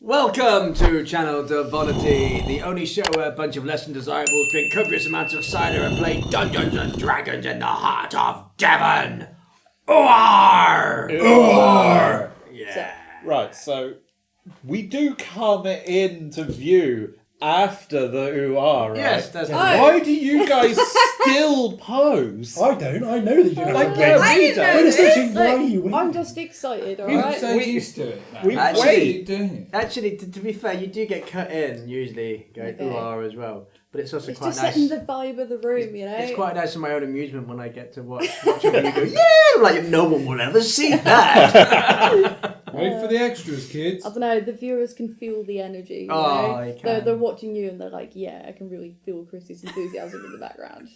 Welcome to Channel Devonity, the only show where a bunch of less than desirables drink copious amounts of cider and play Dungeons and Dragons in the heart of Devon. Ooar! Yeah. Right, so we do come into view after the ooh-ah, right? Yes, that's right. Why do you guys still pose? I don't. I know that you don't. Like, win. I didn't know It's this. actually why you win. I'm just excited, alright? So used to it now. We Actually- doing it. Actually, to be fair, you do get cut in, usually, going Okay. ooh as well. But it's also It's quite just nice. setting the vibe of the room, you know? It's quite nice for my own amusement when I get to watch it and you go, yeah, like no one will ever see that. Wait for the extras, kids. I don't know, the viewers can feel the energy, you Oh, know? you can. They're watching you and they're like, yeah, I can really feel Chrissy's enthusiasm in the background.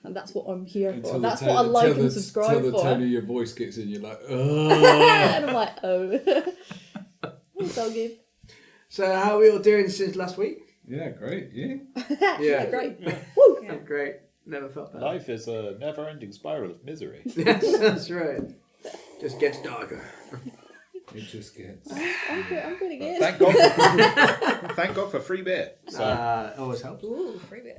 And that's what I'm here for. That's what I like and subscribe Till the for. tone of your voice gets in, you're like, And I'm like, oh. It's all good. So how are we all doing since last week? yeah, great, yeah. Yeah. Great. Woo! I'm great. Never felt better. Life is a never-ending spiral of misery. Yes, that's right. Just gets darker. It just gets. I'm pretty good. Thank God for free beer. So Always helps. Ooh, free bit.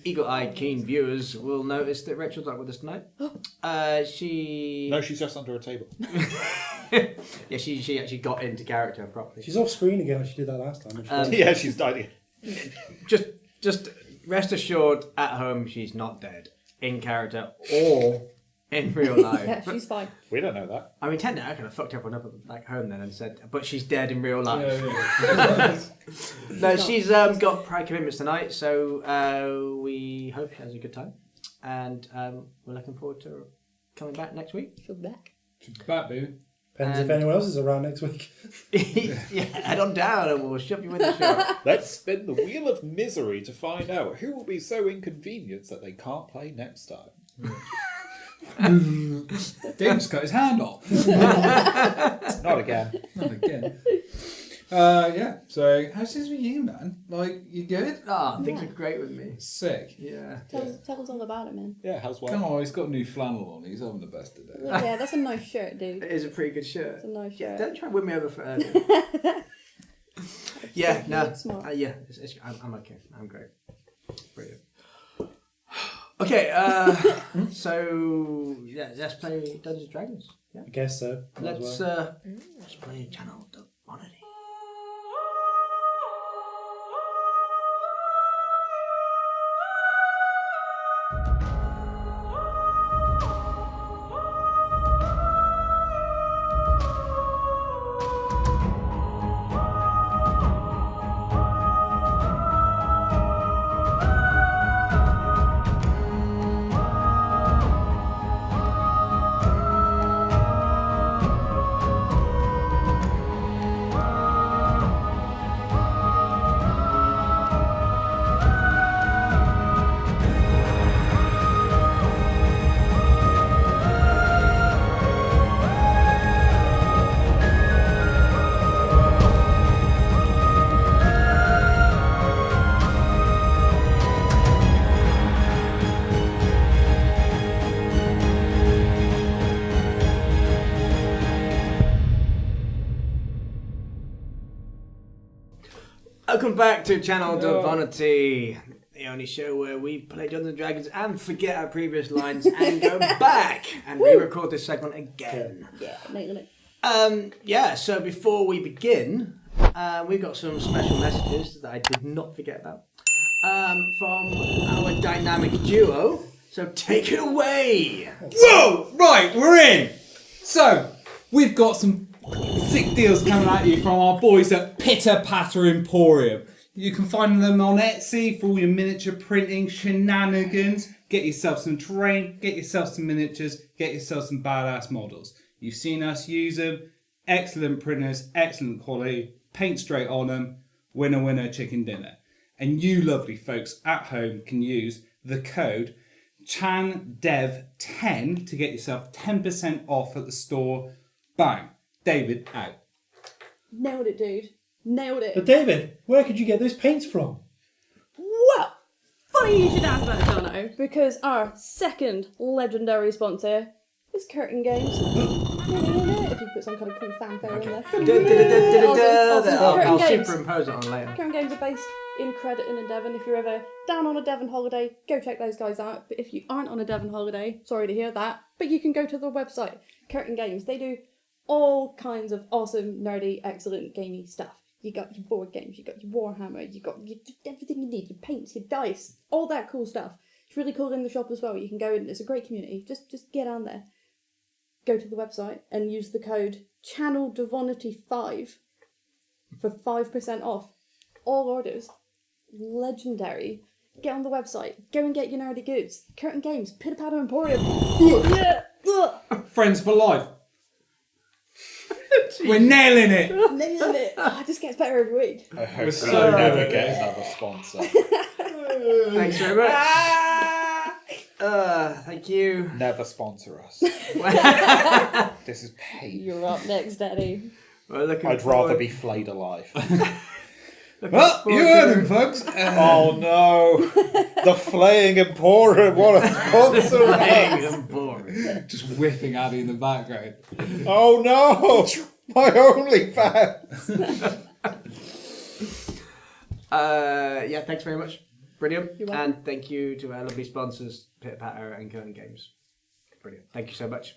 Eagle-eyed, keen viewers will notice that Rachel's not with us tonight. She. no, she's just under a table. Yeah, she actually got into character properly. She's off screen again. She did that last time. Yeah, she's dying. Just rest assured, at home she's not dead in character or in real life. Yeah, she's fine. We don't know that. I mean, technically, I could have fucked everyone up back home then and said, but she's dead in real life. Yeah. No, she's got prior commitments tonight, so we hope she has a good time, and we're looking forward to her coming back next week. She'll be back. She's back, baby. Depends if anyone else is around next week. Yeah, head on down and we'll shove you in the show. Let's spin the wheel of misery to find out who will be so inconvenienced that they can't play next time. Dave's got his hand off. Not again. Not again. Yeah, so how's things with you, man? Like, you good? Things are great with me. Sick. Yeah. Tell us all about it, man. Yeah, how's Come well? on, he's got a new flannel on. He's having the best of it. Yeah, that's a nice shirt, dude. It is a pretty good shirt. It's a nice Yeah, shirt. don't try and win me over for earlier. Yeah, no. Smart. Yeah, I'm okay. I'm great. Brilliant. Okay, so yeah, let's play Dungeons and Dragons. Yeah. I guess so. Might as well. Let's play Channel Devonity. Welcome back to Channel Devonity, the only show where we play Dungeons and Dragons and forget our previous lines and go back and re-record this segment again. Yeah, nailing it. So before we begin, we've got some special messages that I did not forget about from our dynamic duo. So take it away. Whoa! Right, we're in! So, we've got some sick deals coming at you from our boys at Pitter Patter Emporium. You can find them on Etsy for all your miniature printing shenanigans. Get yourself some terrain, get yourself some miniatures, get yourself some badass models. You've seen us use them. Excellent printers, excellent quality, paint straight on them. Winner, winner, chicken dinner. And you lovely folks at home can use the code ChanDev10 to get yourself 10% off at the store. Bang. David, out. Nailed it, dude. Nailed But it. David, where could you get those paints from? Well, funny you should ask that, Jono, because our second legendary sponsor is Curtain Games. If you put some kind of cool fanfare in there. I'll Games. superimpose it on later. Creydent Games are based in Creydent and Devon. If you're ever down on a Devon holiday, go check those guys out. But if you aren't on a Devon holiday, sorry to hear that, but you can go to their website, Creydent Games. They do all kinds of awesome, nerdy, excellent, gamey stuff. You got your board games, you got your Warhammer, you got everything you need, your paints, your dice, all that cool stuff. It's really cool in the shop as well. You can go in, it's a great community. Just get on there. Go to the website and use the code ChanDev5 for 5% off all orders. Legendary. Get on the website. Go and get your nerdy goods. Creydent Games. Pitter Patter Emporium. Friends for life. We're nailing it. Nailing it. Oh, it just gets better every week. I hope so we never get another sponsor. Thanks very much. Thank you. Never sponsor us. This is pain. You're up next, Daddy. I'd rather be flayed alive. Well, you heard him, folks. Oh no! The Flaying Emporium, what a sponsor! Just whipping Abby in the background. Oh no! My only fans! Yeah, thanks very much. Brilliant. You're welcome. And thank you to our lovely sponsors, Pitter Patter and Creydent Games. Brilliant. Thank you so much.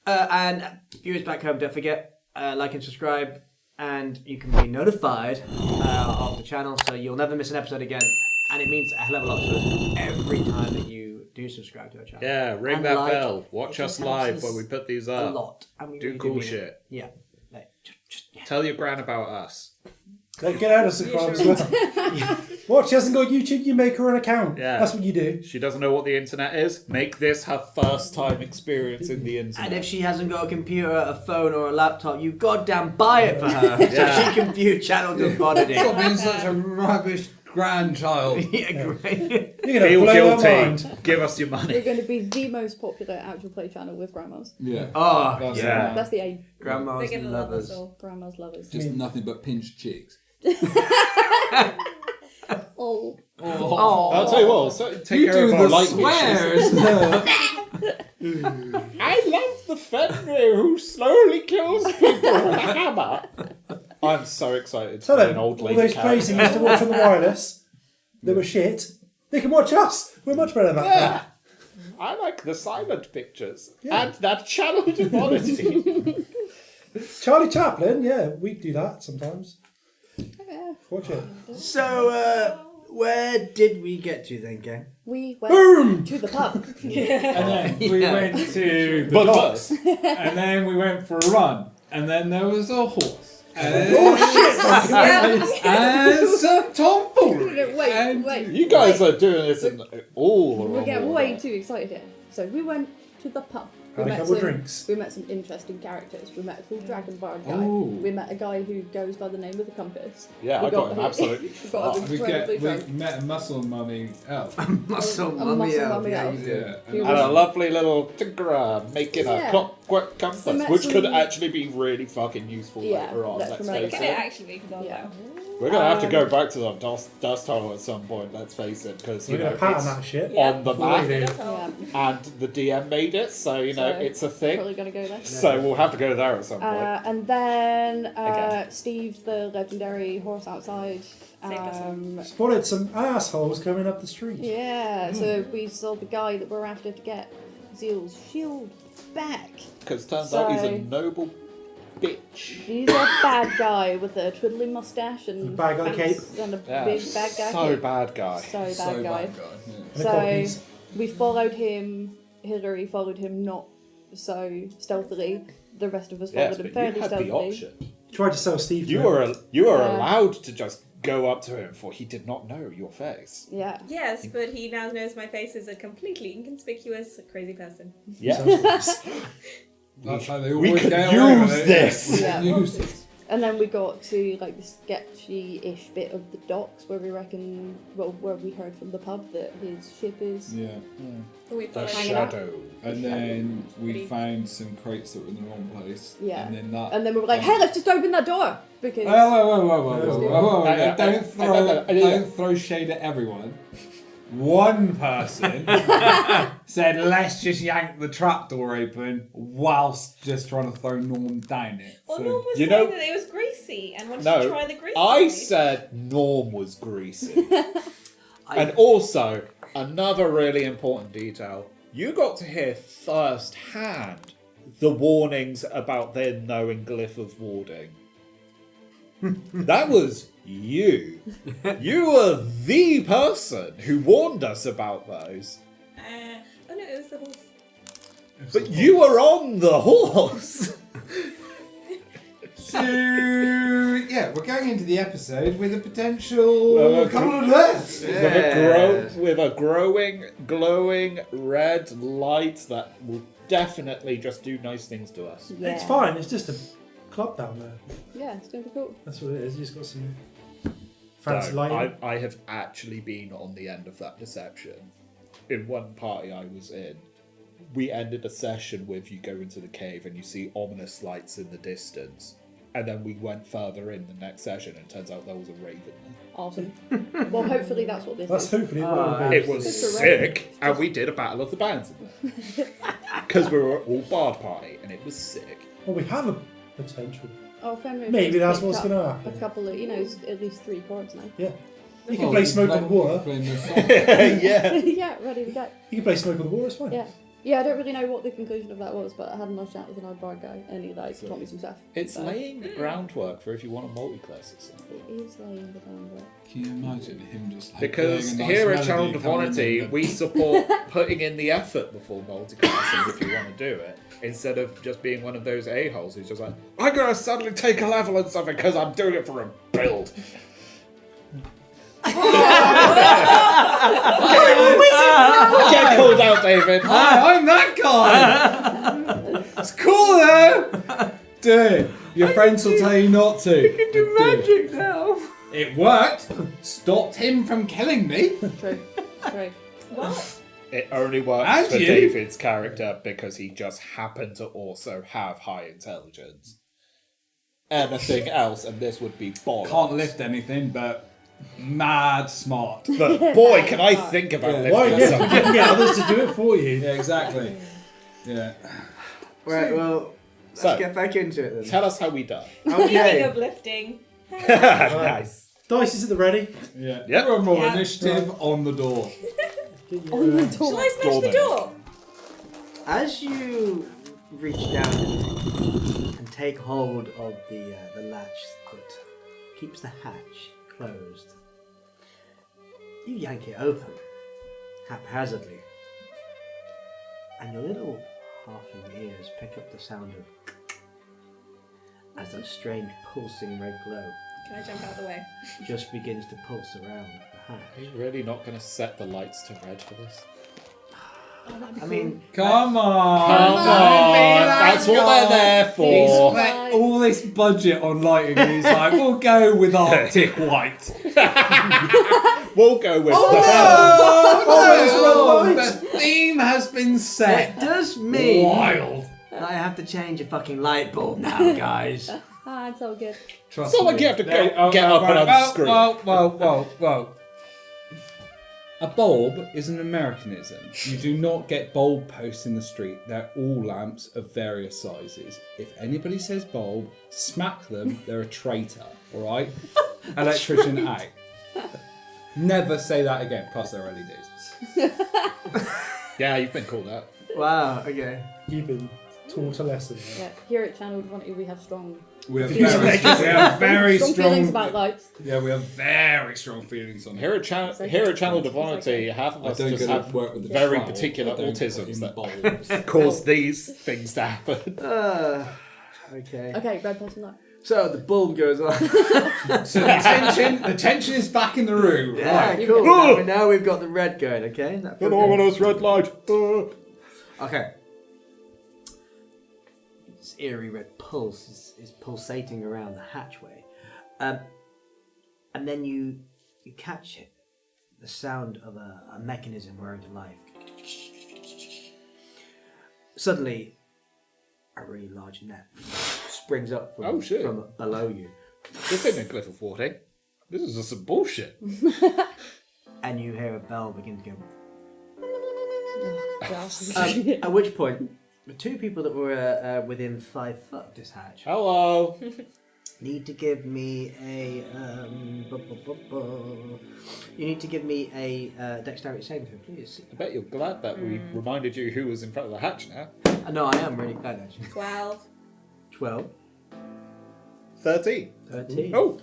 And viewers back home, don't forget, like and subscribe, and you can be notified of the channel, so you'll never miss an episode again. And it means a hell of a lot to us every time that you do subscribe to our channel. Yeah, ring And that like, bell. Watch it us just helps live us when we put these a up. lot. And we Do really cool mean it. shit. Yeah. Yeah. Tell your gran about us. Get out of subscribe as well. What? She hasn't got YouTube? You make her an account. Yeah. That's what you do. She doesn't know what the internet is. Make this her first time experience in the internet. And if she hasn't got a computer, a phone, or a laptop, you goddamn buy it for her Yeah. so she can view Channel Devonity. Stop being such a rubbish grandchild. Yeah, great. You're going to Feel blow her guilty. mind. Give us your You're money. going to be the most popular actual play channel with grandmas. Yeah. Oh, That's yeah. That's the aim. Grandma's They're gonna love us lovers. all. Grandma's lovers. Just nothing but pinched cheeks. Oh. I'll tell you what, so take You care do of our the light swears. I love the Fenrir who slowly kills people with a hammer. I'm so excited to Tell be them, an old all lady those plays character. he used to watch on the wireless that were shit, they can watch us. We're much better than that. Yeah. I like the silent pictures. Yeah. And that Channel Devonity. Charlie Chaplin, yeah, we do that sometimes. Yeah. Watch it. So, where did we get to then, gang? We went Boom! to the pub. And then we Yeah. went to the But docks. first, And then we went for a run. And then there was a horse. And, and some tomfoolery. Wait, And wait. you guys are doing this in all the We're wrong getting order. way too excited here. So we went to the pub. We Had a met couple of some- drinks. We met some interesting characters. We met a cool dragon bard guy. Ooh. We met a guy who goes by the name of the Compass. Yeah, we I got him we absolutely. got him we incredibly drunk. met a muscle mummy elf. Muscle A mummy muscle elf. mummy Yeah, elf. you did. Yeah. He And was- a lovely little tinkerer making Yeah. a clockwork compass, met which could some- actually be really fucking useful Yeah, later on. let's Let's remember face Can it it. actually be? Because I was Yeah. like, We're gonna have to go back to the dust hole at some point. Let's face it, because you We're know going to pattern it's that shit. Yeah. on the Before map, we do. Yeah, and the DM made it, so you know So, it's a thing. probably gonna go there. So we'll have to go there at some point. And then Again. Steve, the legendary horse outside. Saved us all. Spotted some assholes coming up the street. Yeah, so we saw the guy that we're after to get Zeal's shield back. Because turns out he's a so- noble bitch. He's a bad guy with a twiddly mustache and Bad guy fancy- cape. and a Yeah, big bad guy so cape. bad guy. So bad So guy. bad guy. Yeah. And the So copies. we followed him. Hillary followed him not so stealthily. The rest of us Yes, followed him but you fairly had the stealthily. option. Tried to sell Steve to You him. were Yeah. allowed to just go up to him, for he did not know your face. Yeah. yes, but he now knows my face is a completely inconspicuous, crazy person. Yeah. That's how they We always could get away with use it. this. Yeah. Use this. And then we got to like the sketchy-ish bit of the docks where we reckon, well, where we heard from the pub that his ship is. Yeah. We The followed Hanging out. shadow. And then we Pretty- found some crates that were in the wrong place. Yeah. And then that. And then we were like, hey, let's just open that door because Whoa. Don't Don't throw shade at everyone. one person said, let's just yank the trapdoor open whilst just trying to throw Norm down it. Well, So- Norm was You saying know- that it was greasy and wanted No, to try the greasy. I side. said Norm was greasy. And also, another really important detail, you got to hear firsthand the warnings about them knowing glyph of warding. That was you. You were the person who warned us about those. Oh no, it was the horse. But you were on the horse. So, yeah, we're going into the episode with a potential couple of deaths. With a growing, glowing red light that will definitely just do nice things to us. Yeah. It's fine. It's just a club down there. Yeah, it's going to be cool. That's what it is. You just got some So, fancy lighting. I have actually been on the end of that deception. In one party I was in, we ended a session with you go into the cave and you see ominous lights in the distance. And then we went further in the next session and it turns out there was a raven there. Awesome. Well, hopefully that's what this That's is. hopefully what it'll be. It was Just a raven. sick, and we did a battle of the bands in there. Because we were all bard party, and it was sick. Well, we have a potential. Oh, Fenrir Maybe just that's picked what's up going to happen. A couple of, at least 3 chords now. Yeah. You can play Smoke on the Water. Yeah. Yeah, ready to go. You can play Smoke on the Water, it's fine. Yeah. Yeah, I don't really know what the conclusion of that was, but I had a nice chat with an old bard guy, and he taught me some stuff. It's So, laying the groundwork for if you want a multi-class at some point. It is laying the groundwork. Can you imagine him just like Because playing a nice here at melody coming in ChanDev, and- we support putting in the effort before multi-classing if you want to do it, instead of just being one of those a-holes who's just like, I'm going to suddenly take a level and something because I'm doing it for a build. Get called out, David. Hi, I'm that guy! It's cool though! Do it. Your friends will tell you not to. You can do Magic now. It worked! Stopped him from killing me! True. True. What? It only works And for you. David's character because he just happened to also have high intelligence. Anything else, and this would be bollocks. Can't lift anything, but mad smart. But boy, can I think about Yeah. Why? lifting Yeah, something. you can get others to do it for you. Yeah, exactly. Yeah. Right, well, let's So- get back into it then. Tell us how we die. Speaking Okay. of lifting, Nice. Dice is at the ready. Yeah. Yep. Roll more Yeah. initiative on the door. Get your, On the shall door. I smash the Doorman. door? As you reach down and take hold of the latch that keeps the hatch closed, you yank it open haphazardly, and your little halfling ears pick up the sound of as that strange pulsing red glow Can I jump out the way? just begins to pulse around the hatch. Are you really not going to set the lights to red for this? I mean, Come on! Come on, that's what they're there He's for. spent all this budget on lighting and he's like, we'll go with Arctic White. We'll go with Oh, the theme has been set. it does mean Wild. that I have to change a fucking light bulb now, guys. Ah, it's all good. Trust It's not me. like you have to They- get up and unscrew. Whoa. A bulb is an Americanism. You do not get bulb posts in the street. They're all lamps of various sizes. If anybody says bulb, smack them. They're a traitor. All right? Electrician out. Never say that again. Plus, they're LEDs. Yeah, you've been called out. Wow, okay. you've been taught a lesson. Yeah, here at Channel Devonity we have strong We have very strong strong. feelings about lights. Yeah, we have very strong feelings on it. Here at Channel Devonity, half of I us don't just get have to work with the very trowel. particular I don't autisms put in that bulbs. cause these things to happen. Okay. Okay, red pulse and light. So the bulb goes on. So the tension is back in the room. Yeah, Right. cool. Now we've got the red going, okay? That feels good. ominous red light. Okay. This eerie red pulse is pulsating around the hatchway. And then you catch it. The sound of a mechanism whirring to life. Suddenly, a really large net springs up from, Oh, shit. from below you. This ain't a glyph of warding. This is just some bullshit. and you hear a bell begin to go. Oh, gosh. At which point, the two people that were within 5 foot of this hatch Hello. need to give me a. You need to give me a dexterity saving throw, please. I bet you're glad that we reminded you who was in front of the hatch now. No, I am really glad actually. 12. 12, 13. 13. Oh,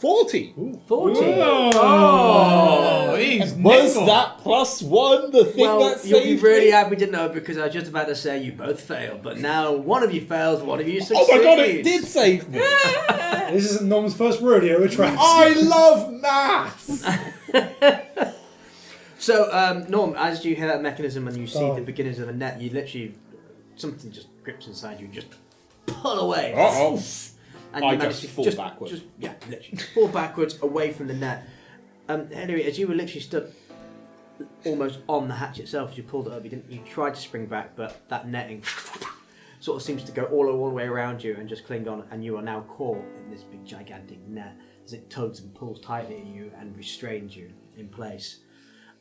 40. 40. Oh, he's Was nimble. that +1 the thing Well, that you'll be saved really me? happy to know because I was just about to say you both failed, but now one of you fails, one of you Oh succeeds. my god, it did save me. This isn't Norm's first rodeo with traps. I love maths. So, Norm, as you hear that mechanism and you see Oh. the beginnings of the net, you literally, something just grips inside you, just pull away. Uh-oh. And I you manage just to fall backwards. Literally fall backwards away from the net. Henry, as you were literally stood almost on the hatch itself, as you pulled it up, you tried to spring back, but that netting sort of seems to go all the way around you and just cling on, and you are now caught in this big gigantic net as it tugs and pulls tightly at you and restrains you in place.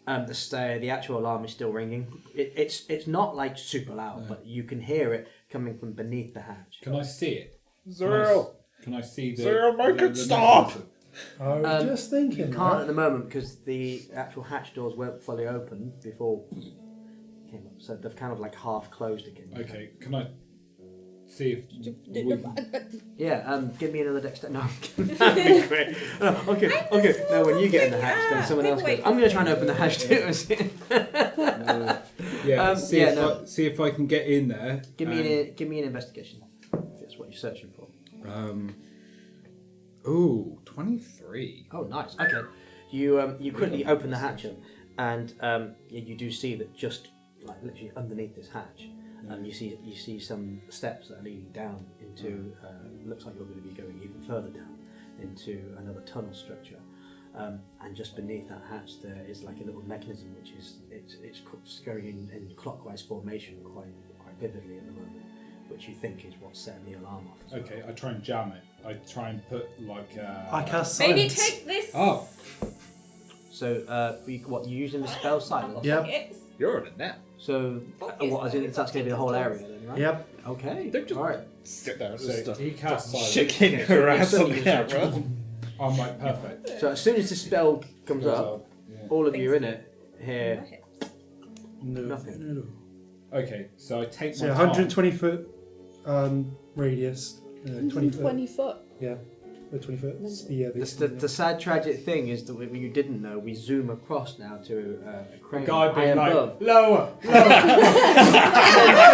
The actual alarm is still ringing. It's not like super loud, but you can hear it coming from beneath the hatch. Can I see it? Zero. Can I see the... Zero, make it the stop! mechanism? I was just thinking. You can't at the moment because the actual hatch doors weren't fully open before it came up, so they've kind of like half closed again. Okay, can I see if... Yeah, give me another dexterity. No, that'd be great. Okay. Now when you get in the hatch, then someone else goes. wait. I'm going to try and open the hatch too. See if I can get in there. Give me an investigation. If that's what you're searching for. Ooh, 23. Oh, nice. Okay. You quickly open the hatch up, and you do see that just like literally underneath this hatch, you see some steps that are leading down into. Looks like you're going to be going even further down into another tunnel structure. And just beneath that hatch there is like a little mechanism which is it's going in clockwise formation quite vividly at the moment, which you think is what's setting the alarm off. As well. Okay, I try and jam it. I try and put like... I cast Maybe silence. take this. Oh, So you're using the spell silence? Yep. It's You're in a net. So what is it? That's going to be the whole area then, right? Yep. Okay. Don't just All right. sit there and so just he cast silence. shaking Okay, her so ass on you're the camera. suddenly I'm like, perfect. So as soon as the spell comes up, Yeah. all of you in it hear No. nothing. Okay, so I take So my 120 foot radius. 20 foot. 20 foot. Yeah. 20 foot. Yeah. The sad tragic thing is that you didn't know, we zoom across now to a crane guy high being like, above. lower. And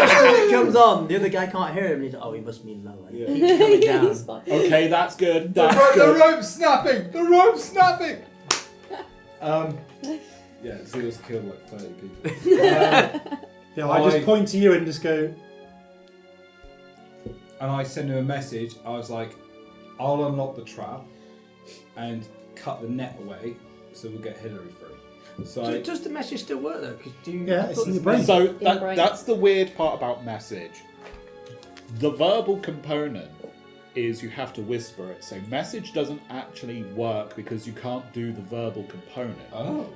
just as it comes on, the other guy can't hear him. And he's like, oh, he must mean lower. Yeah. He keeps coming down. He's fine. Okay, that's good. The That's good. rope's snapping! The rope's snapping! Yeah, Zeal's killed like 30 people. Yeah, I just point to you and just go. And I send him a message. I was like, I'll unlock the trap and cut the net away so we'll get Hillary free. So Does the message still work though? Because do you? Yeah, I it's thought in the your brain. So brain. that's the weird part about message. The verbal component is you have to whisper it. So message doesn't actually work because you can't do the verbal component. Oh.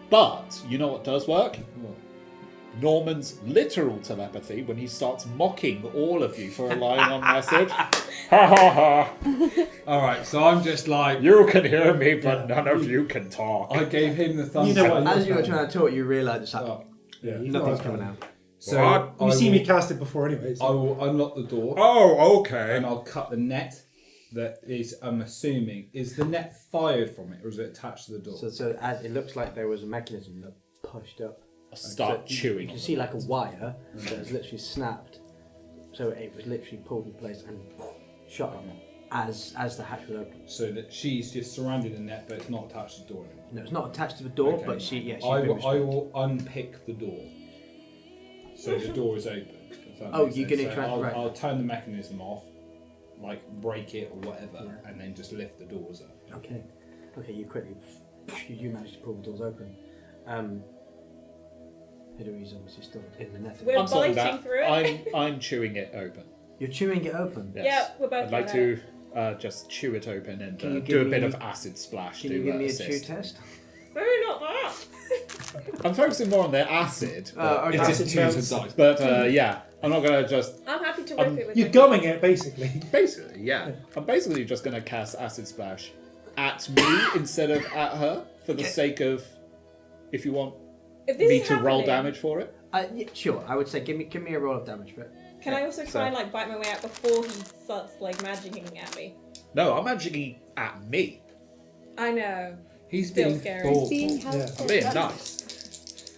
But you know what does work? What? Norman's literal telepathy when he starts mocking all of you for relying on message. Ha ha ha. Alright, so I'm just like, You can hear me, but none of you can talk. I gave him the thumbs You know up. what? As you were trying to talk, you realised it's like, Oh, Yeah. You nothing's know coming I out. so What? I You've seen will- me cast it before anyway. I So. will unlock the door Oh, okay. and I'll cut the net that is, I'm assuming, is the net fired from it or is it attached to the door? So as it looks like there was a mechanism that pushed up. Start So chewing. You can on see it. like a wire that has literally snapped. So it was literally pulled in place and shut up as the hatch was open. So that she's just surrounded the net but it's not attached to the door anymore. No, it's not attached to the door, Okay. but she's I been will, I restrained. will unpick the door. So the door is open. if that Oh, makes you're sense. gonna So try- right. I'll turn the mechanism off, like break it or whatever, Yeah. and then just lift the doors up. Okay, you quickly you managed to pull the doors open. Hillary's obviously still in the net. We're I'm sorry, biting that. through it. I'm chewing it open. You're chewing it open. Yes. Yeah, we're both I'd like doing to just chew it open and Can you do a give bit me- of acid splash Can to you give me a assist. chew test? Maybe not that. I'm focusing more on the acid. Okay. It's Acid just twos and melts. dice. But yeah, I'm not going to just... I'm happy to rip it with You're my gumming it, basically. Basically, yeah. I'm basically just going to cast Acid Splash at me instead of at her for the sake of, if you want If this me is to roll happening, damage for it. Yeah, sure, I would say give me a roll of damage for it. Can I also try and like bite my way out before he starts like magicking at me? No, I'm magicking at me. I know. He's Still being scary. thoughtful. Being Yeah. I'm helpful. being nice.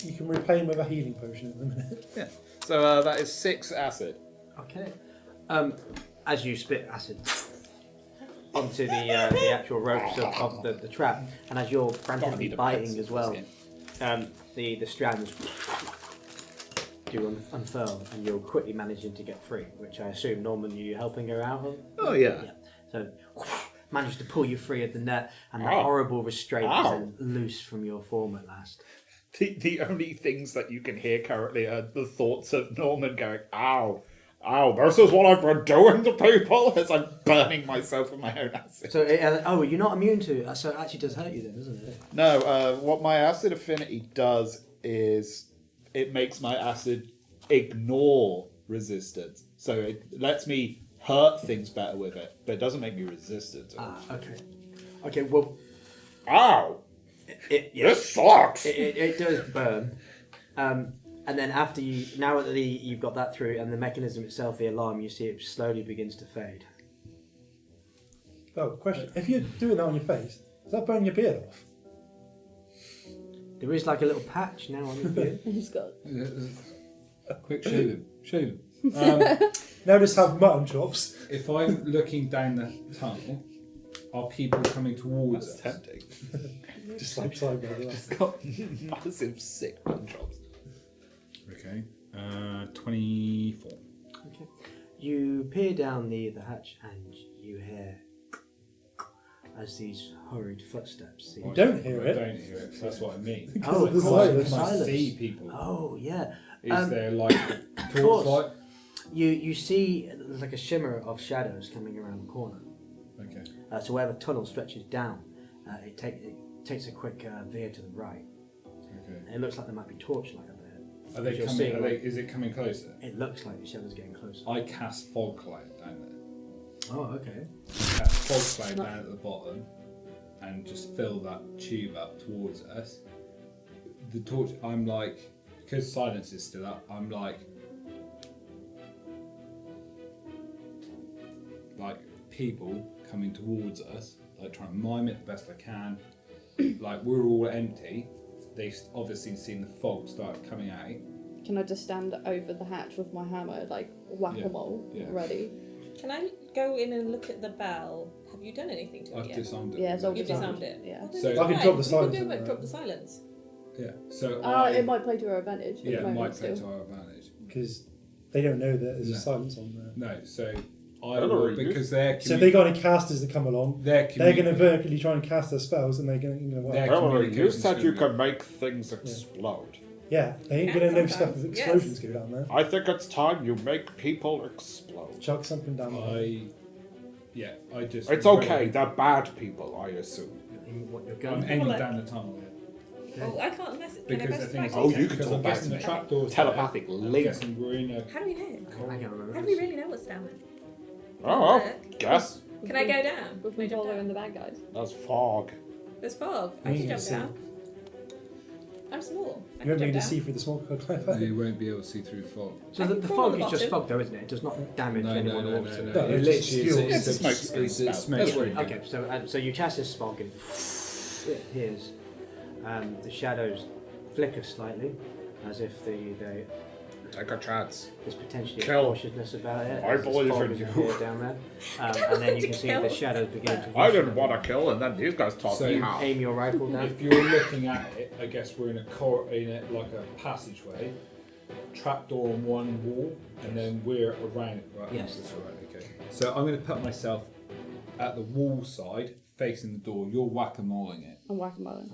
You can repay him with a healing potion in a minute. Yeah. So that is 6 acid. Okay. As you spit acid onto the actual ropes of the trap, and as you're frantically need a biting pencil as well, for the strands do unfurl, and you're quickly managing to get free, which I assume, Norman, you're helping her out of? Oh, yeah. Yeah. So, managed to pull you free of the net, and the Ow. horrible restraint is Ow. then loose from your form at last. The only things that you can hear currently are the thoughts of Norman going, ow, ow, this is what I've been doing to people as I'm burning myself with my own acid. So, you're not immune to it, so it actually does hurt you then, doesn't it? No, what my acid affinity does is it makes my acid ignore resistance. So it lets me hurt things better with it, but it doesn't make me resistant. Okay. Okay, well, Ow! This sucks! It does burn. And then after now that you've got that through, and the mechanism itself, the alarm, you see it slowly begins to fade. Oh, question. If you're doing that on your face, does that burn your beard off? There is like a little patch now on your beard. He's got. Quick, shave him. Shave him. Now just have mutton chops. If I'm looking down the tunnel, are people coming towards us? Tempting. Just like side by It's got massive sick punch jobs. Okay. 24. Okay. You peer down the hatch and you hear as these hurried footsteps. You don't hear I it. don't hear it. That's what I mean. Oh, of of the course, silence. the I silence. see people. Oh, yeah. Is there like course. torchlight? You see there's like a shimmer of shadows coming around the corner. Okay. So where the tunnel stretches down, it takes a quick veer to the right. Okay. And it looks like there might be torchlight up there. Are they You're coming? seeing, Is it coming closer? It looks like the shadow's getting closer. I cast fog cloud down there. Oh, okay. Cast fog cloud down at the bottom, and just fill that tube up towards us. The torch. I'm like, because silence is still up. I'm like people coming towards us, like trying to mime it the best I can. Like we're all empty. They've obviously seen the fog start coming out. Can I just stand over the hatch with my hammer, like whack-a-mole, Yeah. ready? Can I go in and look at the bell? Have you done anything to it I've yet? disarmed it. Yeah, it's all You've disarmed. disarmed it. Yeah. Well, then So- it's I can fine. drop the You silence can do in it, there. drop the silence. Yeah. So It might play to our advantage. at Yeah, the it moment might play to still. our advantage. Because they don't know that there's No. a silence on there. No, so I Hello, will, are you? because they're So if they got any casters that come along, they're they're going to vertically try and cast their spells, and they're going to, They're- Hillary, you communication's said you good. could make things explode. yeah, they ain't Yeah, going to know stuff sometimes, as yes. explosions go down there. I think it's time you make people explode. Chuck something down there. I just. It's okay, they're bad people, I assume. What you're I'm going aiming Well, down the tunnel. Oh, I can't mess it. Can I Because press the the thing is, Oh, you can because talk I'm back guessing to the me. trapdoor's Telepathic there. I'm link. guessing we're in a How do we know? I can't remember. How do we really know what's down there? Oh, well, guess. Can I go down? We've Can I been jump following down? the bad guys. That's fog. There's fog. I You can can jump see. down. I'm small. I You can won't be jump able to down. see through the smoke cloud like that. You won't be able to see through fog. So I the can crawl fog on the is just bottom. fog though, isn't it? It does not damage anyone who walks in it. No, It it's literally just is. fuel. It's a smoke screen It's a spell. smoke That's screen. what Okay, so you cast this fog and it appears. The shadows flicker slightly, as if there's Take a chance. potentially Kill. cautiousness about it. I as this believe fog in has you. appeared down there, and then you can see the shadows beginning to. I didn't want to kill, and then these guys taught So- me how. Aim your rifle down. If you're looking at it, I guess we're in a like a passageway, trapdoor on one wall, and then we're around it. Right? Yes. That's right. Okay. So I'm going to put myself at the wall side, facing the door. You're whack-a-moling it. I'm whack-a-mole.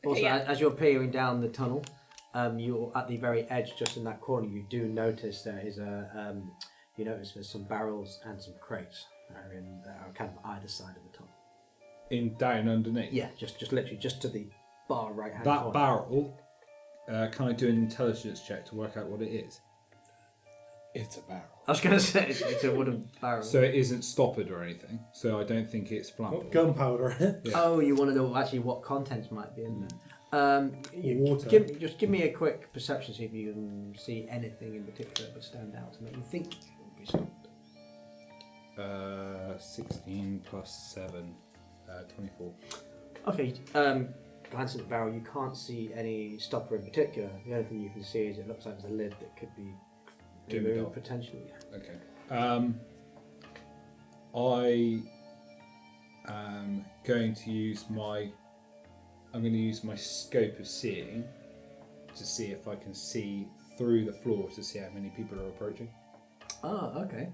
Also, yeah. as you're peering down the tunnel, you're at the very edge, just in that corner. You do notice there is you notice there's some barrels and some crates that are kind of either side of the tunnel. down underneath. Yeah, just literally just to the bar right hand That corner. barrel. Can I do an intelligence check to work out what it is? It's a barrel. I was going to say it's a wooden barrel. So it isn't stoppered or anything. So I don't think it's Got flammable. gunpowder in it. Yeah. Oh, you want to know actually what contents might be in there? Water. Just give me a quick perception, see if you can see anything in particular that would stand out to make you think it will be stopped. 16 plus 7, 24. Okay, glance at the barrel, you can't see any stopper in particular. The only thing you can see is it looks like there's a lid that could be Dimmed removed off. potentially. Yeah. Okay. I am going to use my. I'm going to use my scope of seeing to see if I can see through the floor to see how many people are approaching. Oh, okay.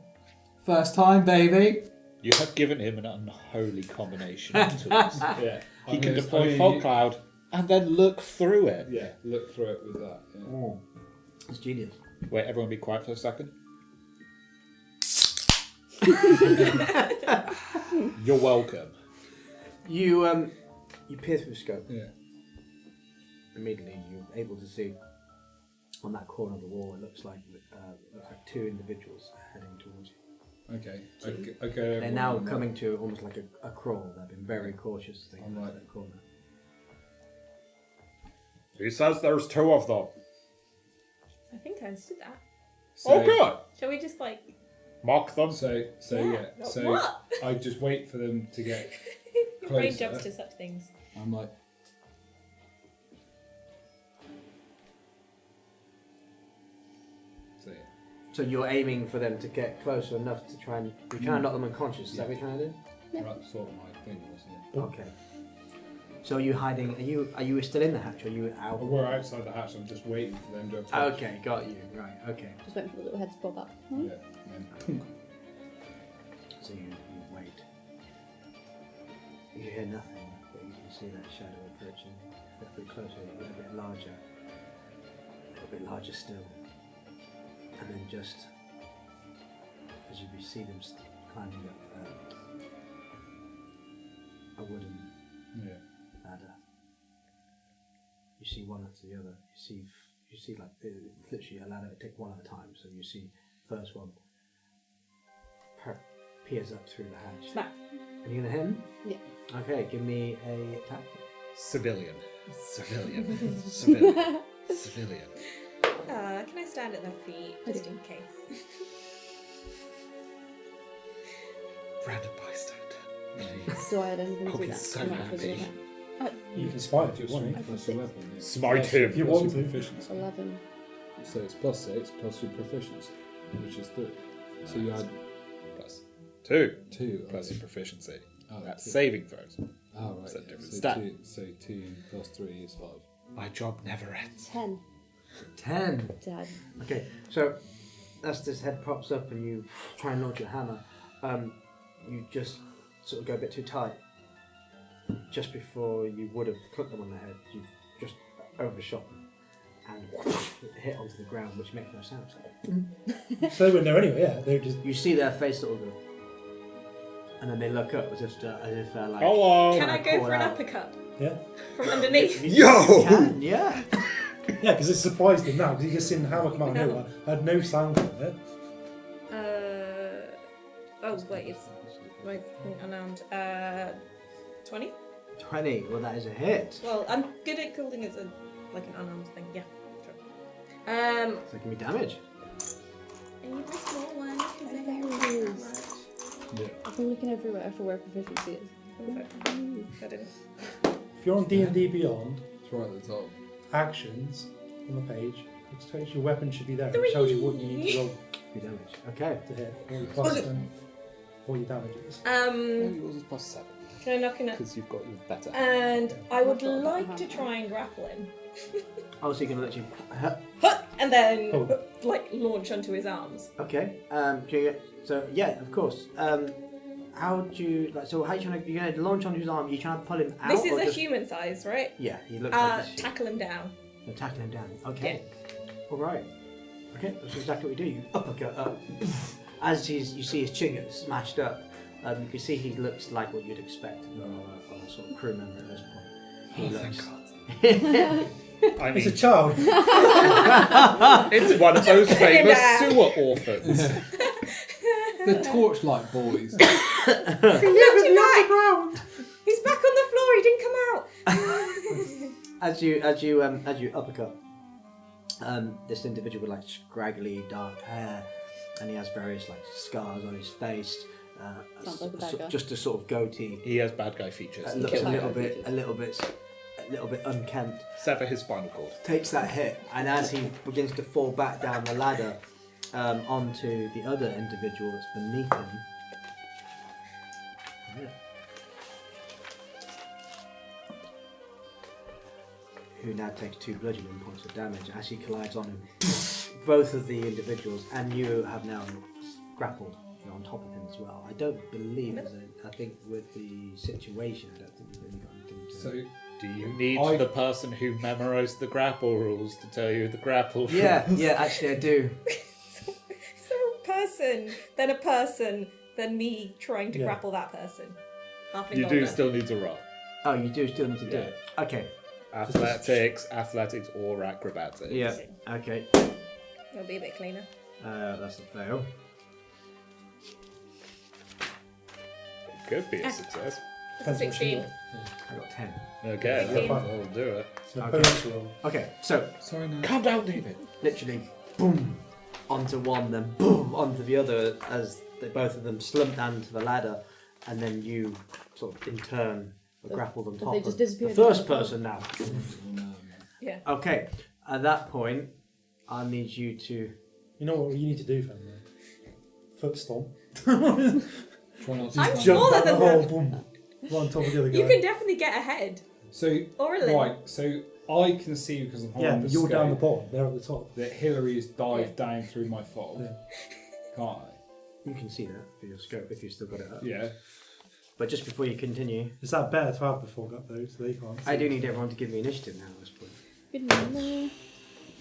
First time, baby. You have given him an unholy combination of tools. Yeah. He can deploy fog cloud and then look through it. Yeah, look through it with that. Yeah. It's genius. Wait, everyone be quiet for a second. You're welcome. You peer through the scope. Yeah. Immediately, you're able to see on that corner of the wall. It looks like two individuals heading towards you. Okay. I go over They're now and I'm coming to almost like a crawl. They've been very cautious as they I'm get like- to that corner. He says there's two of them. I think I understood that. Oh, good. Shall we just like? Mock them. So yeah. So What? I just wait for them to get Your brain closer. jumps to such things. I'm like, so yeah. So you're aiming for them to get closer enough to try and you're trying to knock them unconscious. Is that what you're trying to do? That's sort of my thing was. Yeah. Okay. So are you hiding? Are you still in the hatch? Or are you out? But we're outside the hatch. I'm just waiting for them to approach. Okay, got you. Right. Okay. Just waiting for the little head to pop up. Yeah. And then, So you wait. You hear nothing, but you can see that shadow approaching. A little bit closer, a little bit larger still. And then just as you see them climbing up a wooden yeah. ladder, you see one after the other. You see like it's literally a ladder. Take one at a time. So you see first one peers up through the hatch. Smack. And you're gonna hit him? Yeah. Okay, give me a attack. Civilian. Civilian. Can I stand at their feet just in case? Random bystander. So I had anything to I'll do be that. so I'm not happy. doing You can spite if you Just want it. plus 11. Yeah. Smite Plus- him. If you plus want your to. proficiency. that. 11. So it's plus 6 plus your proficiency, which is 3. So you add Plus 2. 2. Plus your proficiency. Oh, That's two. saving throws. Oh, right. It's a Yeah. different So stat. 2 plus 3 is 5. My job never ends. 10. 10. Dad. Okay, so as this head pops up and you try and launch your hammer, you just sort of go a bit too tight. Just before you would have clipped them on the head, you've just overshot them and hit onto the ground, which makes no sound. So they weren't there anyway, yeah. They were just. You see their face sort of go, and then they look up as if they're like. Hello. Can I go call for an out. uppercut Yeah. from underneath? You Yo! can, yeah. Yeah, because it surprised him now, because he just seen the hammer come out of nowhere. Had no sound from it. Oh wait, it's my thing unarmed. 20. 20. Well, that is a hit. Well, I'm good at calling it like an unarmed thing. Yeah, sure. So give me damage. I need my small one because I There don't it have is. much. Yeah. I've been looking everywhere for where proficiency is. Got it. If you're on D&D Beyond, It's right at the top. actions on the page, it tells you your weapon should be there. It tells you what you need to roll Give me damage. Okay. to hit. All your plus and all your damages. Yours is plus 7. Can I knock in it? Because you've got your better. And I would I've got like that to hand. try and grapple him. Oh, so you can literally. And then, Oh. like, launch onto his arms. Okay. Can you get, so yeah, of course. How do you like? So how you trying to? You're gonna launch onto his arm. You trying to pull him out? This is or a just, human size, right? Yeah, he looks like he's Tackle him down. you're tackling him down. Okay. All right. Okay, that's exactly what we do. You uppercut up. As you see his chin get smashed up, You can see he looks like what you'd expect of a sort of crew member at this point. He looks. I It's a mean, child. it's one of those famous sewer orphans. The Torchlight Boys. He knocked him back. He's back on the floor. He didn't come out. As you uppercut, this individual with like scraggly dark hair, and he has various like scars on his face. Sounds like a bad guy. Just a sort of goatee. He has bad guy features. Looks Kill a little bit unkempt. Sever his spinal cord. Takes that hit, and as he begins to fall back down the ladder onto the other individual that's beneath him. Who now takes 2 bludgeoning points of damage as he collides on him. Both of the individuals, and you have now grappled. You're on top of him as well. I don't believe I think with the situation, I don't think you've really got anything to. So, Do you need the person who memorised the grapple rules to tell you the grapple rules? Yeah, actually I do. So a person, then me trying to grapple that person. Halfling You do golden. still need to roll. Oh, you do still need to do Yeah. it. Okay. Athletics or acrobatics. Yeah. Okay. It'll be a bit cleaner. That's a fail. It could be a success. It's a 16. I got 10. Okay, 16. that'll do it. So bonus roll. Okay, so sorry, no. Calm down, David. literally, boom, onto one, then boom, onto the other, as both of them slump down to the ladder, and then you sort of in turn grapple them top they just of disappear the first person now. Yeah. Okay, at that point, I need you to. You know what you need to do, family? Foot stomp. Try not to I'm stand. smaller Jump down the than hole, that. boom. Right on top of the other guy. You can definitely get ahead. So, Or a limb. right, so I can see because I'm holding Yeah, the but you're down the scope bottom. They're at the top. that Hillary has dived down through my fold. Yeah. Can't I? You can see that for your scope if you still got it up. Yeah. But just before you continue, Is that better to have the fog up though, so they can't see? I do need everyone to give me initiative now at this point. Good morning.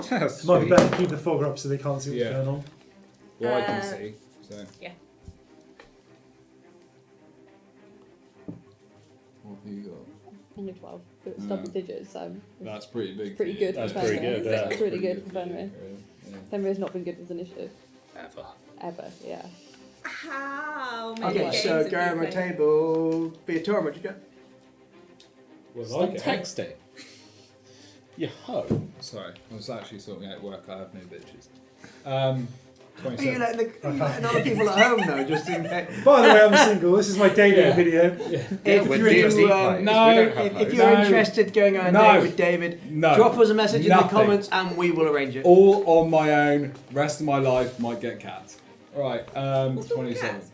That's It might be sweet. better to keep the fog up so they can't see what's Yeah. going on. Well, I can Uh, see. So. yeah. What have you got? Only 12. But it's double digits, so That's pretty big. pretty good That's for pretty Fenrir. good, yeah. That's pretty good for Fenrir. Yeah. Fenrir's not been good with initiative. Ever. Ever, yeah. How many Okay, games so have go you around the played? table. Beator, what you got? Well, Stop I get. texting. You hoe. Sorry, I was actually sorting out work. I have no bitches. Are you 27. letting other people at home know, just in case? By the way, I'm single. This is my day video. If we're you, D&D players. No, We don't have if those. you're No. interested going on a No. date with David, No. drop us a message in the Nothing. comments and we will arrange it. All on my own. Rest of my life might get cats. Right, What's wrong with 27. cats?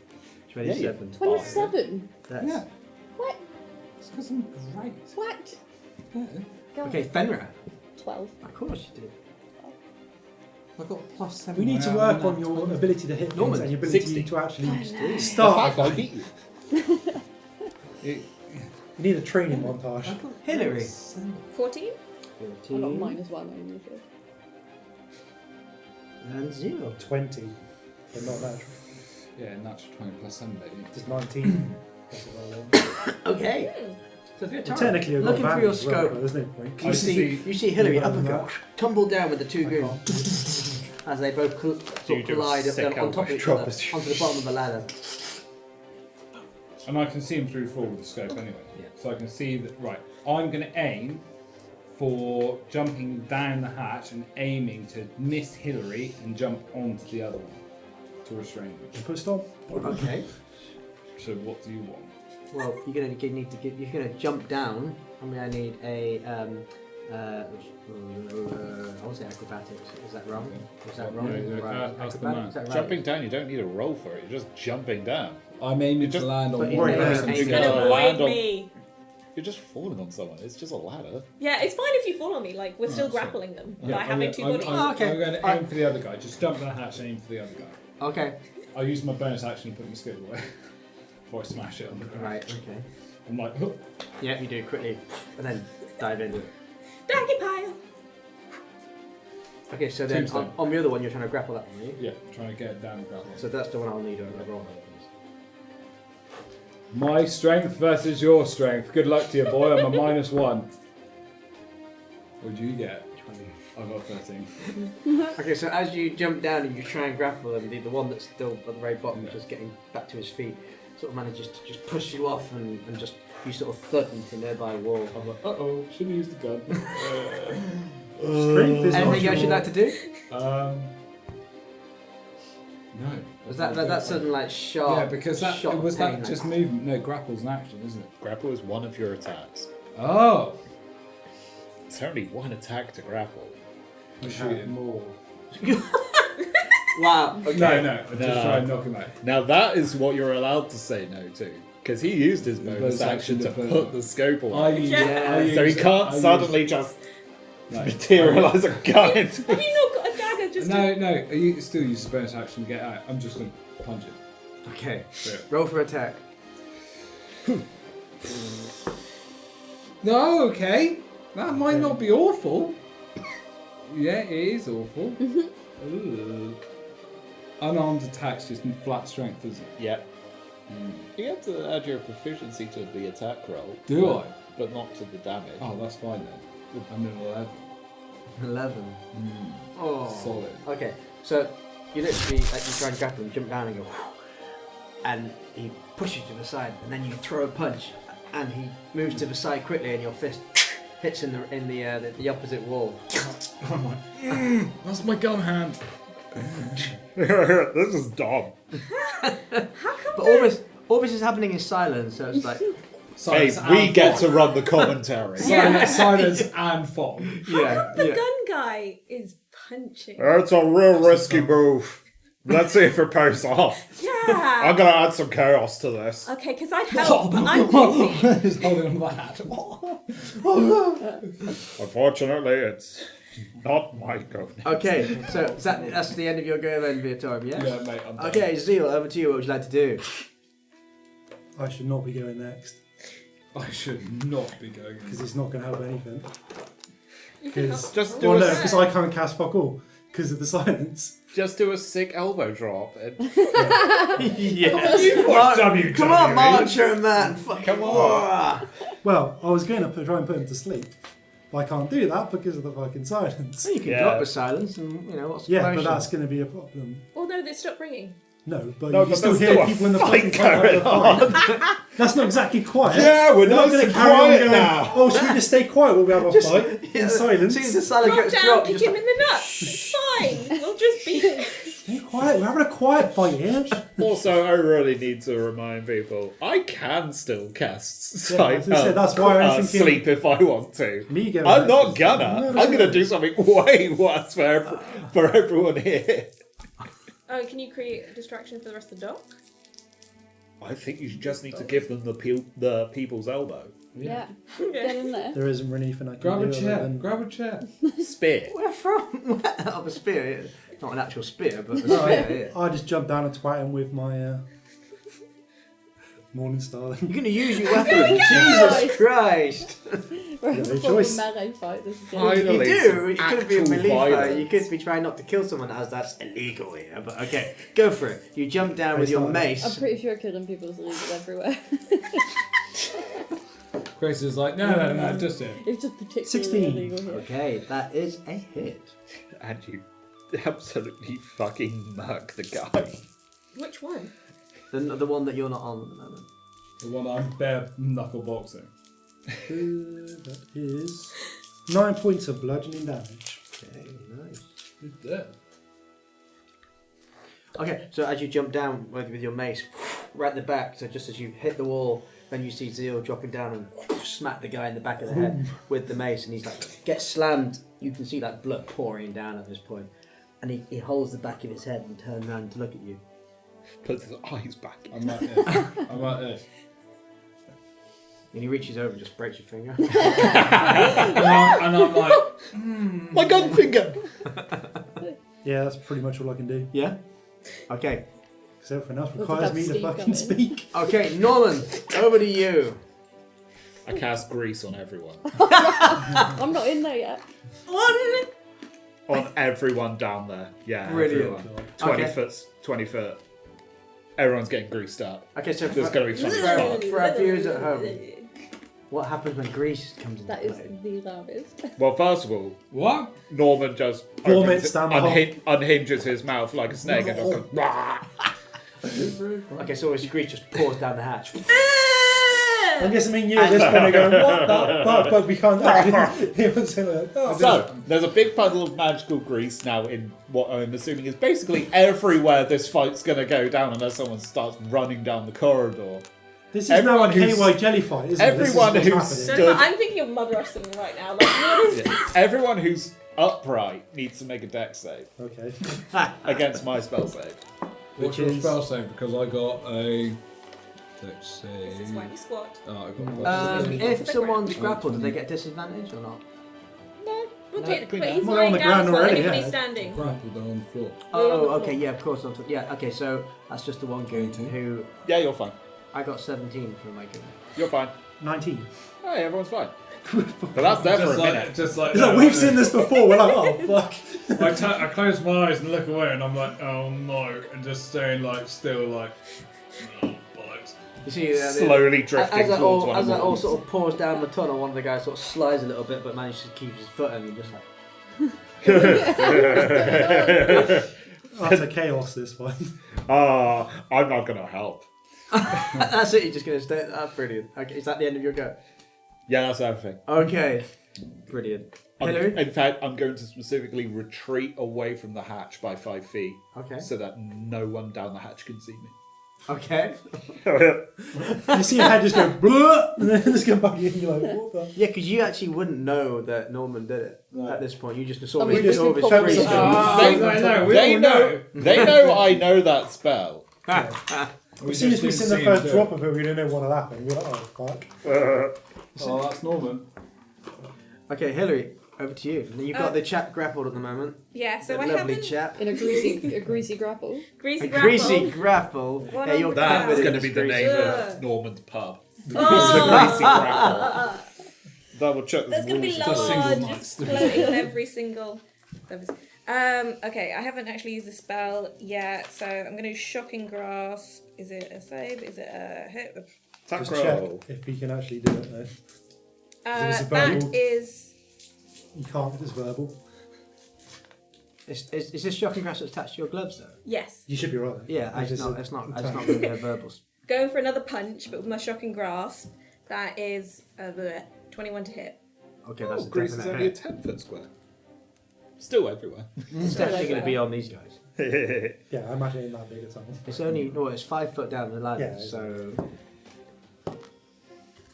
27. 27? That's... Yeah, What? it's because I'm great. What? Yeah. Go Okay, Fenrir. 12. Of course you did. I got +7. We need to work on your ability to hit things Norman, and your ability 60. to actually The start. fact I beat you. You need a training montage. Hillary. 14? I got 14. -1 on initiative. And 0. 20, but not natural. Yeah, natural 20 +7, baby. Just 19. That's what I want. Okay. So Beator, Well, technically, I've got looking through your advantage as well, scope, but there's no point. you see Hillary You better than uppercut, tumble down with the two I goons as they both sort You of do a collide up sick on top of each other Elvish onto the bottom of the ladder. And I can see him through full with the scope anyway. Yeah. So I can see that, right, I'm going to aim for jumping down the hatch and aiming to miss Hillary and jump onto the other one to restrain them. Put stop. Okay. So what do you want? Well, you're gonna need to get. You're gonna jump down. I'm gonna need a. I want to say acrobatics. Is that wrong? Is that wrong? No, Right. that's the Acrobatics, is that right? Jumping down, you don't need a roll for it. You're just jumping down. I'm aiming just- to land on but one you person. aim- You're aim- gonna Avoid land on. me. You're just falling on someone. It's just a ladder. Yeah, it's fine if you fall on me. Like, we're still Oh, sorry. grappling them Yeah, by having two bodies. Oh, okay. I'm going to aim Alright. for the other guy. Just jump down the hatch and aim for the other guy. Okay. I'll use my bonus action and put my skill away before I smash it on the ground. Right. Okay. I'm like, "Huh." Yeah, you do quickly, and then dive in. Daggy pile! Okay, so then Tombstone. on the other one, you're trying to grapple that one, right? Yeah, trying to get it down the ground. So that's the one I'll need a roll. My strength versus your strength. Good luck to you, boy. I'm a -1. What do you get? I got 13. Okay, so as you jump down and you try and grapple him, the one that's still at the very bottom, just getting back to his feet, sort of manages to just push you off and just you sort of thud into nearby wall. I'm like, uh-oh, should have used the gun. Strength is not Anything else you'd like to do? No. Was that sudden like sharp? Yeah, because that shot was pain, that like- just movement. No, grapple's an action, isn't it? Grapple is one of your attacks. Oh. It's only one attack to grapple. I'm shooting. more. Wow. Okay. No, I just try and knock him out. Now that is what you're allowed to say no to, because he used his bonus action to put the scope away. So he can't suddenly just materialise a gun into Have you not got a dagger just to... No, you still use the bonus action to get out. I'm just going to punch him. Okay. Yeah. Roll for attack. No, okay. That might not be awful. Yeah, it is awful. Ooh. Unarmed attacks just in flat strength, isn't it? Yep. You have to add your proficiency to the attack roll. Do I? But not to the damage. Oh, that's fine then. I'm in 11. 11. Oh. Solid. Okay, so you literally like you try and grapple him, jump down and go, and he pushes you to the side, and then you throw a punch, and he moves to the side quickly, and your fist hits in the opposite wall. I'm like, that's my gun hand. This is dumb. But all this is happening in silence, so it's like, Hey, Silence we and get fog. to run the commentary. Silence and fog. The gun guy is punching. It's a real risky move. Let's see if it pays off. Yeah. I'm gonna add some chaos to this. Okay, because I'd help, but I'm busy. He's holding on that. Unfortunately, it's not my go. okay, so that's the end of your go then, Viatorium, yes? Yeah, mate, I'm done. Okay, Zeal, over to you. What would you like to do? I should not be going next I should not be going because it's not going to help anything. Because Just do well, a no, because I can't cast fuck all because of the silence. Just do a sick elbow drop. And Yeah. you watch Come on, Marcher, man. Come on. Well, I was going to try and put him to sleep, but I can't do that because of the fucking silence. You can Yeah. drop the silence and, what's the Yeah, but promotion? that's going to be a problem. Oh no, they stopped ringing. No, but No, you can but still there's hear still a people in the fight fucking front going of the fight. That's not exactly quiet. Yeah, we're not nice going to and carry on quiet going, now. oh, should we just stay quiet while we have a fight in silence? See, the silence Drop gets down, dropped. kick him in the nuts. It's fine. We'll just be... Stay quiet, we're having a quiet fight here. Also, I really need to remind people, I can still cast Yeah, as I said, that's why I was thinking- sleep if I want to. Me going I'm not next. gonna. No, I'm gonna do something way worse for everyone here. Oh, can you create a distraction for the rest of the dock? I think you just need to give them the people's elbow. Yeah. Get in there. There isn't really anything I can Grab do a other chair. than- Grab a chair. Spear. Where from? Of a spear. Not an actual spear, but a No, spear. I just jump down and twat him with my Morning Star. You're going to use your weapon. Jesus Christ. We're no in a choice. melee fight. This is good. Finally. You do. It could be a actual melee fight. violence. You could be trying not to kill someone as that's illegal here. But okay, go for it. You jump down with your I'm mace. pretty sure killing people is illegal everywhere. Grace is like, no, just it. It's just particularly 16. illegal here. Okay, that is a hit. And you absolutely fucking murk the guy. Which one? The one that you're not on at the moment. The one I'm bare knuckle boxing. That is 9 points of bludgeoning damage. Okay, nice. Who's dead? Okay, so as you jump down with your mace, right at the back, so just as you hit the wall, then you see Zeal dropping down and smack the guy in the back of the head with the mace, and he's like, gets slammed. You can see like blood pouring down at this point, and he holds the back of his head and turns around to look at you. Puts his eyes back. I'm like this. I'm like this. And he reaches over and just breaks your finger. And I'm like, My gun finger! Yeah, that's pretty much all I can do. Yeah? Okay. Because everything else Look requires at me that to Steve fucking coming. speak. Okay, Norman, over to you. I cast grease on everyone. I'm not in there yet. On everyone down there. Yeah, Brilliant. everyone. 20 Okay. foot. 20 foot. everyone's getting greased up. Okay, so There's going to be funny spots. for our viewers at home, what happens when grease comes into That is play? the loudest. Well, first of all, What? Norman just Vomits down the hole. unhinges his mouth like a snake and just goes, "Rah!" Okay, so as grease just pours down the hatch. I'm guessing you at this point are going, what the fuck? But we can't actually. He was like, oh, So, there's a big puddle of magical grease now in what I'm assuming is basically everywhere this fight's going to go down unless someone starts running down the corridor. this is now a everyone who's- KY jelly fight, isn't everyone it? This is who's what's No, happening. no, I'm thinking of mud wrestling right now. Like, what is this? Everyone who's upright needs to make a dex save Okay. against my spell save. What's Which your is- spell save? Because I got a. Let's This is see. why we squat. Oh, I got If someone's grappled, do they get disadvantage or not? No, we'll No, take, clean but up. he's Well, lying on the down ground as well. already, Anybody's yeah. standing. grappled on the floor. Oh, on the okay, floor. yeah, of course. Yeah, okay, so that's just the one goon 18. who Yeah, you're fine. I got 17 for my goon. You're fine. 19. Hey, everyone's fine. But that's there for a minute. just like It's like, we've seen this before. We're like, oh, fuck. I close my eyes and look away, and I'm like, oh no, and just staying like still like, oh, bollocks. You see, Slowly drifting as that towards all, one as that all another. sort of pours down the tunnel, one of the guys sort of slides a little bit, but manages to keep his foot in and just like. Utter chaos, this one. Ah, I'm not going to help. That's it. You're just gonna stay. That's brilliant. Okay, is that the end of your go? Yeah, that's everything. Okay, brilliant. Hillary. In fact, I'm going to specifically retreat away from the hatch by 5 feet Okay. so that no one down the hatch can see me. Okay. You see your head just go, blah, and then just go back in. You're like, what the? Yeah, because you actually wouldn't know that Norman did it at this point. You just saw I mean, his we saw his probably- freeze. They know I know that spell. As soon as we seen the first drop of it, we didn't know what had happened. We were like, oh, fuck. Oh, that's Norman. Okay, Hillary, over to you. You've got the chap grappled at the moment. Yeah, so The I lovely haven't... chap. In a greasy grapple. Greasy A grapple. greasy grapple. What Yeah, on you're that? covered That's in going to be the grease. name Ugh. of Norman's pub. Oh. Greasy grapple. Double check the There's gonna be rules. Just single large nights. floating on every single. Okay, I haven't actually used the spell yet, so I'm gonna do shocking grasp. Is it a save? Is it a hit? Attack Just roll. check if we can actually do it, though. Is it That verbal? is. You can't if it's verbal. Is this shocking grass attached to your gloves though? Yes. You should be right. Yeah, If it's not attack. going to be a verbal. Going for another punch, but with my shocking grasp. That is 21 to hit. Okay, that's a Greece is definite only a hit. 10-foot square. Still everywhere. It's definitely going to be on these guys. Yeah, I imagine it ain't that big a tunnel. It's only it's 5 foot down the ladder, Yeah, so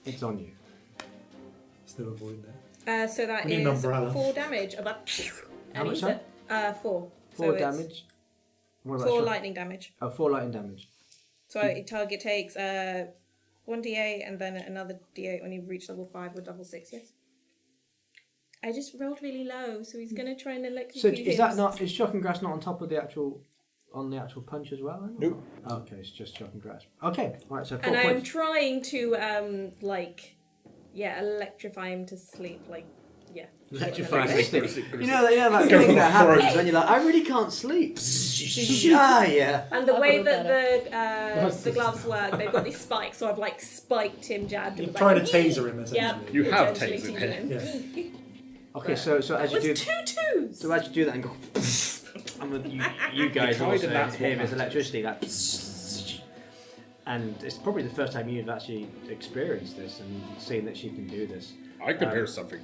it's on you. Still avoiding it. So that We need an is umbrella. 4 damage. How much, he's sorry? at 4. 4 So it's damage. What about 4 shock? lightning damage. Oh, 4 lightning damage. So a target takes 1d8 and then another d8 when you reach level 5 or level 6, yes? I just rolled really low, so he's going to try and electrocute So is that not is shocking grass not on top of the actual punch as well? Then? Nope. Oh, okay, it's just shocking grass. Okay, all right. So 4 And I'm points. trying to, electrify him to sleep, Electrifying Electrify. sleep. You know that Go thing for that the happens throat. when you're like, I really can't sleep. Yeah. And the I way feel that the gloves work, they've got these spikes, so I've spiked him, jabbed him. You're with, trying like, to taser him, essentially. Yep. You have essentially tasered tasing him. Okay, so as That you was do 2 twos. so as you do that and go, and with you guys tried also and that's hear what this electricity that, and it's probably the first time you've actually experienced this and seen that she can do this. I can hear something.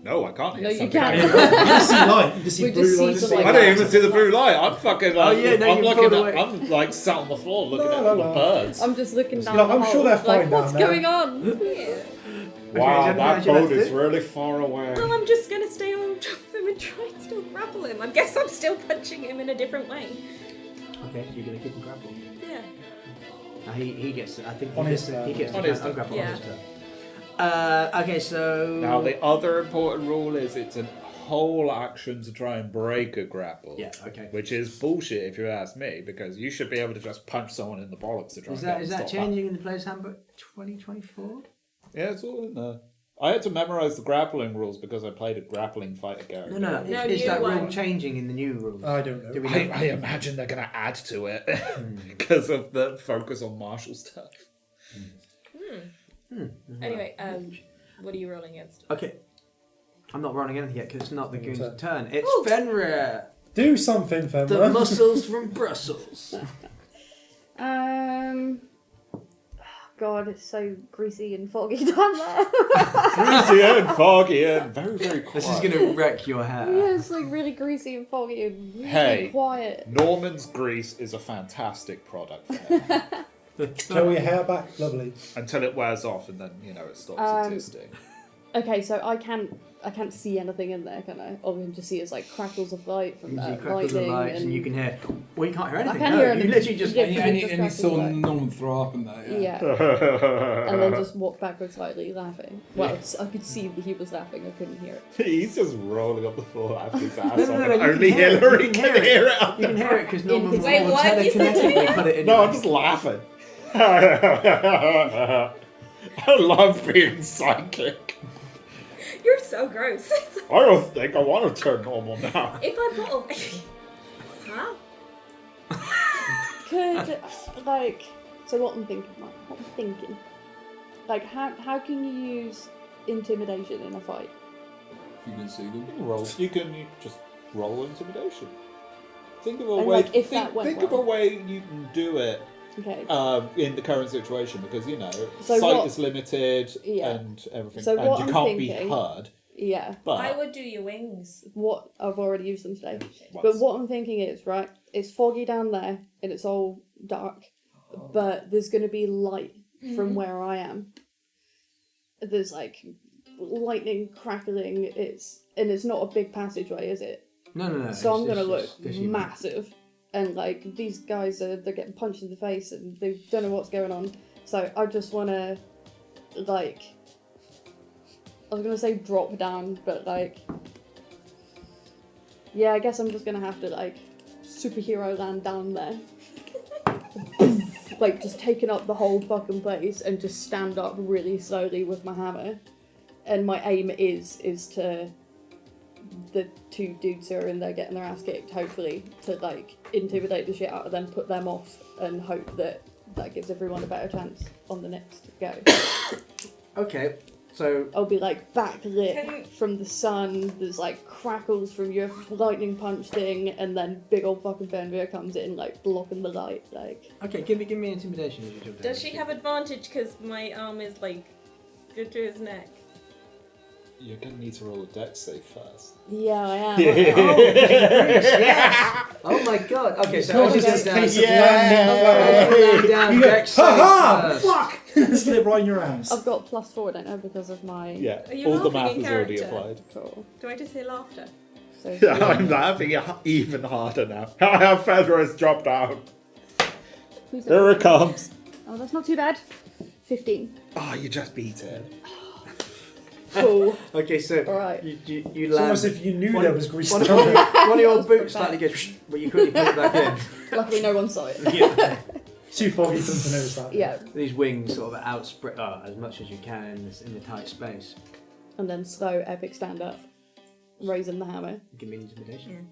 No, I can't hear No, you something. can't. You just see light. You just see We blue just see light. some, like, I don't even see the blue light. I'm fucking. Oh, yeah, no, I'm you looking pulled at. away. I'm like sat on the floor looking No, at no, the no. birds. I'm just looking down Like, the I'm hole, sure they're like, fine down what's there. going on? Yeah. Wow, Okay, that is there anything boat else is to do? really far away. Well, I'm just going to stay on top of him and try and still grapple him. I guess I'm still punching him in a different way. Okay, so you're gonna keep him grappled. Yeah. Now he gets. I think On he his gets. turn. He gets On to his try and turn. ungrapple on Yeah. his turn. Okay, so Now the other important rule is it's a whole action to try and break a grapple. yeah, okay. Which is bullshit if you ask me, because you should be able to just punch someone in the bollocks to try Is and get that them to stop changing in the Player's Handbook 2024? Yeah, it's all in there. I had to memorize the grappling rules because I played a grappling fighter character. No. No, Is new that rule one. changing in the new rules? I don't know. Do we know? I imagine they're going to add to it because of the focus on martial stuff. Anyway, what are you rolling against? Okay. I'm not running anything yet because it's not the goon's turn. turn. It's Ooh. Fenrir, Do something, the Femra. muscles from Brussels. God, it's so greasy and foggy down there. Greasy and foggy and very, very quiet. This is going to wreck your hair. Yeah, it's like really greasy and foggy and really Hey. quiet. Norman's grease is a fantastic product for them. Curl your hair back, lovely. Until it wears off and then, it stops existing. Okay, so I can't see anything in there, can I? All we can just see is like crackles of light from You see that crackles of lighting, lights and you can hear. Well, you can't hear anything. can't no, hear you anything. literally just. Yeah. And you Just saw crackles, like- Norman throw up in that, yeah. Yeah, and then just walk backwards slightly, laughing. Well, I could see that he was laughing. I couldn't hear it. He's just rolling up the floor after his ass No, off, no, and you can only hear it, Hillary you can can hear hear it. it. You can hear it because Norman will Wait, what? You said telekinetically put it in. No, your- I'm just laughing. I love being psychic. You're so gross. I don't think I want to turn normal now. If I bottle. Huh? Could like so what I'm thinking, like how can you use intimidation in a fight? If you can see them. You can just roll intimidation. Think of a And, way. like, if that went think of a well. way you can do it Okay. in the current situation because So sight what- is limited Yeah. and everything, So and what you I'm can't be thinking- heard. Yeah. But I would do your wings. What I've already used them today. once- But what I'm thinking is, right, it's foggy down there and it's all dark, but there's going to be light from where I am. There's like lightning crackling, it's not a big passageway, is it? No. So I'm it's going to look just human. massive. And like these guys they're getting punched in the face and they don't know what's going on. So I just want to like, I was going to say drop down, but like, yeah, I guess I'm just going to have to like superhero land down there. Like just taking up the whole fucking place and just stand up really slowly with my hammer. And my aim is to the two dudes who are in there getting their ass kicked, hopefully, to like intimidate the shit out of them, put them off, and hope that gives everyone a better chance on the next go. Okay, so I'll be like Can- backlit from the sun, there's like crackles from your lightning punch thing, and then big old fucking Fenrir comes in, like blocking the light, like. okay, give me intimidation as you jump down. Does she have advantage because my arm is like good to his neck? You're going to need to roll a dex save first. Yeah, I am. Yes! Oh my god. Okay, so as you Just jump a down, case of landing. land down, You go, dex save ha first. Fuck! Slip right in your ass. I've got +4, don't I, because of my. Yeah, Are you all the laughing math in is already character? applied. Cool. Do I just hear laughter? So Yeah, I'm laughing even harder now. Feather has dropped out. who's Here it? it comes. Oh, that's not too bad. 15. Oh, you just beat it. Cool. Okay, so Alright. you It's land. almost if you knew there was grease One of, down there. one of your boots slightly goes, but you quickly put it back in. Luckily, no one saw it. Yeah. Too foggy for them to notice that. Yeah. These wings sort of outspread as much as you can in the tight space. And then slow, epic stand up. Raising the hammer. Give me intimidation.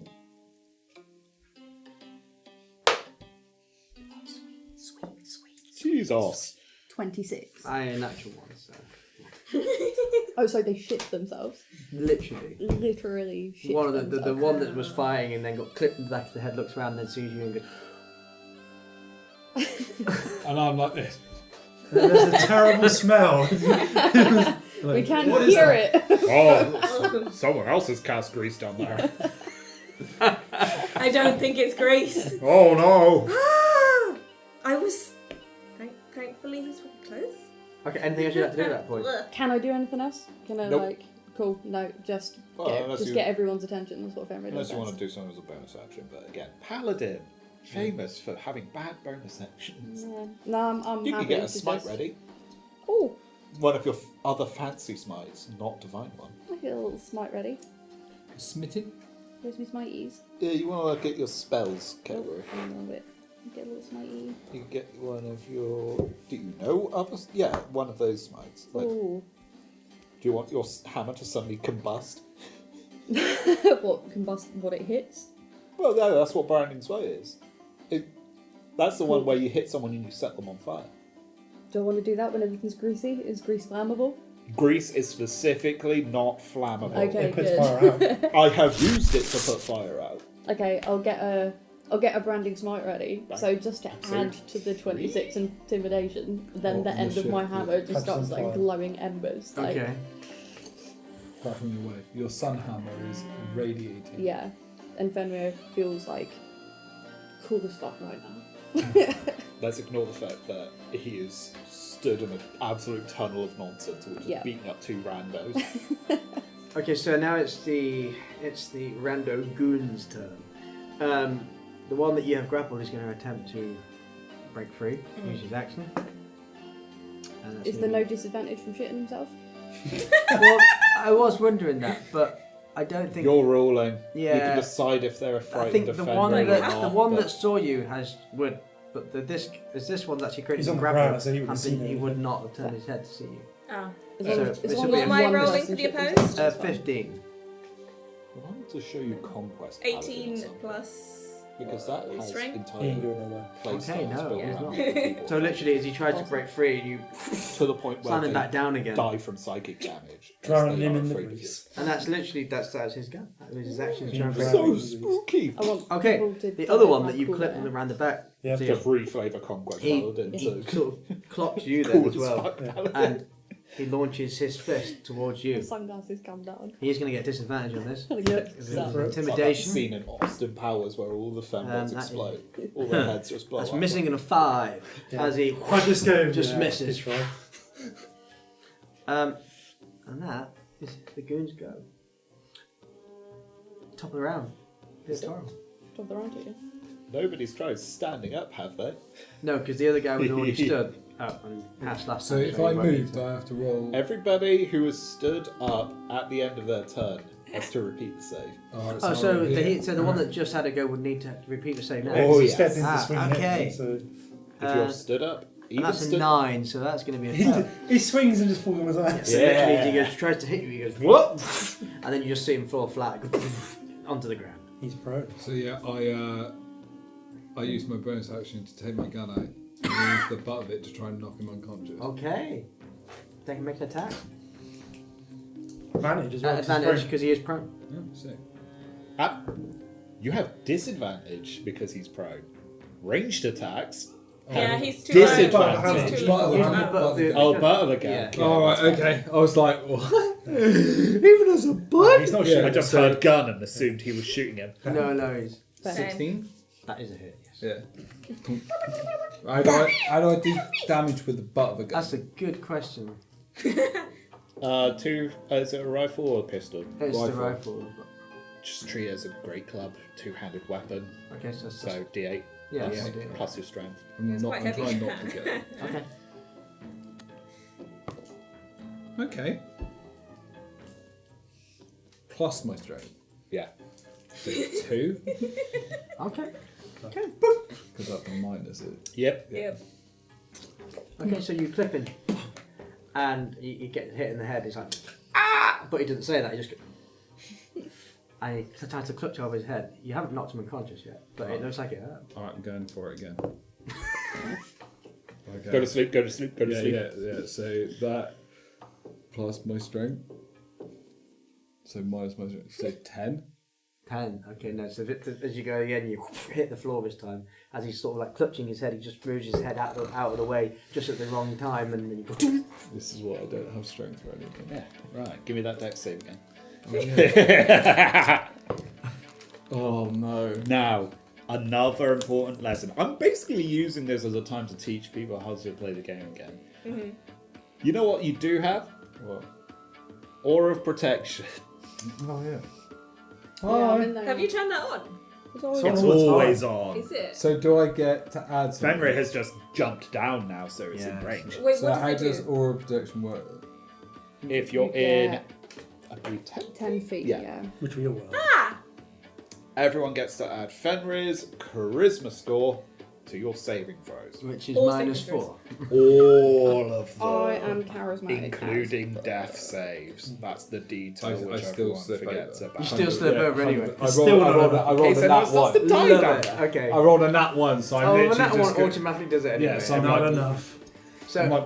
Jesus. 26. I a natural one, so Oh, so they shit themselves. literally. Literally shit One of the themselves. one that was fighting and then got clipped in the back of the head looks around and then sees you and goes, And I'm like this. And there's a terrible smell. We can't What is hear that? it. Oh, someone else has cast grease down there. I don't think it's Grace. Oh no. I was. Thankfully, he's close. okay, anything else you'd like to do at that point? Can I do anything else? Can I Nope. like? Cool. No, just Well, unless you- get everyone's attention. That's what Fenrir Unless does. you want to best. do something as a bonus action, but again, Paladin, famous for having bad bonus actions. Yeah. No, I'm You happy can get a to smite just... ready. Oh, One of your other fancy smites, not divine one. I get a little smite ready. Smitten? Where's my smites? Yeah, you want to get your spells Oh, category. a little bit. Get a little smitey. You can get one of your. Do you know others? Yeah, one of those smites. Like, Ooh. Do you want your hammer to suddenly combust? What it hits? Well, no, that's what Branding's Way is. That's the one where you hit someone and you set them on fire. Do I want to do that when everything's greasy? Is grease flammable? Grease is specifically not flammable. Okay, It puts good. fire out. I have used it to put fire out. Okay, I'll get a branding smite ready. Right. So just to So- add to the 26 intimidation, then the end of my hammer just Catches starts on like fire. glowing embers. Like, Okay. Apart from your way, your sun hammer is radiating. Yeah, and Fenrir feels like cool as fuck right now. Let's ignore the fact that he is stood in an absolute tunnel of nonsense, which is Yeah. beating up 2 randos. Okay, so now it's the rando goon's turn. The one that you have grappled is going to attempt to break free, use his action. And that's Is there gonna no disadvantage from shitting himself? Well, I was wondering that, but I don't think. You're ruling. You Yeah. can decide if they're I afraid think of the defender one or that not. the one but- that saw you would, but this one's actually created He's some on the grapple. ground, so he wouldn't and see he anything. would not have turned his head to see you. Oh. As So long this as will long be What a am as I one rolling person for the shits opposed? themselves, it's fine. 15. I wanted to show you conquest. 18 paladins up there, plus. because that has strength? He ain't entirely going nowhere. play Okay, styles no, built he's around not. people. So literally, as he tried to break free, you to the point where slam him they back down again. die from psychic damage. as Drown they him are in the afraid of you. breeze. And that's literally that's his gun. That was his action. to try and break So free. Spooky. I want Okay, people to the tell other me one how that you cool clipped they in are. around the back. Yeah. so Just reflavor conquest he, paladin he to sort of clocks you then cool as as well, fuck paladin. and he launches his fist towards you. The sunglasses come down. He's going to get disadvantage on this. Yep. Because So- of For it. It's like that intimidation. scene in Austin Powers where all the fembots that explode. All their heads just blow That's up. missing in a 5 Yeah. as he Francisco just misses. Good try. And that is the goons go. Top of the round. Bit of Toro. Top of the round to you. Nobody's tried standing up, have they? No, because the other guy was already stood up and passed last So time. if he I won't need moved, to. I have to roll. Everybody who has stood up at the end of their turn has to repeat the save. Alright, Oh, I'll so repeat the it. one that just had to go would need to repeat the same now. Oh, Oh, he yes. stepped into Ah, swing okay. hit, so If you're stood up, And even that's a stood 9, so that's going to be a he, 10. he swings and just falls on his ass. So Yeah. literally, he goes, tries to hit you, he goes, what? And then you just see him fall flat onto the ground. He's pro. So yeah, I used my bonus action to take my gun out and use the butt of it to try and knock him unconscious. Okay. They can make an attack. Advantage as well. 'cause he's Advantage prone. because he is prone. Yeah, sick. You have disadvantage because he's prone. Ranged attacks. Yeah, he's too Disadvantage. low. He's too Butt low. of the Yeah, gun, but butt of the the- gun. Oh, butt of the gun. Yeah. Alright, okay. I was like, what? Even as a butt? He's not Yeah, shooting. I just heard gun and assumed he was shooting him. No, he's... 16? That is a hit, yes. Yeah. How do I do damage with the butt of a gun? That's a good question. Is it a rifle or a pistol? It's the Rifle. rifle. Just treat it as a great club, two-handed weapon. Okay, so... So D8 yeah, plus, I do. plus your strength. I'm It's quite heavy. trying not to get it. Okay. Okay. Plus my strength. Yeah. So 2, Okay. because that's a minus it. Yep. Yep. Okay, so you clip him, and you get hit in the head. He's like, ah! But he doesn't say that. He just goes, and he tries to clutch over his head. You haven't knocked him unconscious yet, but it looks like it hurt. Alright, I'm going for it again. Okay. Go to sleep, go to sleep, go to Yeah, sleep. yeah. So that plus my strength. So minus my strength. So 10. 10. Okay, no. So as you go again, you hit the floor this time. As he's sort of like clutching his head, he just moves his head out of the way just at the wrong time, and then you go. This is what I don't have strength for anything. Yeah, right. Give me that dex save again. Oh no. Now, another important lesson. I'm basically using this as a time to teach people how to play the game again. Mm-hmm. You know what you do have? What? Aura of Protection. Oh yeah. Yeah, I'm in there. Have you turned that on? It's always It's It's all the time. always on. Is it? So do I get to add something? Fenrir has just jumped down now, so it's Yeah. in range. Wait, So what how does it does do? aura protection work? If you're You in, get I believe 10, 10 feet, Yeah. yeah. Which we all will. Ah! everyone gets to add Fenrir's charisma score to your saving throws. Which is All minus saving 4. All of them. I am charismatic. Including as death fuck. saves. That's the detail I which still everyone slip forgets over. about. You still slip over anyway. I Still rolled not a Okay, so now nat it starts to one. die Love down it. there. Okay. I rolled a nat one, so I'm Oh, literally and that just one go- automatically does it anyway. Yeah, so I'm Not like, enough. So, I'm like,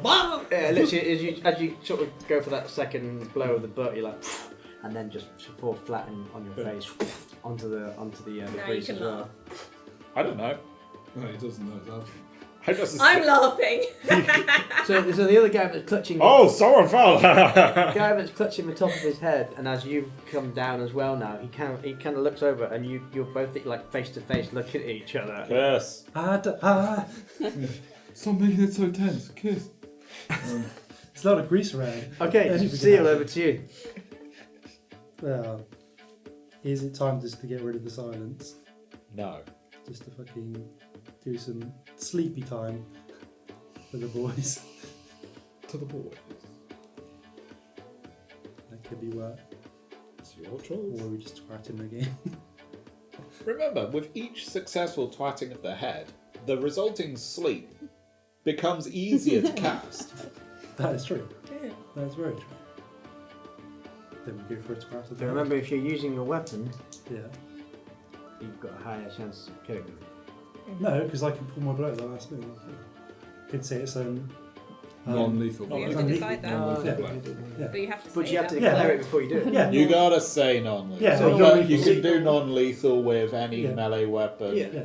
yeah, literally, as you sort of go for that second blow of the butt, you're like, and then just fall flat on your face onto the Now you grease can as well. laugh. I don't know. no, he doesn't know that. I just I'm laughing. So the other guy that's clutching. Oh, someone fell! The guy that's clutching the top of his head, and as you come down as well now, he kind of looks over, and you're both like face to face looking at each other. Yes. Stop making it so tense. Kiss. There's a lot of grease around. Okay, Anything can Seal, happen. over to you. Well, is it time just to get rid of the silence? No. Just to fucking do some sleepy time for the boys. To the boy. That could be work. It's your choice. Or we just twat him again. Remember, with each successful twatting of the head, the resulting sleep becomes easier to cast. That is true. Yeah. That's very true. Then we go for a twat of So remember, if you're using your weapon, Yeah. you've got a higher chance of killing them. No, because I can pull my blow at the last minute. I can say it's Non-lethal. We have to non-lethal. decide that. Yeah. But you have to But say you have to that. declare Yeah. it before you do it. Yeah. You gotta say non-lethal. Yeah, so non-lethal. you can do non-lethal with any Yeah. melee weapon. Yeah. Yeah.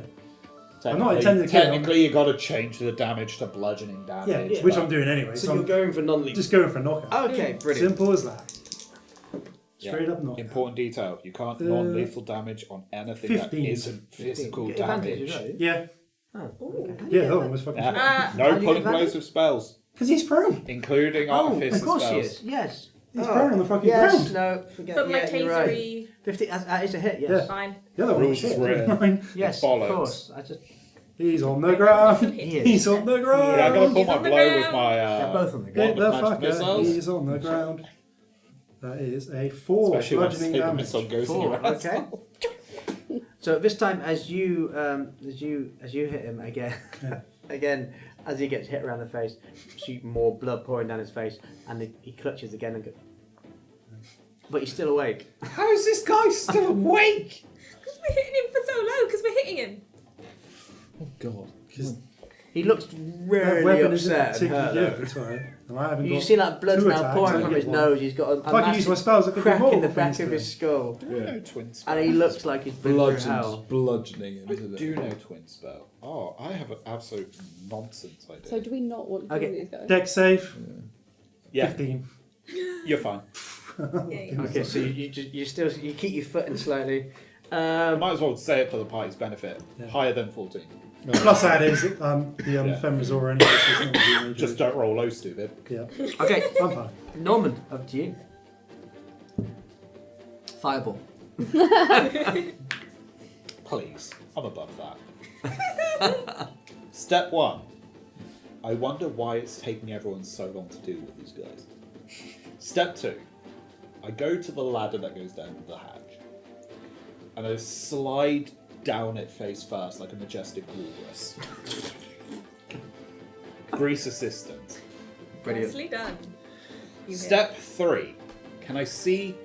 I'm not intending to kill him. Technically, you gotta change the damage to bludgeoning Yeah, damage. which but- I'm doing anyway. So So you're I'm going for non-lethal. just going for a knockout. Okay, brilliant. Simple as that. Yeah. Straight up knockout. Important detail: you can't Uh, non-lethal damage on anything 15. that isn't physical Get advantage, damage. right? Yeah. Oh, Ooh. okay. Yeah, that one was fucking Yeah. Ah. No How do you pulling get blows with spells, Because he's prone. including Oh, artificer of course spells. he is. Yes. He's prone on the fucking yes, ground. no, forget. But my yeah, you're right. tasery. 50. That is a hit. Yes. Yeah. Fine. The other one Rules was is shit. written. Mine. Yes, Bollocks. of course. I just. He's on the ground. He is. He's on the ground. Yeah, I'm gonna pull He's my on the blow with ground. my. They're both on the Hit ground. the magic fucker. missiles. He's on the ground. That is a 4 Especially when bludgeoning the damage. missile goes in 4. your ass. Okay. So this time, as you hit him again, Yeah. again, as he gets hit around the face, see more blood pouring down his face, and he clutches again and goes. But he's still awake. How is this guy still awake? Because we're hitting him for so low, because we're hitting him. Oh god. He looks That really weapon isn't upset and hurt. particularly though. good. That's right. And I haven't You got see that blood two now attacks, pouring I from get his one. nose. He's got a If I could use my massive spells, I could do crack more in the things back of to his it. skull, I know twin spell. and he looks like he's been through hell. Bludgeoning him, I isn't do it? know twin spell. Oh, I have an absolute nonsense idea. So do we not want to Okay. kill these guys? Deck save. yeah, 15. you're fine. Yeah. Okay, so you keep your foot in slightly. Might as well say it for the party's benefit. Yeah. Higher than 14. Plus that is the Yeah. Femrazor anyway. So it's not really major. Just don't roll low, stupid. Yeah, Okay, I'm fine. Norman, up to you. Fireball. Please, I'm above that. Step 1. I wonder why it's taking everyone so long to deal with these guys. Step 2. I go to the ladder that goes down the hatch, and I slide down it face first like a majestic walrus. Grease assistance. Brilliant. Nicely done. You hit. Step 3. Can I see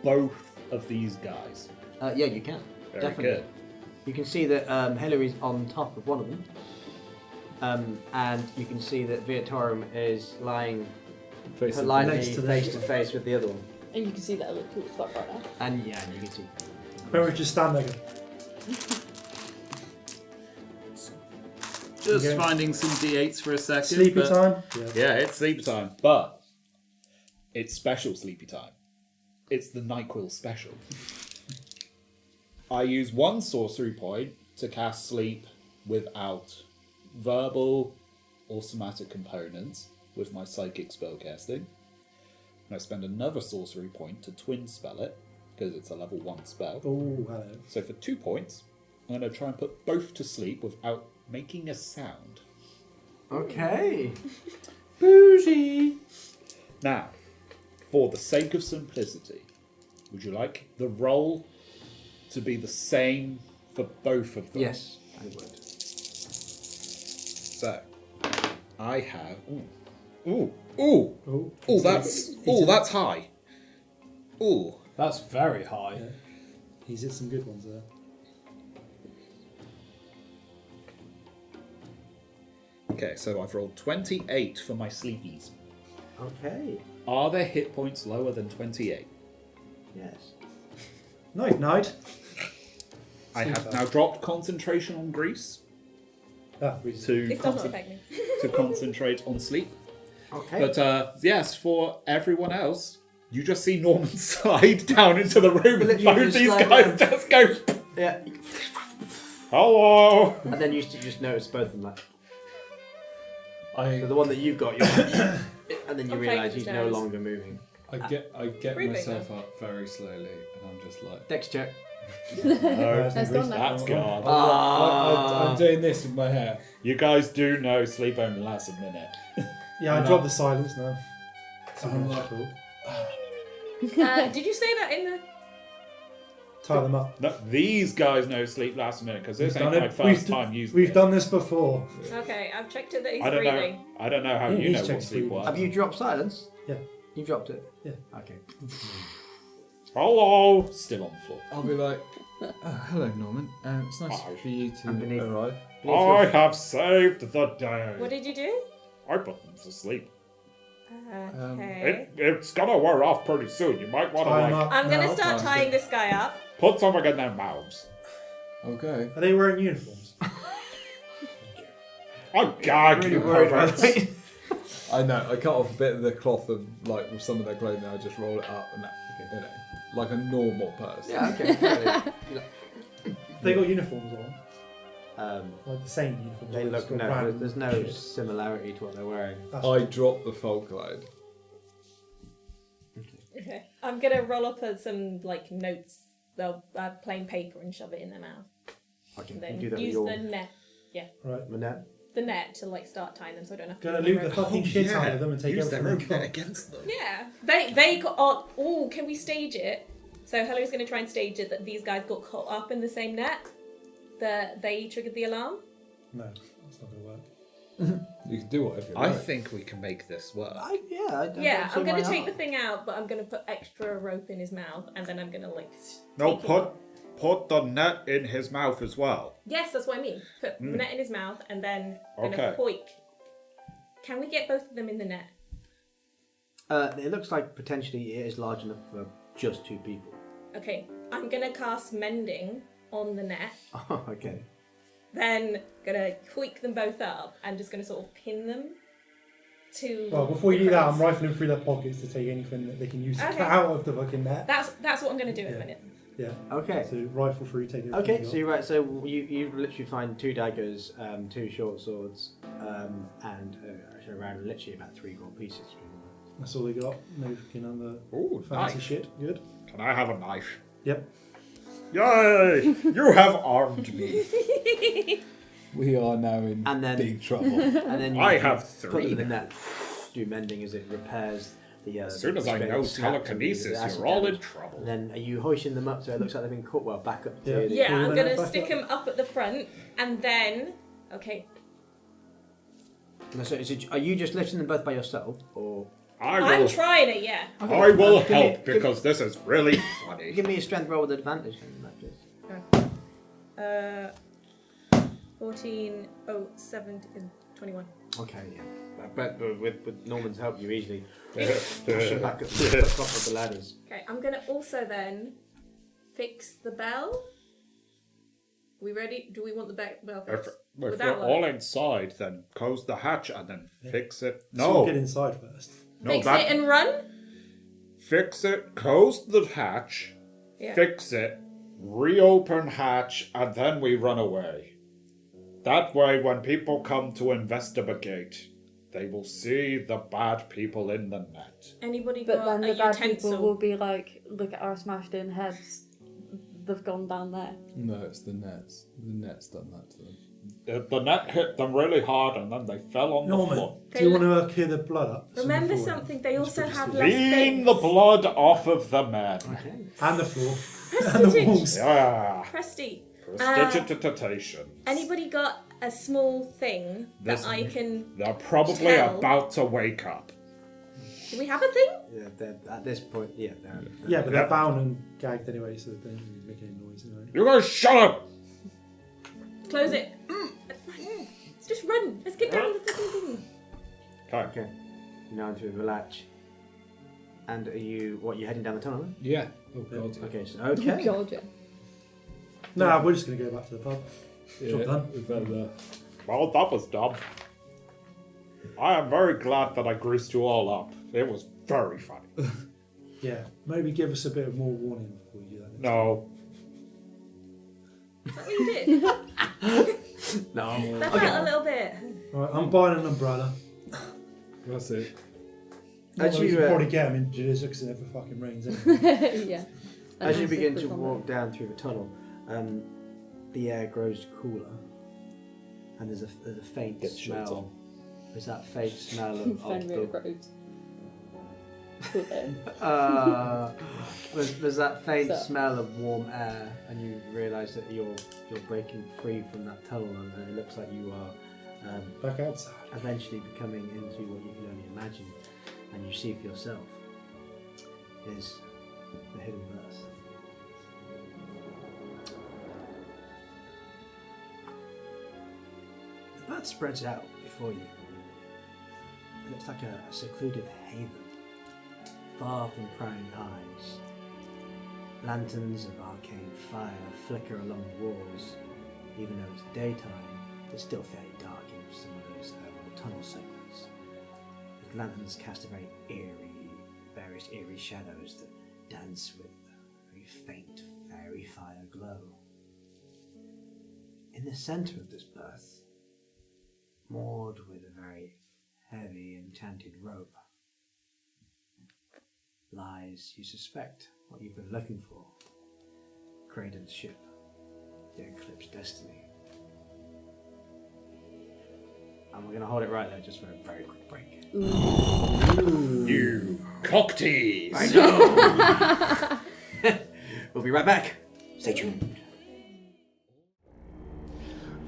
both of these guys? Yeah, you can. Very Definitely. good. You can see that Hillary's on top of one of them, and you can see that Viatorum is lying Face politely Next to them. face to face with the other one. And you can see that it looks cool stuff right now. And yeah, you can see. Where would you stand there? Go, Just Okay. finding some d8s for a second. sleepy but- time? Yeah. Yeah, it's sleepy time. But it's special sleepy time. It's the NyQuil special. I use 1 sorcery point to cast sleep without verbal or somatic components with my psychic spellcasting. And I spend another sorcery point to twin spell it, because it's a level 1 spell. Oh, hello. So for 2 points, I'm going to try and put both to sleep without making a sound. Okay. Bougie! Now, for the sake of simplicity, would you like the roll to be the same for both of them? Yes, I would. So, I have. That's high. Ooh. That's very high. Yeah. He's hit some good ones there. Okay, so I've rolled 28 for my sleepies. Okay. Are there hit points lower than 28? Yes. Night. I have now dropped concentration on grease Reason. This does not affect me. to concentrate on sleep. Okay. But yes, for everyone else, you just see Norman slide down into the room and Literally both just these slide guys down. just go, yeah. hello! And then you just notice both of them. Like, I so the one that you've got, and then you I'm realise playing he's with no nose. longer moving. I get Breathing myself up very slowly, and I'm just like, Dex check. No, That's gone now. that's gone. I'm doing this with my hair. You guys do know sleep only lasts a minute. Yeah, I dropped the silence now. I'm like, Cool. Did you say that in the? Tie them up. No, these guys know sleep lasts a minute because this We've ain't done my it. first time using We've this. done this before. Okay, I've checked it that he's I don't breathing. know. I don't know how Yeah, you he's know what checked sleep sleep. was. Have you dropped silence? Yeah. You dropped it? Yeah. Okay. Hello. Still on the floor. I'll be like, hello Norman. It's nice Hi. for you And beneath- to arrive. I have saved the day. What did you do? I put them to sleep. Okay. It's gonna wear off pretty soon. You might want to Tie them like up. I'm gonna now. start tying this guy up. put something in their mouths. Okay. Are they wearing uniforms? I gag you, perverts. I know. I cut off a bit of the cloth of like with some of their clothing. I just roll it up and that, you know, like a normal person. Yeah, okay. They got uniforms on. Like the same uniforms. they They've look just got no. random There's no shit. similarity to what they're wearing. That's I dropped the folk load. Okay. I'm gonna roll up some like notes, plain paper, and shove it in their mouth. Okay. And then You do that with use your the net, right. Manette. the net to like start tying them, so I don't have to. Gonna do loot the fucking shit out of them and take Use their everything. own net against them. Yeah, they got. Oh, can we stage it? So Hillary's going to try and stage it that these guys got caught up in the same net. That they triggered the alarm. No, that's not gonna work. You can do whatever you I like. think we can make this work. I don't see I'm going why to take not. the thing out, but I'm going to put extra rope in his mouth, and then I'm going to like. No, take him- put the net in his mouth as well. Yes, that's what I mean. Put the net in his mouth, and then going to Okay. hoik. Can we get both of them in the net? It looks like potentially it is large enough for just two people. Okay, I'm going to cast mending on the net. Oh, okay. Then gonna hoik them both up and just gonna sort of pin them to. Well, before you the do that, crowds. I'm rifling through their pockets to take anything that they can use to Okay. get out of the fucking net. That's what I'm gonna do in a Yeah. minute. Yeah. Okay. So rifle through, take everything. Okay, you so got. you're right. So you literally find 2 daggers, 2 short swords, and around literally about 3 gold pieces. That's all they got. No fucking other Ooh, fancy nice. shit. Good. Can I have a knife? Yep. Yay! You have armed me. We are now in And then- big trouble. And then you I you have put 3 them in now. that. Do mending as it repairs the. As soon as the I straight know up snap and the telekinesis, acid you're all in damage. trouble. And then are you hoisting them up so it looks like they've been caught? Well, back up to Yeah. the. Yeah, Pull I'm the gonna net back stick up. them up at the front, and then No, so are you just lifting them both by yourself, or I I'm will. trying it. Yeah. I will Give me- help give- because this is really funny. give me a strength roll with advantage in that case? 14, 17, 21. Okay, yeah. But with Norman's help, you easily push them back up the top of the ladders. Okay, I'm gonna also then fix the bell. We ready? Do we want the bell If, fixed? if Would we're that work? all inside, then close the hatch and then fix it. So No, get inside first. no, Fix that it and run? fix it. Close the hatch. Yeah. Fix it. Reopen hatch, and then we run away. That way, when people come to investigate, they will see the bad people in the net. Anybody But got then a the bad utensil? people will be like, look at our smashed in heads. They've gone down there. No, it's the nets. The net's done that to them. The net hit them really hard, and then they fell on the Norman, floor. do you want to clear the blood up? Remember From the floor? something, they also pretty have still. less Clean things. the blood off of the men. And the floor. and the Percentage. walls. Yeah. Presty, Prestidigitation. Anybody got a small thing that This- I can... They're probably Tell. about to wake up. Do we have a thing? Yeah, at this point, yeah. Yeah, but they're bound and gagged anyway, so they don't make any noise anyway. You guys shut up! Close it. Let's just run. Let's get down the thing. Okay. Okay. Now into the latch. And are you heading down the tunnel? Yeah. Oh god. Okay, so Oh okay. god, yeah. Nah, we're just going to go back to the pub. Yeah, done. we better. Well, that was dumb. I am very glad that I greased you all up. It was very funny. Yeah, maybe give us a bit more warning before you do that. No. Is that what you did? No. That hurt a little bit. Alright, I'm buying an umbrella. That's it. As you, probably get them in Jizzle because it never fucking rains anyway. Yeah. As you And begin also to put on walk down through the tunnel, the air grows cooler, and there's a faint Get shorts smell. on. There's that faint smell it. of Fenrir the, Road. Cool there. there's that faint So- smell of warm air, and you realise that you're breaking free from that tunnel, and it looks like you are Back outside. eventually becoming into what you can only imagine, and you see for yourself is the hidden verse. The bird spreads out before you. It looks like a secluded haven, far from prying eyes. Lanterns of arcane fire flicker along the walls. Even though it's daytime, it's still fairly dark in some of those tunnel segments. The lanterns cast a various eerie shadows that dance with a very faint fairy fire glow. In the centre of this berth, moored with a very heavy enchanted rope, lies, you suspect, what you've been looking for. Creydent's ship, the Eclipse Destiny. And we're going to hold it right there just for a very quick break. You cocktease! I know! We'll be right back. Stay tuned.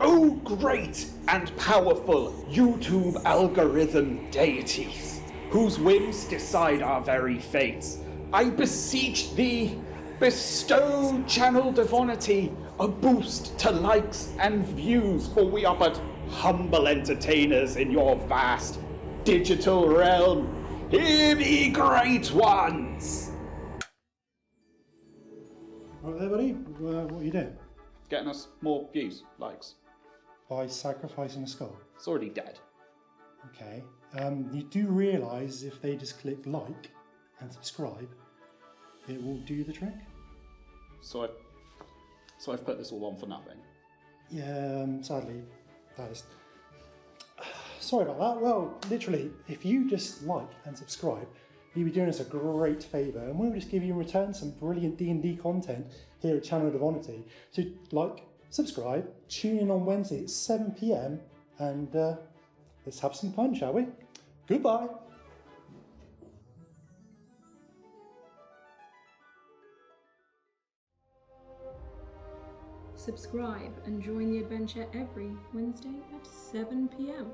Oh, great and powerful YouTube algorithm deities, whose whims decide our very fates, I beseech thee, bestow Channel Devonity a boost to likes and views, for we are but humble entertainers in your vast digital realm. Hear me, great ones! Right there, buddy. What are you doing? Getting us more views, likes. By sacrificing a skull. It's already dead. Okay. You do realise if they just click like and subscribe, it will do the trick. So I've put this all on for nothing. Yeah, sadly, that is. Sorry about that. Well, literally, if you just like and subscribe, you'll be doing us a great favour, and we'll just give you in return some brilliant D&D content here at Channel Devonity. So, like, subscribe, tune in on Wednesday at 7 PM, and let's have some fun, shall we? Goodbye. Subscribe and join the adventure every Wednesday at 7 PM.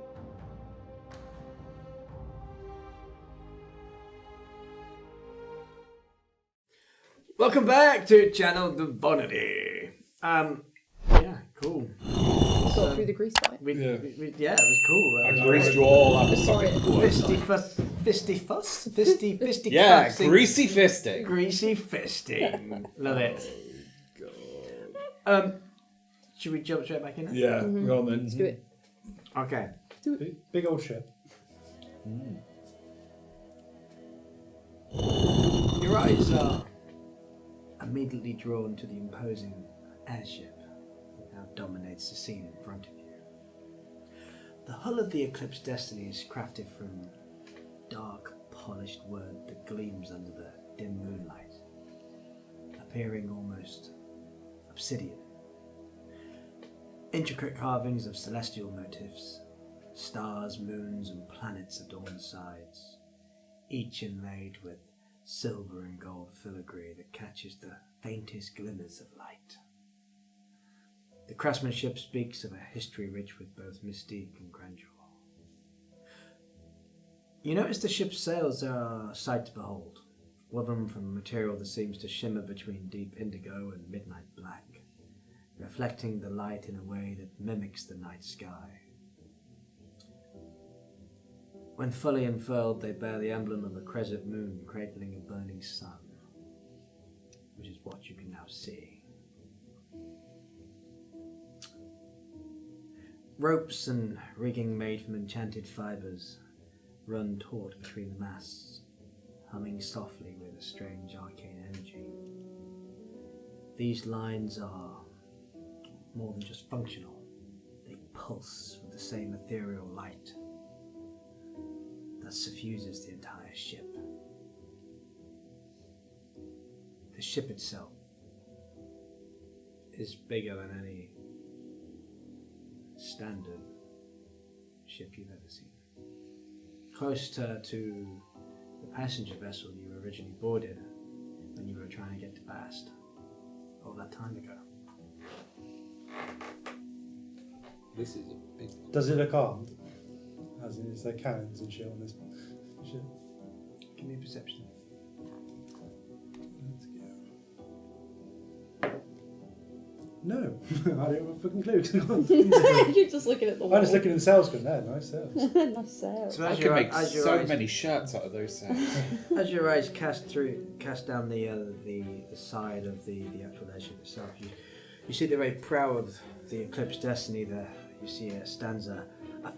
Welcome back to Channel Devonity. Yeah, cool. Got through the grease fight. Yeah, it was cool. I greased you all up. Sorry. Fisty fuss? Fisty Yeah, cuffsing. greasy fisting. Greasy fisting. Love it. Should we jump straight back in? Yeah, go on then. Let's do it. Okay. Big old ship. Your eyes are immediately drawn to the imposing airship that now dominates the scene in front of you. The hull of the Eclipse Destiny is crafted from dark, polished wood that gleams under the dim moonlight, appearing almost obsidian. Intricate carvings of celestial motifs, stars, moons, and planets adorn the sides, each inlaid with silver and gold filigree that catches the faintest glimmers of light. The craftsmanship speaks of a history rich with both mystique and grandeur. You notice the ship's sails are a sight to behold, woven from a material that seems to shimmer between deep indigo and midnight black, reflecting the light in a way that mimics the night sky. When fully unfurled, they bear the emblem of a crescent moon cradling a burning sun, which is what you can now see. Ropes and rigging made from enchanted fibres run taut between the masts, humming softly with a strange arcane energy. These lines are more than just functional. They pulse with the same ethereal light that suffuses the entire ship. The ship itself is bigger than any standard ship you've ever seen. Closer to the passenger vessel you originally boarded when you were trying to get to Bast all that time ago. This is a big one. Does it look armed? As in, is there cannons and shit on this ship? Give me a perception. Let's go. No, I don't have a fucking clue. 'Cause I can't- You're just looking at the wall. I'm just looking at the sails going, there, nice sails. Nice sail. So I as could your, make as your so eyes, many shirts out of those sails. as your eyes cast down the side of the actual airship itself, you see the very prow of the Eclipse Destiny there. You see it stands a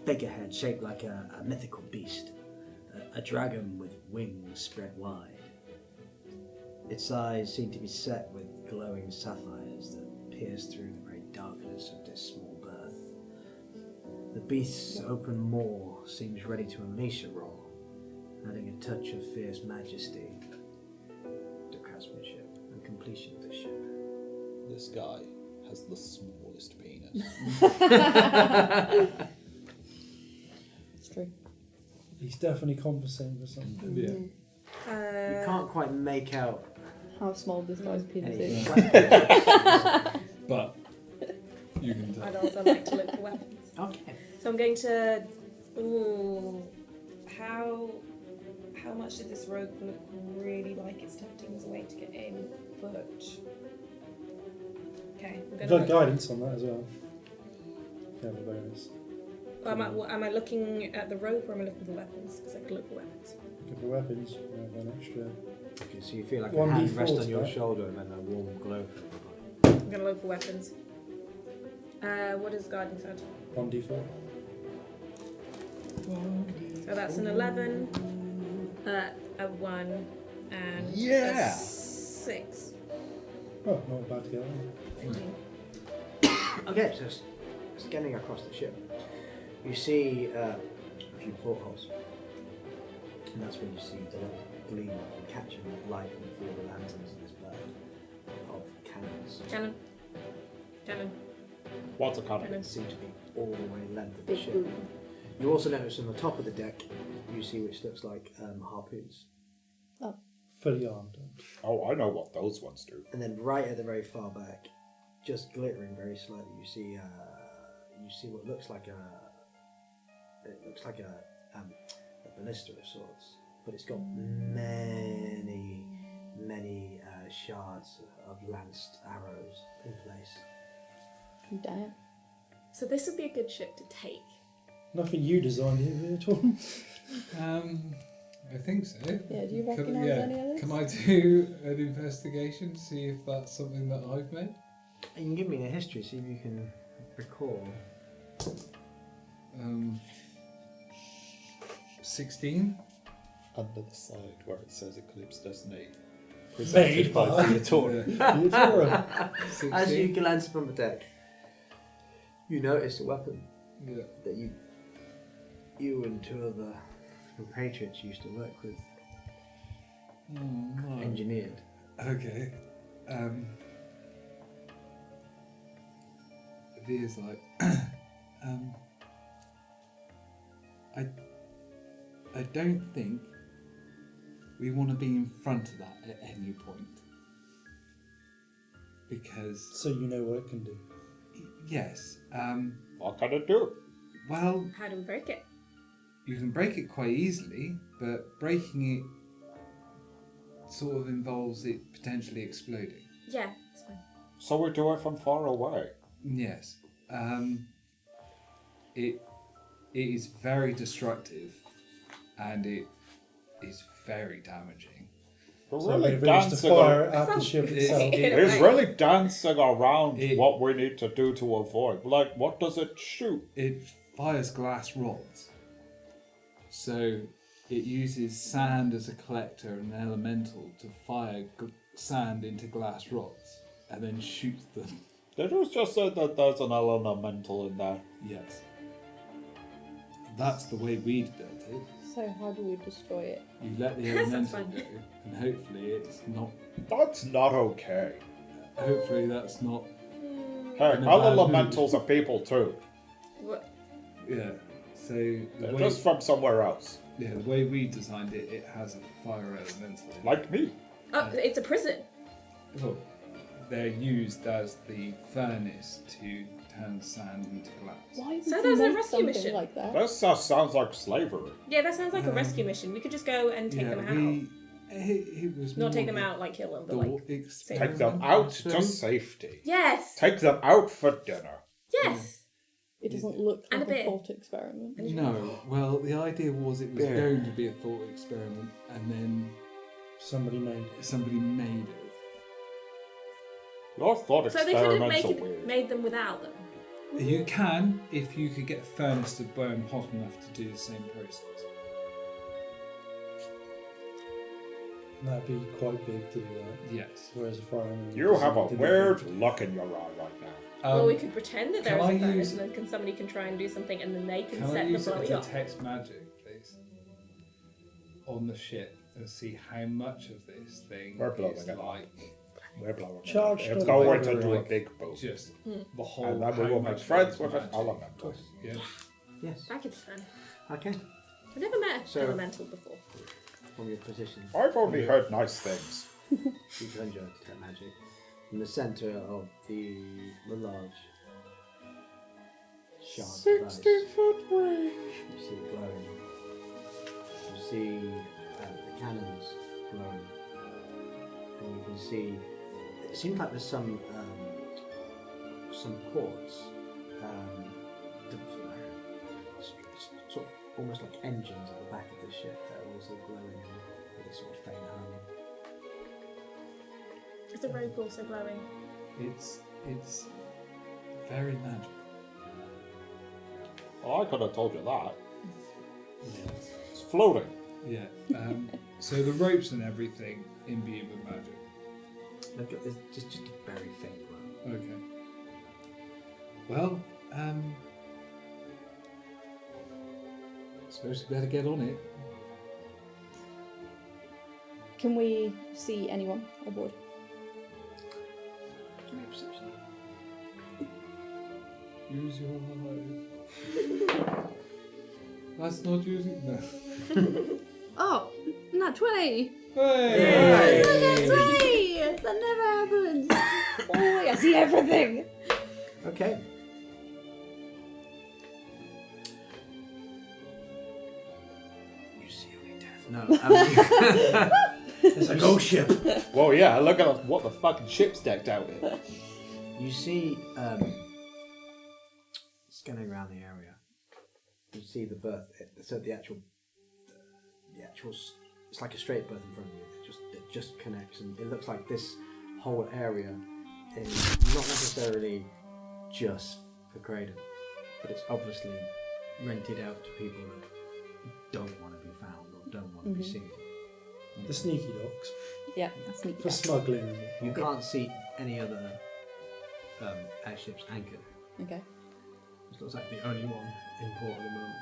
figurehead shaped like a mythical beast, a dragon with wings spread wide. Its eyes seem to be set with glowing sapphires that pierce through the very darkness of this small berth. The beast's open maw seems ready to unleash a roar, adding a touch of fierce majesty to craftsmanship and completion of the ship. This guy has the smallest penis. It's true. He's definitely compensating for something. Yeah. You can't quite make out How small this guy's penis anything. is. But you can tell. I'd also like to look for weapons. Okay. So I'm going to. Ooh, how much did this rope look really like it's tempting as a way to get in? But okay, I'm You've gonna. got guidance on that as well. Yeah, the bonus. Am I looking at the rope or am I looking for weapons? Because I can look for weapons. Good for weapons. You have an extra. Okay, so you feel like a 1d4 hand rest on your right? shoulder and then a warm glow. I'm gonna look for weapons. What is guidance at? 1d4. So that's an 11, a 1, and Yeah. a 6. Oh, not bad to get on. 15. Okay, so scanning across the ship, you see a few portholes, and that's when you see the gleam from catching light from the four lanterns in this berth of cannons. Cannon. What's a cannon? Cannon. That seem to be all the way length of the ship. You also notice on the top of the deck, you see which looks like harpoons. Fully armed. Oh, I know what those ones do. And then right at the very far back, just glittering very slightly, you see what looks like a ballista of sorts, but it's got many shards of lanced arrows in place. Damn. So this would be a good ship to take. Nothing you designed here at all. I think so. Yeah, do you recognise any of this? Can I do an investigation to see if that's something that I've made? You can give me a history, see if you can recall. 16. Under the side where it says Eclipse Destiny. Made by the Authority. As you glance upon the deck, you notice a weapon Yeah. that you and two of the compatriots used to work with Oh, no. engineered. Okay. Via's like, I don't think we want to be in front of that at any point. Because, So you know what it can do. Yes. What can it do? Well, How do we break it? you can break it quite easily, but breaking it sort of involves it potentially exploding. Yeah, it's fine. So we do it from far away. Yes. It is very destructive, and it is very damaging. We're So really if we was to dancing fire on, at the ship itself. it's really dancing around It- what we need to do to avoid. Like, what does it shoot? It fires glass rods. So it uses sand as a collector and an elemental to fire sand into glass rods and then shoots them. Did you just say that there's an elemental in there? Yes. That's the way we'd built it. So how do we destroy it? You let the Sounds elemental fun. go, and hopefully it's not. That's not okay. Hopefully that's not. Hey, In a bad elementals are people too. What? Yeah. So They're the way, just from somewhere else. yeah, the way we designed it, it has a fire elemental. Like me. Oh, it's a prison. Look, they're used as the furnace to turn sand into glass. Why would So you there's a make rescue something mission. like that? This sounds like slavery. Yeah, that sounds like a rescue mission. We could just go and take them out. It was Not more take them the out, like kill them, but like. thought Take them out to safety. Yes! Take them out for dinner. Yes! It doesn't look And like a a bit. thought experiment. No, well, the idea was it was Yeah. going to be a thought experiment, and then Somebody made it. somebody made it. Your thought So they couldn't experiments make are weird. made them without them. You can if you could get a furnace to burn hot enough to do the same process. That'd be quite big to do that. Yes. Whereas a fireman. You have a didn't weird do look in your eye right now. Well, we could pretend that there can is I a furnace use- and then somebody can try and do something and then they can Can I set the use it blowy to off. detect magic, please? On the ship and see how much of this thing We're blowing is it up. like We're blowing it Charged up. It's up going like to do a like big boom. just the whole. And then we how will make much friends is with an magic. elemental. Yeah. Yes. That could be fun. Okay. I've never met an So- elemental before. From your position, I've only heard nice things. you conjure detect magic. In the centre of the large shard of ice, 60-foot range. you see it glowing. You see the cannons glowing, and you can see. It seems like there's some ports, sort of almost like engines at the back of the ship that are also glowing with a sort of faint hum. Is the rope also glowing? It's very magical. Well, I could have told you that. Yes. It's floating. Yeah. So the ropes and everything imbued with magic. Look at this, just a very faint glow. Okay. Well, suppose we better get on it. Can we see anyone aboard? Give me a perception. Use your eyes. That's not using. No. Oh, not 20! Hey! Hey! That never happens! Oh, I see everything! Okay. You see only death. No. It's a ghost ship. Well, yeah, look at what the fucking ship's decked out with. You see, scanning around the area, you see the berth. So the actual, it's like a straight berth in front of you. It just connects, and it looks like this whole area is not necessarily just for Creydent, but it's obviously rented out to people that don't want to be found or don't want to be seen. The sneaky docks Yeah, that's neat. for smuggling. You can't see any other airships anchored. Okay. This looks like the only one in port at the moment.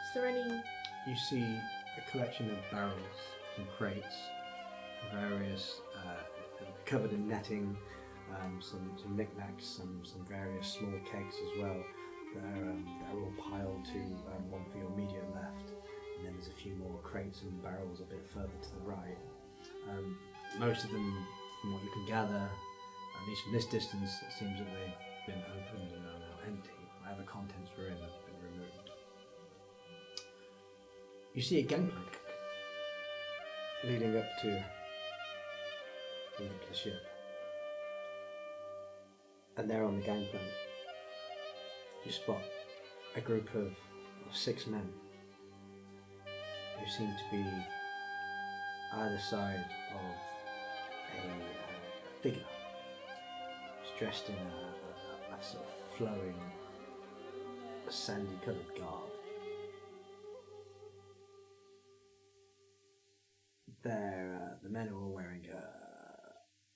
Is there any? You see a collection of barrels and crates, various covered in netting, some knickknacks, some various small kegs as well. They're all piled to one for your immediate left, and then there's a few more crates and barrels a bit further to the right. Most of them, from what you can gather, at least from this distance, it seems that they've been opened and are now empty. Whatever contents were in have been removed. You see a gangplank leading up to the ship. And there on the gangplank, you spot a group of 6 men who seem to be either side of a figure who's dressed in a sort of flowing, sandy-coloured garb. The men are all wearing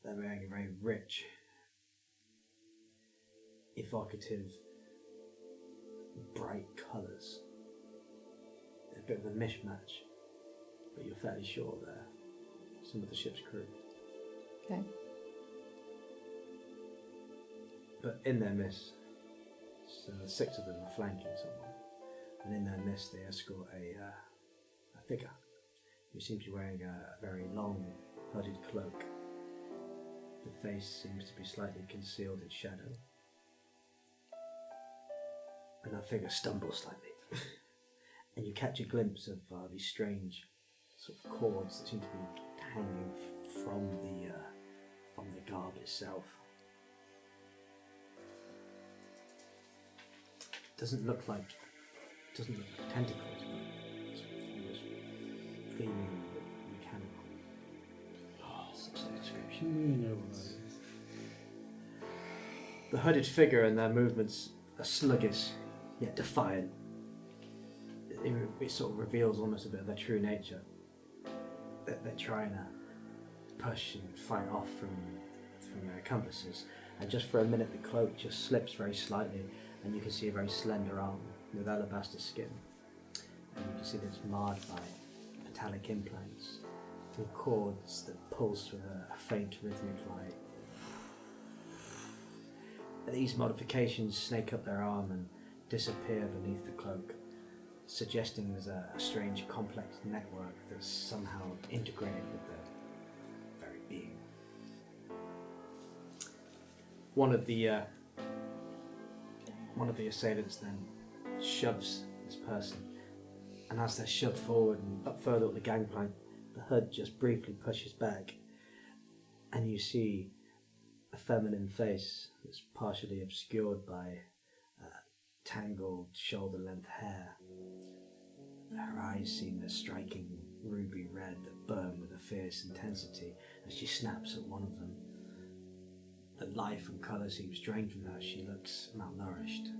they're wearing a very rich, evocative, bright colours. They're a bit of a mishmash, but you're fairly sure they're some of the ship's crew. Okay. But in their midst, so the 6 of them are flanking someone, and in their midst they escort a figure who seems to be wearing a very long hooded cloak. The face seems to be slightly concealed in shadow. And that figure stumbles slightly. And you catch a glimpse of these strange sort of cords that seem to be hanging from the garb itself. Doesn't look like tentacles, but sort of almost gleaming mechanical parts. Such a description. You know what that is. The hooded figure and their movements are sluggish, yet defiant. It sort of reveals almost a bit of their true nature. That they're trying to push and fight off from their accomplices. And just for a minute, the cloak just slips very slightly, and you can see a very slender arm with alabaster skin. And you can see that it's marred by metallic implants and cords that pulse with a faint rhythmic light. These modifications snake up their arm and disappear beneath the cloak, suggesting there's a strange complex network that's somehow integrated with their very being. One of the assailants then shoves this person, and as they're shoved forward and up further up the gangplank, the hood just briefly pushes back, and you see a feminine face that's partially obscured by tangled shoulder-length hair. Her eyes seem a striking ruby red that burn with a fierce intensity as she snaps at one of them. The life and colour seems drained from her. She looks malnourished.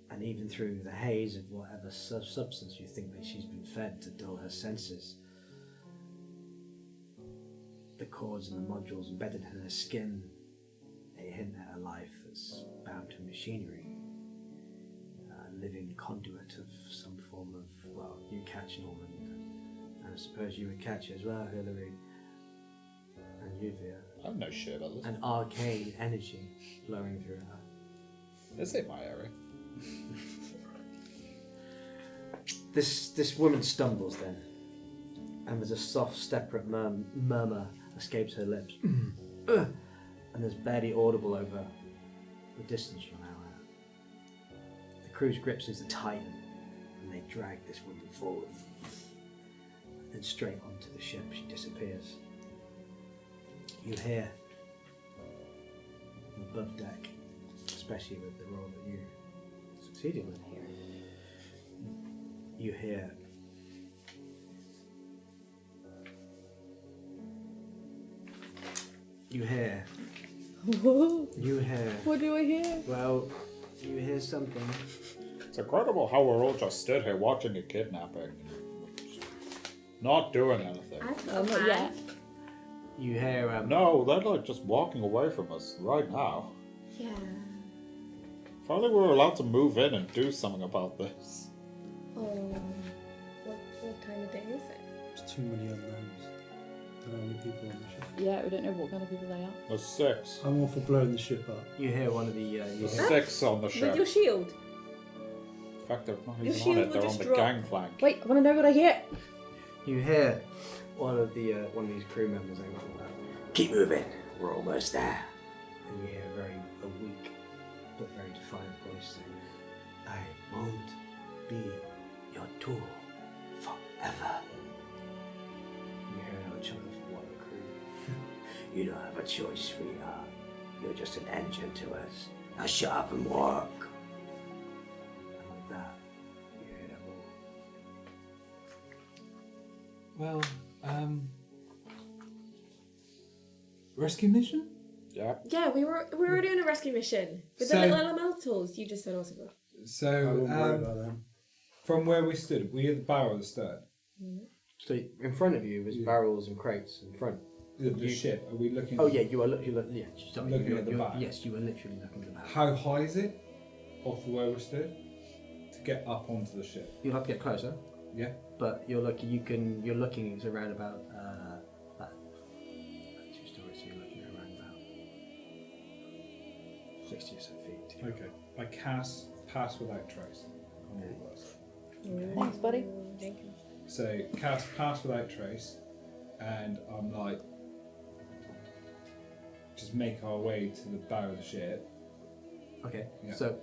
And even through the haze of whatever substance you think that she's been fed to dull her senses, the cords and the modules embedded in her skin, they hint at a life that's bound to machinery, a living conduit of some form of, well, you catch Norman, and I suppose you would catch as well, Hilary, and you, Via. I have no shit about this. An arcane energy flowing through her. This ain't my area. This woman stumbles then, and there's a soft, separate murmur escapes her lips, and there's barely audible over the distance you're now at. The crew's grip seems to tighten, and they drag this woman forward. Then straight onto the ship, she disappears. You hear from above deck, especially with the roll that you succeeded with, you hear What do I hear? well, you hear something. It's incredible how we're all just stood here watching a kidnapping. Not doing anything. I've got Oh, a not plan. yet. You hear No, they're like just walking away from us right now. Yeah. If only we were allowed to move in and do something about this. Oh. What time of day is it? There's too many unknowns. There are only people on the ship. Yeah, we don't know what kind of people they are. There's 6. I'm all for blowing the ship up. you hear one of the you There's hear, 6 on the With ship. your shield. In fact, they're not Your even on shield it. will They're on just the drop. gangplank. Wait, I want to know what I hear. you hear one of these crew members saying, "Keep moving, we're almost there." And you hear a very a weak but very defiant voice saying, I won't be your tool forever. You hear another chuckle from one of the crew. You don't have a choice, sweetheart. You're just an engine to us. Now shut up and work. And with that, you hear that roar. Well, rescue mission? Yeah. Yeah, we were doing a rescue mission with So- the little elementals. You just said also. I So, wouldn't worry about them. from where we stood, we at the barrel of the stern. So in front of you was barrels and crates in front. The ship. Are we looking? Oh yeah, you are looking at the back. Yes, you were literally looking at the back. How high is it off of where we stood to get up onto the ship? You'll have to get closer, Yeah. but you're looking. You're looking. It's around about 2 stories. So you're looking at around about 60 or so feet. Okay. I cast pass without trace on all of us. Thanks, buddy. So cast pass without trace, and I'm like, just make our way to the bow of the ship. Okay. Yeah. So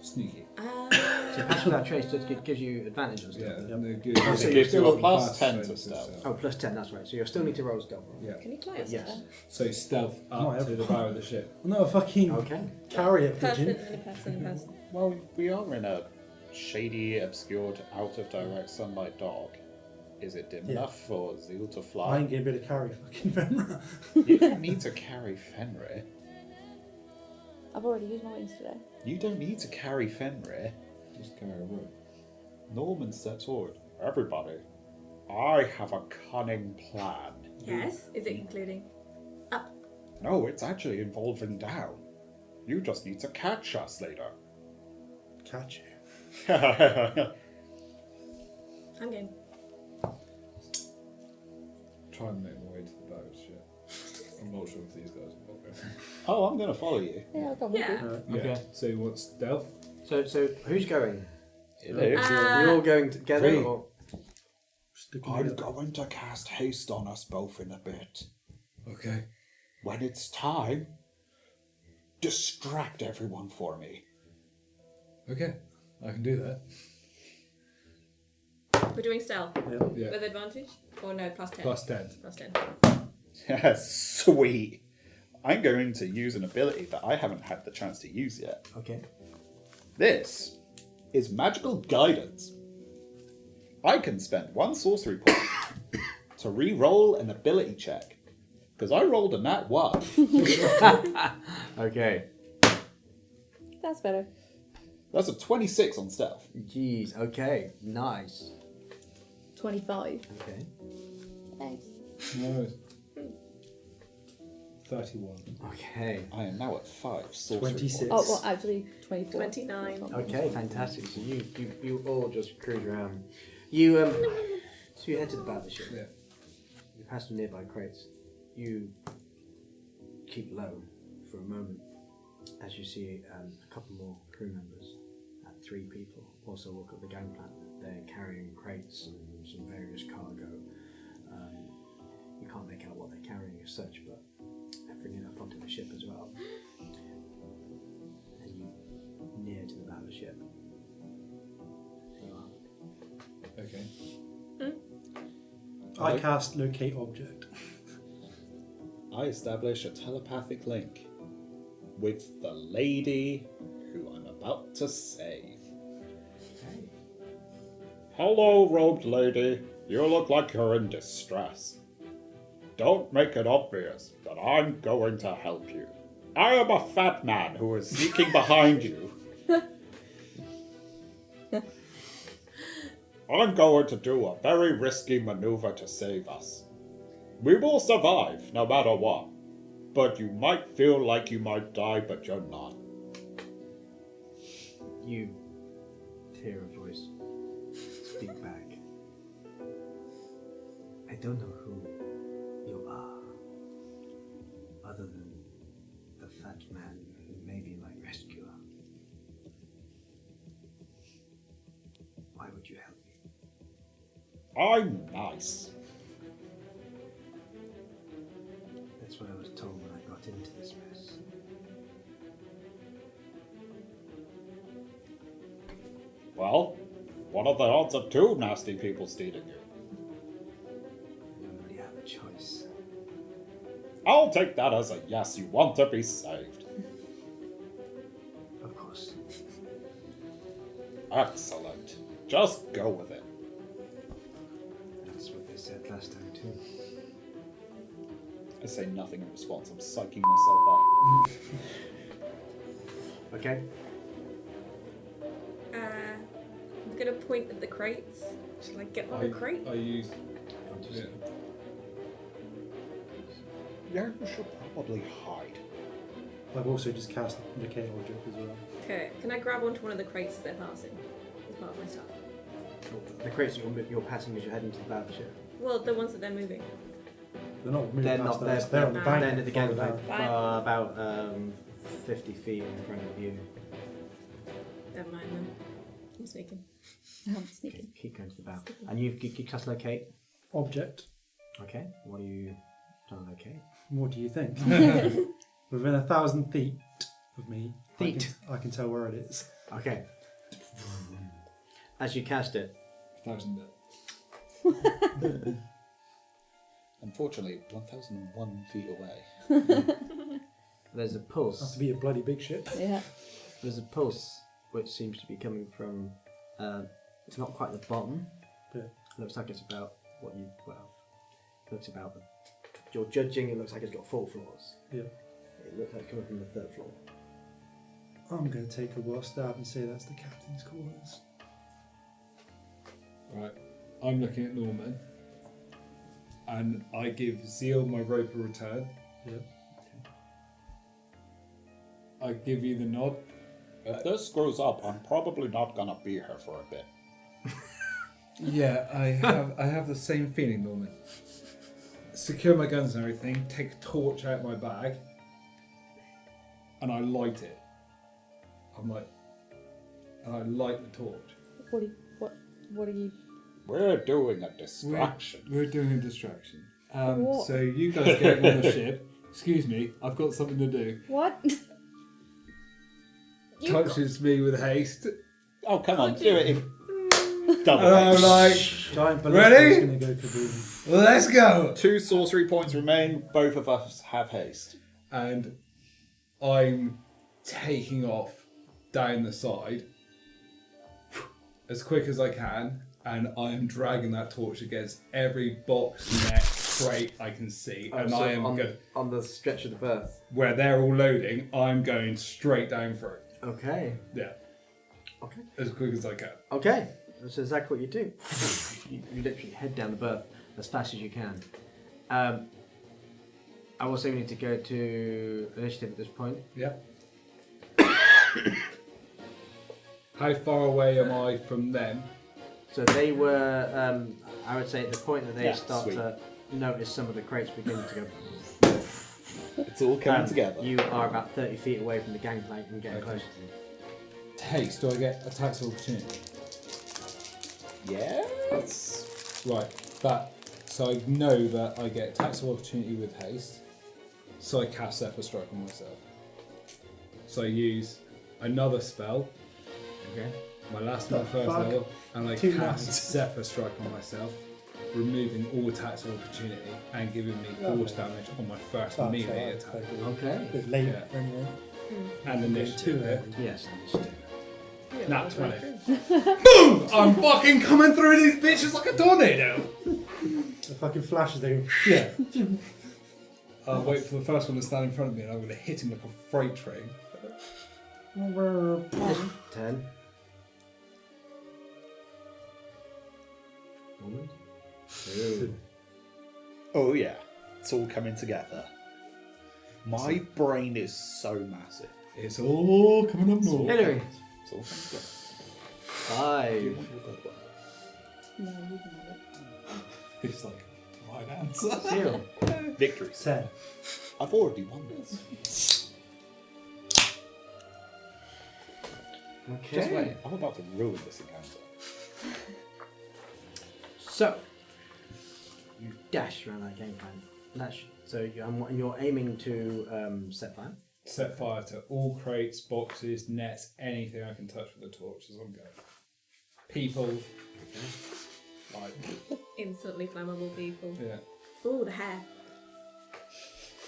Sneaky. pass without trace just gives you advantage on stuff. Yeah. Oh, so you're still a plus 10 to stealth. Oh, plus 10. That's right. So you'll still need to roll stealth. Yeah. Can you fly us Yes. there? So stealth Not up to the everyone. bow of the ship. I'm not a fucking Okay. carrier Person pigeon. and a person and a person. Well, we are in a shady, obscured, out of direct sunlight dock. Is it dim Yeah. enough for Zeal to I fly? ain't gonna be able to carry fucking Venra. You don't need to carry Fenrir. I've already used my wings today. You don't need to carry Fenrir. Just carry a rope. Norman steps forward. Everybody, I have a cunning plan. Yes. Is it including? No, it's actually involving down. You just need to catch us later. Catch you. I'm game. Try and make my way to the bow of the ship. I'm not sure if these guys will go. Oh, I'm gonna follow you. Yeah, I'll come with Yeah. you. Yeah. So you want stealth? So who's going? Hello. You're all going together, Three. or Sticking I'm together. going to cast haste on us both in a bit. Okay. When it's time, distract everyone for me. Okay. I can do that. We're doing stealth Yeah. with advantage, or no, plus 10. Plus 10. Plus 10. Yes, sweet. I'm going to use an ability that I haven't had the chance to use yet. okay. This is magical guidance. I can spend 1 sorcery point to re-roll an ability check. Because I rolled a nat 1. Okay. That's better. That's a 26 on stealth. Jeez. Okay. Nice. 25. Okay. Thanks. No. 31. Okay. I am now at 5 sorcery 26. points. Oh, well, actually, 24. 29. Okay. Fantastic. So you all just cruise around. You so you head to the back of the ship. Yeah. You pass some nearby crates. You keep low for a moment as you see a couple more crew members, 3 people, also walk up the gangplank. They're carrying crates and some various cargo. You can't make out what they're carrying as such, but they're bringing it up onto the ship as well. And you near to the bow of the ship. There you are. Okay. I cast locate object. I establish a telepathic link with the lady who I'm about to save. Hello, robed lady. You look like you're in distress. Don't make it obvious, but I'm going to help you. I am a fat man who is sneaking behind you. I'm going to do a very risky maneuver to save us. We will survive, no matter what. But you might feel like you might die, but you're not. You hear a voice speak back. I don't know who you are, other than the fat man who may be my rescuer. Why would you help me? I'm nice. That's what I was told when I got into this mess. Well, what are the odds of 2 nasty people stealing you? You don't really have a choice. I'll take that as a yes, you want to be saved. Of course. Excellent. Just go with it. That's what they said last time too. I say nothing in response. I'm psyching myself up. Okay. I'm gonna point at the crates. Shall I get on the crate? I use. Yeah. Yeah, you should probably hide. I've also just cast Decay Object as well. Okay, can I grab onto one of the crates as they're passing? As part of my stuff. The crates that you're passing as you're heading to the battleship. Well, the ones that they're moving. They're not moving They're past not. us. They're on the at bank. the end of the further gangplank, down. about 50 feet in front of you. Never mind them. I'm sneaking. I'm sneaking. Keep going to the bow. And you cast locate. Object. Okay. What are you trying to locate? What do you think? Within 1,000 feet of me, Feet. I can tell where it is. Okay. As you cast it, 1,000 Unfortunately, 1,001 feet away. there's a Has pulse. to be a bloody big ship. Yeah. There's a pulse which seems to be coming from. It's not quite the bottom. Yeah. Looks like it's about what you. Well, looks about. You're judging. It looks like it's got 4 floors. Yeah. It looks like it's coming from the 3rd floor. I'm going to take a wild stab and say that's the captain's quarters. Right. I'm looking at Norman. And I give Zeal my rope a return. Yeah. I give you the nod. If this screws up, I'm probably not gonna be here for a bit. Yeah, I have the same feeling, Norman. Secure my guns and everything, take a torch out of my bag, and I light it. And I light the torch. What are you? We're doing a distraction. We're doing a distraction. What? So you guys get on the ship. Excuse me, I've got something to do. What? Touches me with haste. Oh, come on, do it in double. And I'm like, Giant Ready? going to go kaboom. let's go! 2 sorcery points remain. Both of us have haste. And I'm taking off down the side as quick as I can, and I'm dragging that torch against every box, net, crate I can see, and so I am on the stretch of the berth. where they're all loading. I'm going straight down for it. Okay. Yeah, Okay. as quick as I can. Okay. That's exactly what you do. you literally head down the berth as fast as you can. I also need to go to initiative at this point. Yeah. How far away am I from them? So they were, I would say, at the point that they Yeah, start sweet. to notice some of the crates beginning to go. It's all coming together. You are about 30 feet away from the gangplank and getting Okay. closer to them. Haste, do I get attacks of opportunity? Yes. Right, so I know that I get attacks of opportunity with haste, so I cast Zephyr Strike on myself. So I use another spell, Okay. my first fuck? level, and I 2 cast rounds. Zephyr Strike on myself, removing all attacks of opportunity and giving me force damage on my first melee attack. Okay. Bit late Yeah. anyway. And initiative. Two Yes, initiative. Nat 20. Boom! I'm fucking coming through these bitches like a tornado! The fucking flashes they go. Yeah. I'll wait for the first one to stand in front of me and I'm going to hit him like a freight train. 10. Moment. 2. Oh yeah, it's all coming together. My brain is so massive. It's all coming up north. Hillary. It's all coming together. 5. No, you can have it. It's like, right answer. Seal. Victories. 10. I've already won this. Okay. Just wait, I'm about to ruin this encounter. So, you dash around that gangplank. And you're aiming to set fire. Set fire to all crates, boxes, nets, anything I can touch with a torch as I'm going. people. Like, Instantly flammable people. yeah. Oh, the hair.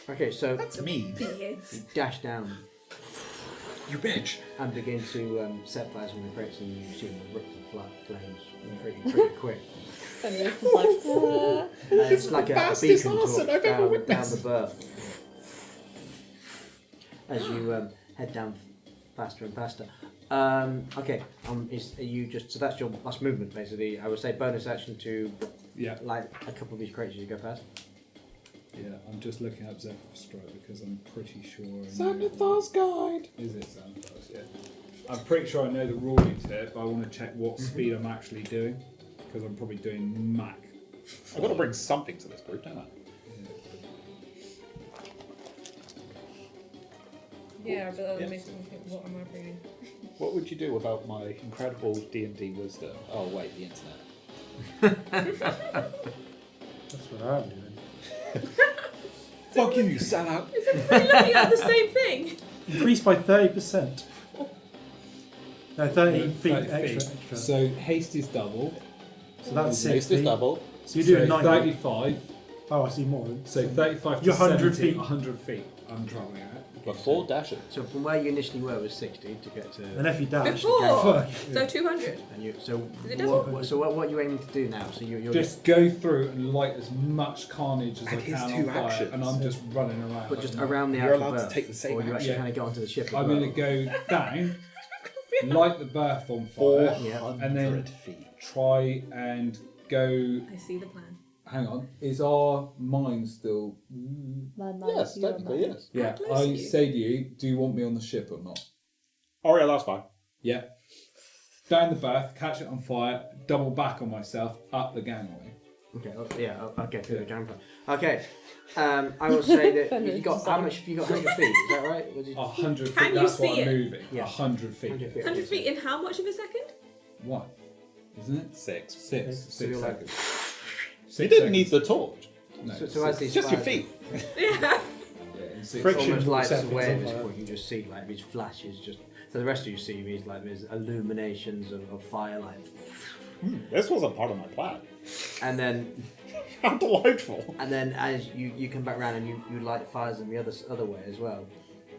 Okay, so That's mean. Beards. you dash down You bitch. and begin to set fires from the crates, and you see them rip the flames pretty quick. Fenris is like, It's like a fastest beacon arson torch I've ever down witnessed. the berth. As you head down faster and faster. Okay, are you just so that's your last movement basically? I would say bonus action to Yeah. light a couple of these crates as you go past. Yeah, I'm just looking up Zephyr Strike because I'm pretty sure. Xanathar's guide. Is it Xanathar's? Yeah. I'm pretty sure I know the ruling to it, but I want to check what speed I'm actually doing because I'm probably doing Mach. I've got to bring something to this group, don't I? Yeah, but that Yeah. makes me think, what am I bringing? What would you do without my incredible D&D wisdom? Oh wait, the internet. That's what I'm doing. Fuck you, sat out. Is everybody looking at the same thing? Increased by 30%. No, 30 feet 30 extra. So haste is double. So that's Haste 60. is double. So you're doing so 90. 35. Oh, I see more. So 35 to You're 100 70, feet. 100 feet. I'm travelling at. Before dashing. So from where you initially were was 60 to get to. And if you dash, Before. So 200. And you, so Is it double? what you're aiming to do now? So you're Just go through and light as much carnage as And I his can two on fire, actions. and I'm just running around. but just like a around the You're actual allowed to berth, take the same or you actually action. kind of get onto the ship. As I'm well. going to go down, light the berth on fire, 400 and then feet. try and go. I see the plan. Hang on, is our mine still? Yes, technically, yes. Yeah, close I are you? say to you, do you want me on the ship or not? Oh yeah, that's fine. Yeah. Down the berth, catch it on fire, double back on myself, up the gangway. Okay. Okay. Through the camera. Okay. I will say that you got how much? You got 100 feet. Is that right? Was it 100 feet. Can you That's what see I'm it? moving. Yeah. 100 feet. 100 feet. 100 feet in how much of a second? One, isn't it? 6. Six. So 6 you're like- seconds. You didn't need the torch. No, So as these Just your fires- feet. Yeah. yeah, in 6 Friction. almost lights Seconds away on at this fire. point. You just see like these flashes. Just so the rest of you see these like these illuminations of firelight, This wasn't part of my plan. and then How delightful. as you come back around and you light fires in the other way as well,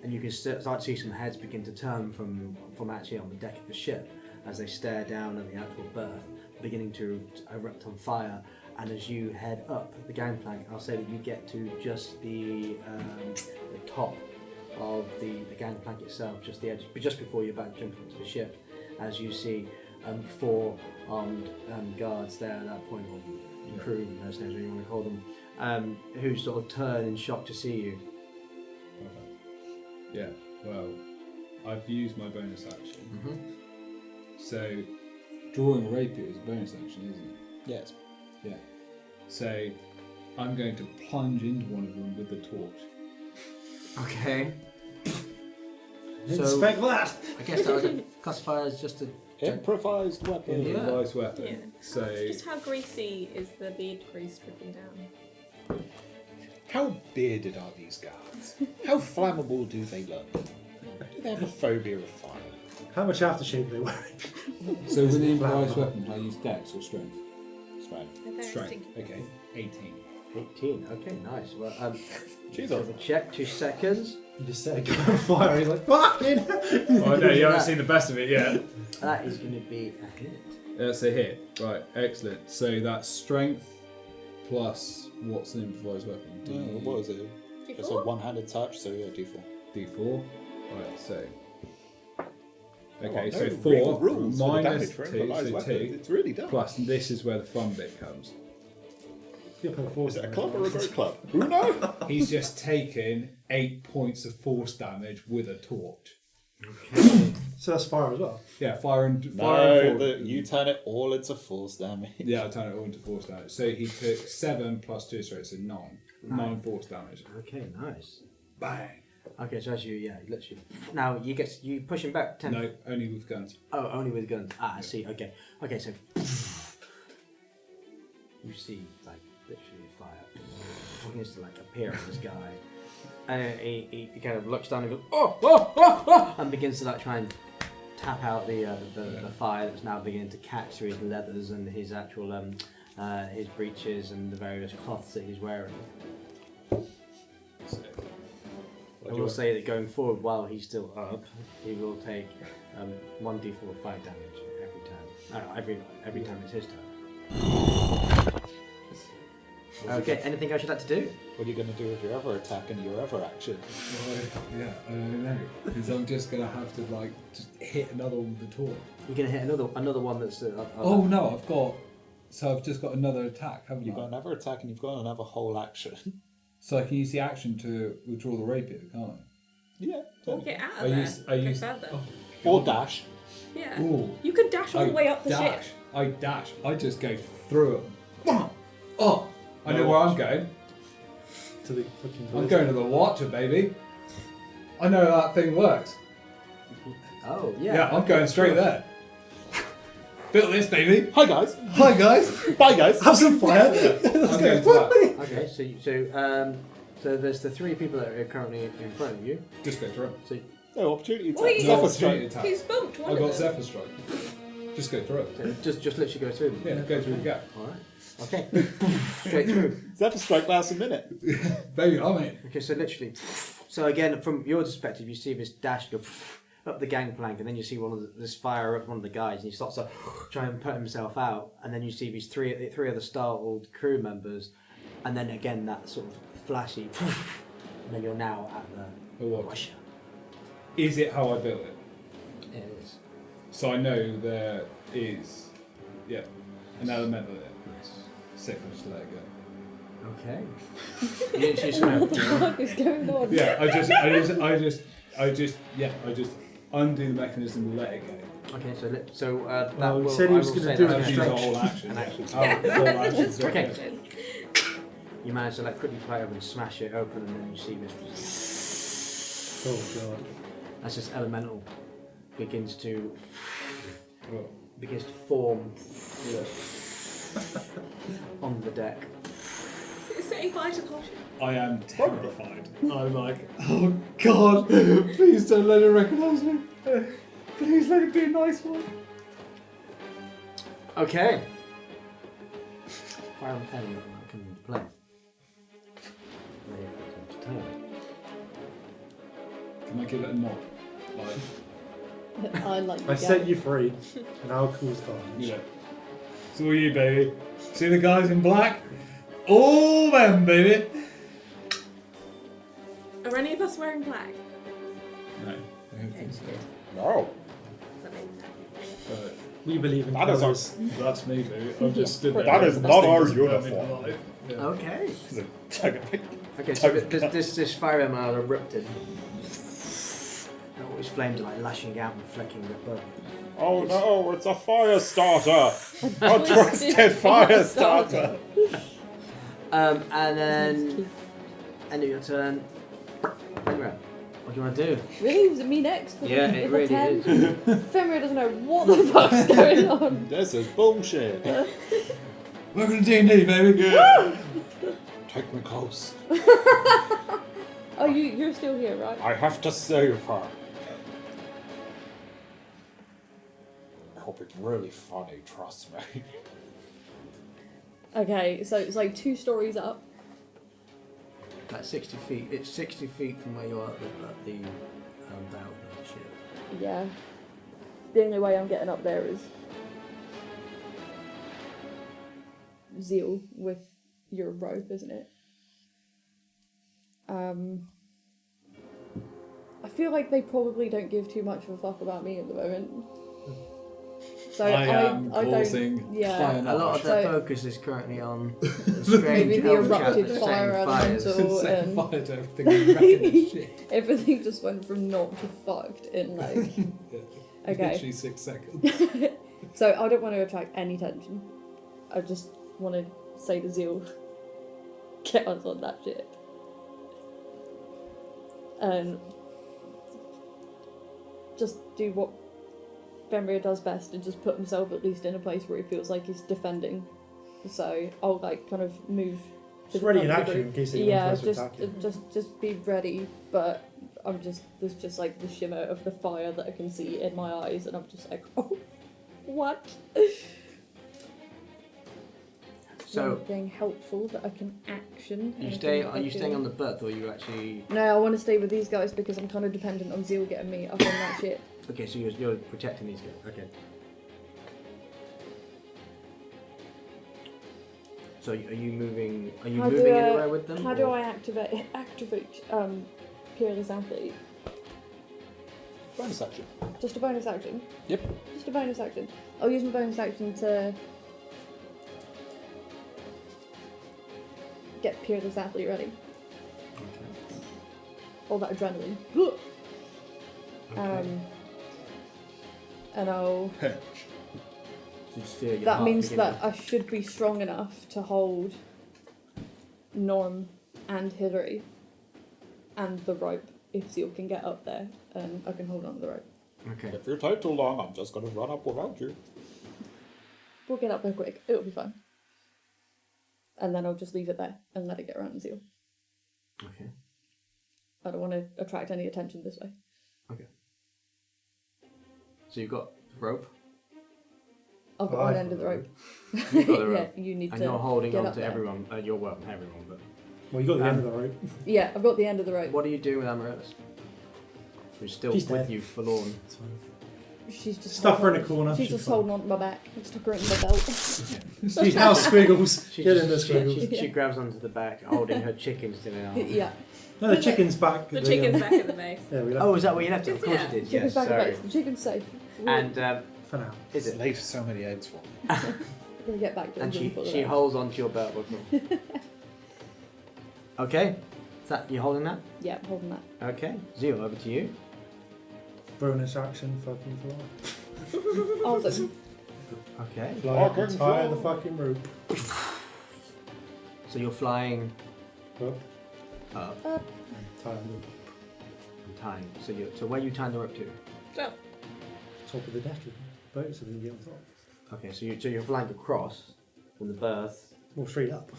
and you can start to see some heads begin to turn from actually on the deck of the ship as they stare down at the actual berth, beginning to erupt on fire. And as you head up the gangplank, I'll say that you get to just the top of the gangplank itself, just the edge, just before you're about to jump onto the ship, as you see 4 armed guards there at that point, or crew, whatever you want to call them, who sort of turn in shock to see you. Yeah, well, I've used my bonus action. So, drawing a rapier is a bonus action, isn't it? Yes. Yeah. So, I'm going to plunge into one of them with the torch. Okay. Didn't So- expect that. I guess that would classify as just a. Improvised weapon. Yeah. Device weapon. Yeah. So, Just how greasy is the beard grease dripping down? How bearded are these guards? How flammable do they look? Do they have a phobia of fire? How much aftershave are they wearing? so with the improvised weapon, I use dex or strength? Strength. They're very Strength. stinky. Okay, 18. 18. Okay, nice. Well, Jesus. have a check. 2 seconds. You just set a gun on fire. He's like, fucking. Oh no, you haven't seen the best of it yet. That is going to be a hit. That's a hit. Right, excellent. So that's strength plus what's an improvised weapon? What is it? It's a D4? one-handed touch, so yeah, D4. D4. Right, so. Okay, Oh, so no 4 real rules for the minus damage for 2, improvised so weapons. 2. It's really dumb. Plus, this is where the fun bit comes. Is it a club or a great club? Uno? He's just taken 8 points of force damage with a torch. So that's fire as well. Yeah, fire and No, force. you turn it all into force damage. Yeah, I turn it all into force damage. So he took 7 plus 2, so 9. 9 force damage. Okay, nice. Bang. Okay, so as you, literally. Now you push him back 10. No, only with guns. Oh, only with guns. Ah, I see. Okay. Okay, so you see like literally fire begins to like appear on this guy, and he kind of looks down and goes and begins to like try and tap out the fire that's now beginning to catch through his leathers and his actual his breeches and the various cloths that he's wearing. I will say that going forward, while he's still up, he will take 1d4 fire damage every time it's his turn. Okay, anything else you'd like to do? What are you going to do with your other attack and your other action? Yeah, I don't know. Because I'm just going to have to, like, just hit another one with the torch. You're going to hit another one that's... Oh, no, I've just got another attack, haven't You've I? got another attack and you've got another whole action. So I can use the action to withdraw the rapier, can't I? Yeah. Or get out I of there. use- Go use- further. Or dash. Yeah. Ooh. You could dash all the way up the ship. I dash. I just go through them. Oh! I know where I'm going. To the fucking. I'm going to the Watcher, baby. I know how that thing works. Oh, yeah. Yeah, I'm going straight there. Built this, baby. Hi guys. Hi, guys. Bye guys. Have some fire! I'm going to that. Okay, so there's the three people that are currently in front of you. Just go through. So, No opportunity attack. Wait. Zephyr No strike. opportunity attack. Who's bumped one I of got them? Zephyr Strike. Just go through it. so just literally go through them. Yeah, go through the gap. All right. Okay. Straight through. Zephyr strike lasts a minute. Baby, I'm in. Okay, so literally. So again, from your perspective, you see this dash go up the gangplank, and then you see this fire up one of the guys, and he starts to try and put himself out, and then you see these three other startled crew members, and then again that sort of flashy, and then you're now at the What? Russia. Is it how I built it? It is. So I know there is, an element of it. Sick, I'll just let it go. Okay. You just gonna, What the fuck is going on? Yeah, I just undo the mechanism and let it go. okay, so that Well, he will. said he I was will gonna say do that's a Use a an whole action. An action. Oh, whole action. Okay. Distraction. You manage to quickly play over and smash it open, and then you see this. Oh god. As this elemental begins to Well, form on the deck. It's setting fire to the whole ship. I am terrified. I'm like, oh god, please don't let it recognise me. Please let it be a nice one. Okay. Fire element that can play. Can I give it a nod? Like, I like I set you free, and I'll cause carnage. yeah. It's all you, baby. See the guys in black? All them, baby. Are any of us wearing black? No, I don't think so. No. We believe in That is colours. That's me, baby. I've just stood there. That is not our uniform. Yeah. Okay. Okay. Okay, so this fire element erupted. And all these flames are like lashing out and flecking above. Oh no, it's a fire starter! A trusted fire starter! And then end of your turn. Fenrir, what do you want to do? Really? Was it me next? Yeah, it With a really 10? is. Fenrir doesn't know what the fuck's going on. This is bullshit. Welcome to D&D, baby. Yeah. Take me close. Oh, you're still here, right? I have to save her. I hope it's really funny, trust me. Okay, so it's like 2 stories up. Like 60 feet. It's 60 feet from where you are at the bow of the ship. Yeah. The only way I'm getting up there is Zeal with your rope, isn't it? I feel like they probably don't give too much of a fuck about me at the moment. So I am I causing don't. Yeah. fire. A lot of their So- focus is currently on the strange Maybe the elf chat erupted that's fire setting fires. elemental Set and fire to everything and wrecking this shit. everything just went from not to fucked in like. Okay. Literally 6 seconds. So I don't want to attract any tension. I just want to say to Zeal, get us on that ship. And just do what Fenrir does best and just put himself at least in a place where he feels like he's defending. So I'll like kind of move to Just the ready front in of the action group. in case anyone Yeah, tries to attack you. just be ready, but there's just like the shimmer of the fire that I can see in my eyes, and I'm just like, oh, what? So, Anything helpful that I can action? are you Anything staying on the berth, or are you actually? No, I want to stay with these guys because I'm kind of dependent on Zeal getting me up on that shit. Okay, so you're protecting these guys. Okay. So are you moving? Are you moving anywhere with them? How do I activate Peerless Athlete? Bonus action. Just a bonus action. Yep. Just a bonus action. I'll use my bonus action to get Peerless Athlete ready. Okay. All that adrenaline. And I'll. You just feel your That heart means beginning that I should be strong enough to hold Norm and Hillary and the rope if Zeal can get up there, and I can hold on to the rope. Okay. If you take too long, I'm just going to run up without you. We'll get up there quick. It'll be fine. And then I'll just leave it there and let it get around Zeal. Okay. I don't want to attract any attention this way. Okay. So you've got the rope. I've got one end of the rope. You've got the rope. Yeah, you need And to you're holding get on up to there. everyone. You're well, not everyone, but Well, you got the end of the rope. Yeah, I've got the end of the rope. what are you doing with Amaryllis? Who's still She's with dead. you, forlorn. It's fine. She's just Stuff her in holding- a corner. She's she's just fine. holding on to my back. I stuck her in my belt. She's now squiggles. She Get just- in the she- squiggles. She grabs onto the back, holding her chickens in her arm. Yeah. No, the chicken's back. The chicken's back at the base. Yeah, we left Oh, is that where you left it? Of course Yeah. you did. Chicken's Yes, back sorry. at base. The chicken's safe. We're And for now. is it? Laid so many eggs for me. gonna get back to And it. she holds onto your belt buckle. Okay. Is that you holding that? Yeah, I'm holding that. Okay. Zeal, over to you. Bonus action, fucking fly. Awesome. Okay. Fly up and tie the fucking rope. So you're flying Up, up tie the rope. and tying. So where are you tying the rope to? So, Top of the deck of the boat so we can get on top. Okay, so you're flying across from the berth. Well, straight up.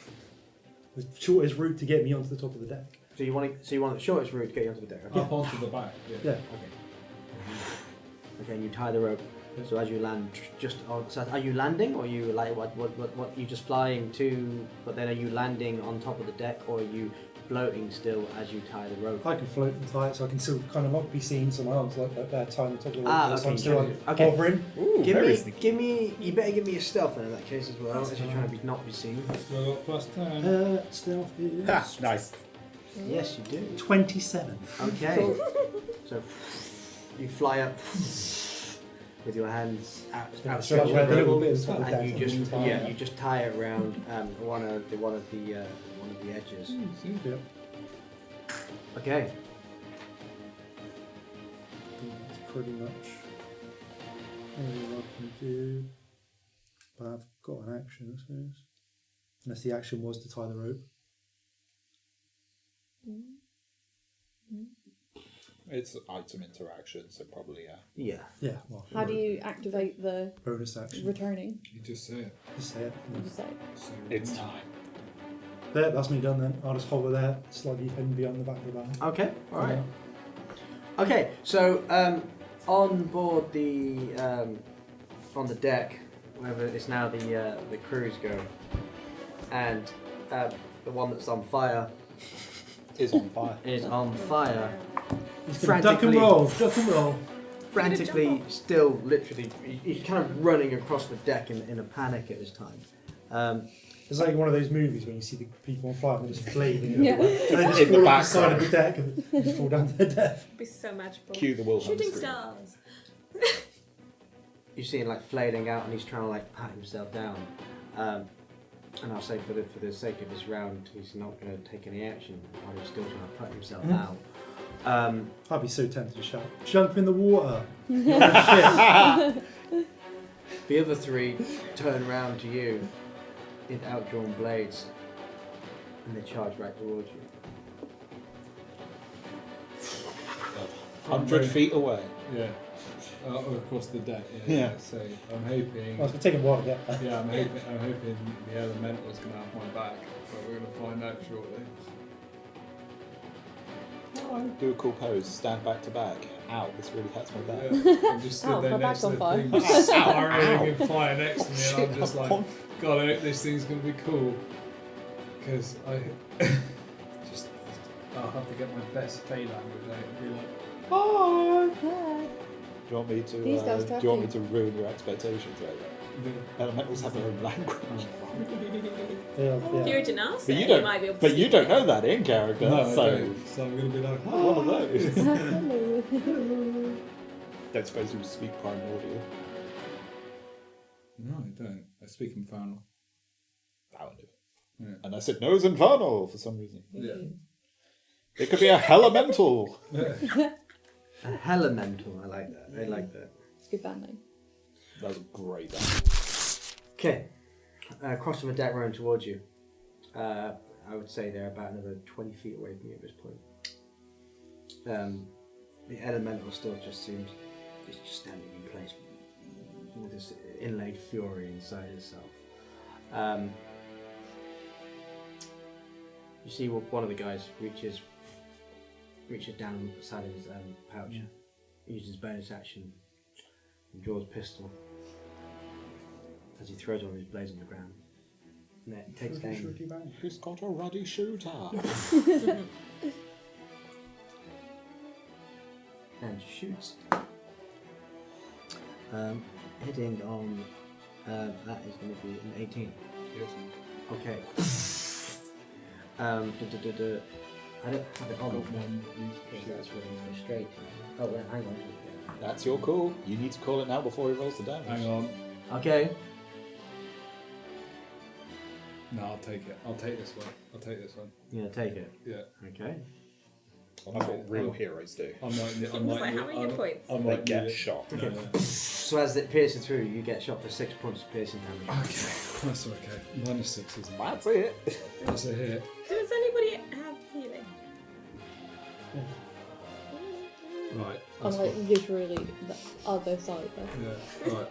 The shortest route to get me onto the top of the deck. So you want the shortest route to get you onto the deck. Okay. Up onto the back. Yeah. Yeah. Okay, and you tie the rope. So as you land, so are you landing, or are you like what you just flying to? But then are you landing on top of the deck, or are you floating still as you tie the rope? I can float and tie it so I can still kind of not be seen, so my arms like that tying the top of the rope. Ah, so okay, I'm still you try to- hovering. Ooh, Give me. You better give me a stealth then in that case as well, as you're trying to not be seen. So I got +10. Stealth is Ha, nice. Yes, you do. 27. Okay. So you fly up with your hands So I've got a little bit of top of the and deck. you just tie it around one of the edges. Yeah. Okay. That's pretty much all I can do. But I've got an action, I suppose. Unless the action was to tie the rope. It's item interaction, so probably yeah. Yeah. Yeah, well. How do you activate the Bonus action. returning? You just say it. Just say it. Did you say? It's time. There, that's me done then. I'll just hover there, slightly hidden beyond the back of the van. Okay. All right. Okay. So on board the on the deck, wherever it's now the crews go, and the one that's on fire Is on fire. is on fire. He's gonna duck and roll, duck and roll. Frantically, still literally, he's kind of running across the deck in a panic at this time. It's like one of those movies when you see the people on fire and they're just flaming. Yeah. And they just In the fall off the side background. of the deck and just fall down to their death. it'd be so magical. Cue the Wilhelm Shooting scream. stars. You see him like flailing out, and he's trying to like pat himself down. And I'll say for the sake of this round, he's not going to take any action while he's still trying to put himself out. I'd be so tempted to shout, jump in the water. Shit. The other three turn round to you in outdrawn blades, and they charge right towards you. 100 feet away. Yeah. Across the deck. Yeah. So I'm hoping. Well, it's going to take a while to get there. Yeah, I'm hoping the elemental's gonna have my back, but we're gonna find out shortly. fine. Do a cool pose. Stand back to back. Ow, this really hurts my back. I'm just stood Ow, there my next back's to on the fire. thing, just spiraling in fire next to me, Shit, and I'm just like, I'm on. God, I hope this thing's gonna be cool. Because I just, I'll have to get my best Fey language out and be like, Hi. Hi. Do you want me to? These guys do you want me to ruin your expectations right there? Elementals have their own language. Yeah, If you were to now But say, you don't. might be able to But you speak don't it. know that in character. no, I so don't. So I'm gonna be like, one of those. Hello. Don't suppose you speak primordial. No, I don't. I speak infernal. Founded. Yeah. And I said nose infernal for some reason. Yeah. It could be a elemental. A Elemental, I like that. I like that. It's a good band name. That was a great. Okay. Cross from a deck running towards you. I would say they're about another 20 feet away from you at this point. The Elemental still just seems just standing in place with this inlaid fury inside itself. You see one of the guys reaches down the side of his pouch, uses his bonus action, and draws a pistol as he throws one of his blades on the ground. And then takes aim. He's got a ruddy shooter. And shoots. Hitting on that is going to be an 18. Okay. I don't have it on. That's really frustrating. Oh, wait, hang on. That's your call. You need to call it now before he rolls the damage. Hang on. Okay. No, I'll take it. I'll take this one. I'll take this one. You're going to take it? Yeah. Okay. Well, that's what real heroes do. I might. I It was might. like, how many hit points? I They might get need it. shot. Okay. So as it pierces through, you get shot for 6 points of piercing damage. Okay, that's okay. -6 isn't. That's it. That's a hit. Does anybody have healing? Right. I'm That's like fine. literally the other side there. Yeah. Right.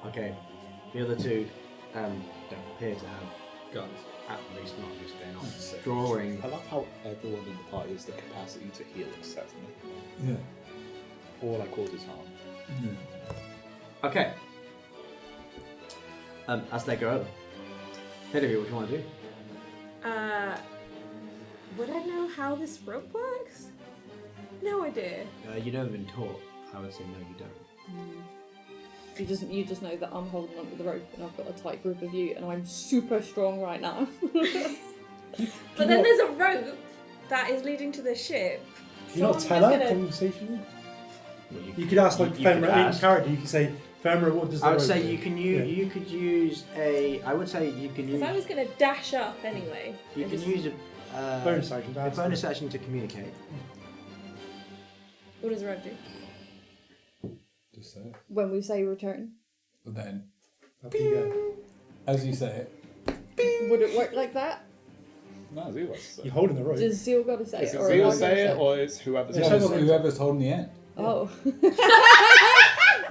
Okay. The other two don't appear to have, Guns. at least not this day, not drawing. I love how everyone in the party has the capacity to heal except for me. Yeah. All I cause is harm. Yeah. Okay. As they go over. Hillary, what do you want to do? Would I know how this rope works? No idea. You never been taught. I would say no, you don't. You just know that I'm holding onto the rope and I've got a tight grip of you and I'm super strong right now. But then there's a rope that is leading to the ship. Can you not So tell I'm her just gonna- conversation? Well, You could ask like you could Femra in ask. character. You could say, Femra, what does the I would rope say do?" you can use. Yeah. You could use a. I would say you can use. Because I was going to dash up anyway. You and can just- use a Bonus action to a ask bonus them. action to communicate. What does the rope do? Just say it. When we say return, But then, Up you go. as you say it, would it work like that? No, Zeal wants to say You're it. holding the rope. Does Zeal got to say Is it? it Or am I Zeal gonna say it or is whoever's Yeah, whoever's, so- whoever's holding the end. Oh.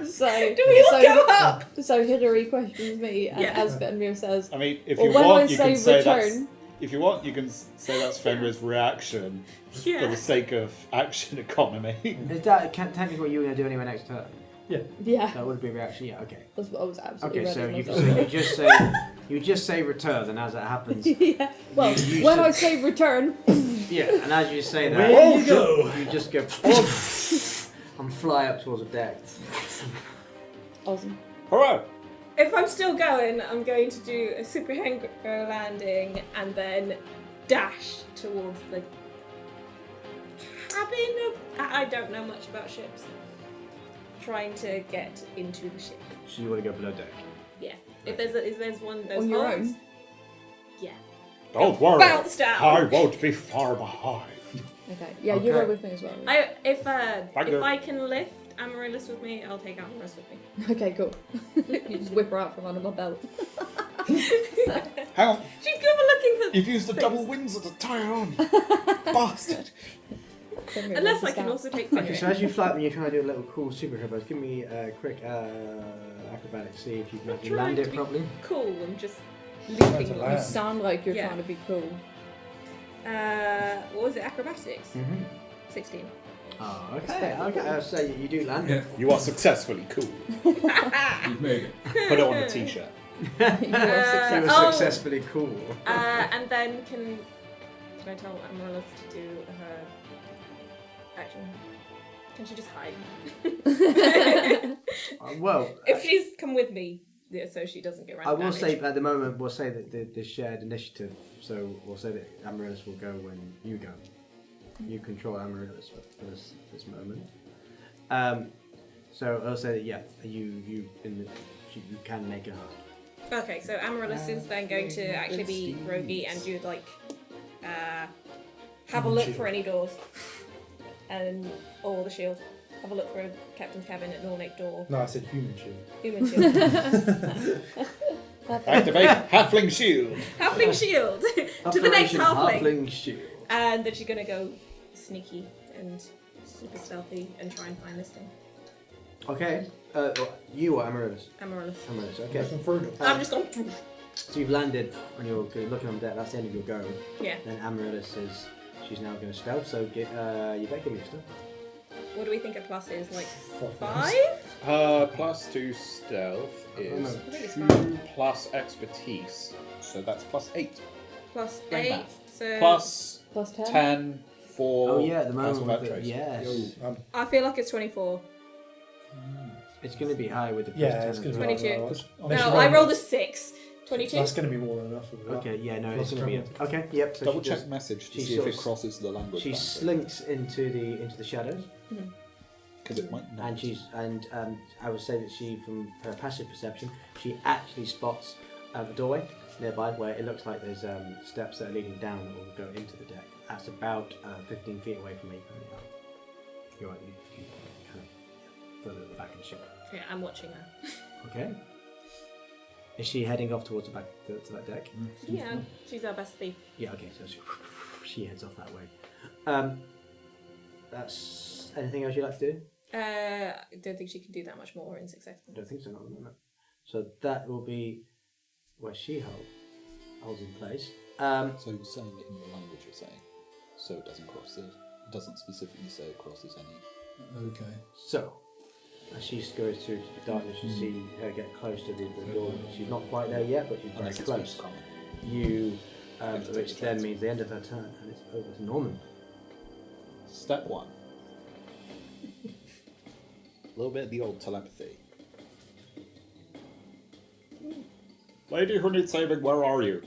So Do we all go up? So Hillary questions me and Yeah. Asbetmir says, I mean, if well, you when want, I you say can say that's. return, If you want, you can say that's Fenrir's reaction for Yeah. the sake of action economy. Is that technically what you were going to do anyway next turn? yeah, That would be a reaction. Yeah. Okay. that's what I was absolutely Okay. So ready you, myself. so you just say return, and as it happens, Yeah, well, You when should- I say return, yeah, and as you say that, Where you go? you just go and fly up towards the deck. awesome. Hurrah! If I'm still going, I'm going to do a superhero landing and then dash towards the cabin of. I don't know much about ships. Trying to get into the ship. So you want to go below deck? Yeah. If there's one of those On your holds, own? yeah. Don't worry. Bounce down. I won't be far behind. Okay, yeah, you Okay. go with me as well. If go. I can lift Amaryllis with me, I'll take Amaryllis with me. Okay, cool. You just whip her out from under my belt. Hang on. She's good for looking for. You've used the things. double Windsor to tie her on. Bastard. Unless I can also take Okay, so Fenrir. as you fly up and you're trying to do a little cool superhero buzz, give me a quick acrobatics, see if you can actually land it properly. Cool. I'm just That's a leaping. lie. You sound like you're Yeah. trying to be cool. What was it? Acrobatics. Mm-hmm. 16. Oh, okay. I'll say you do land. Yeah. You are successfully cool. You've made it. Put it on a t-shirt. You were Oh. successfully cool. And then can I tell Amaryllis to do her action? Can she just hide? Well, If she's come with me, yeah, so she doesn't get I random will damage. say at the moment we'll say that the shared initiative. So we'll say that Amaryllis will go when you go. You control Amaryllis for this moment. So I'll say that you can make it hard. Okay, so Amaryllis is then going to actually be roguey and do like have a look for any doors or the shield. Have a look for a captain's cabin, an ornate door. No, I said human shield. Human shield. Activate Halfling Shield. Halfling shield to the next Operation halfling. Shield. And then she's gonna go sneaky and super stealthy and try and find this thing. Okay. You or Amaryllis? Amaryllis. Amaryllis. Okay. I'm just going. So you've landed and you're looking on deck. That's the end of your go. Yeah. Then Amaryllis is she's now going to stealth. So you better give me a stealth. What do we think a plus is? Like 5? +2 stealth is I think it's 2 5. plus expertise. So that's +8. Plus Brain 8. math. So Plus Plus 10. 10 for Oh yeah, at the moment Council with Trace. yes, I feel like it's 24. it's going to be high with the plus Yeah, 10 it's as going to well. be 22. Unless No, you I roll- rolled a 6. 22. That's going to be more than enough. Of that. Okay, yeah, no, Plus it's going to be travel. okay. Yep. So Double she check does- message to she see if sort it of- crosses the language She boundary. slinks into the shadows, Because it might not. and I would say that she, from her passive perception, she actually spots the doorway nearby where it looks like there's steps that are leading down that will go into the deck. That's about 15 feet away from me. You're right. You kind of further at the back of the ship. Yeah, I'm watching her. Okay. Is she heading off towards the back to that deck? Yeah, she's our best thief. Yeah. Okay. So she heads off that way. That's anything else you'd like to do? I don't think she can do that much more in success. I don't think so. Not at the moment. So that will be where she holds in place. So you're saying it in the language you're saying, so it doesn't cross it. It doesn't specifically say it crosses any. Okay. So as she goes through to the darkness, you see her get close to the door. She's not quite there yet, but she's very Unless it's close. common. You, which then means the end of her turn, and it's over to Norman. Step 1. A little bit of the old telepathy. Lady who needs saving, where are you?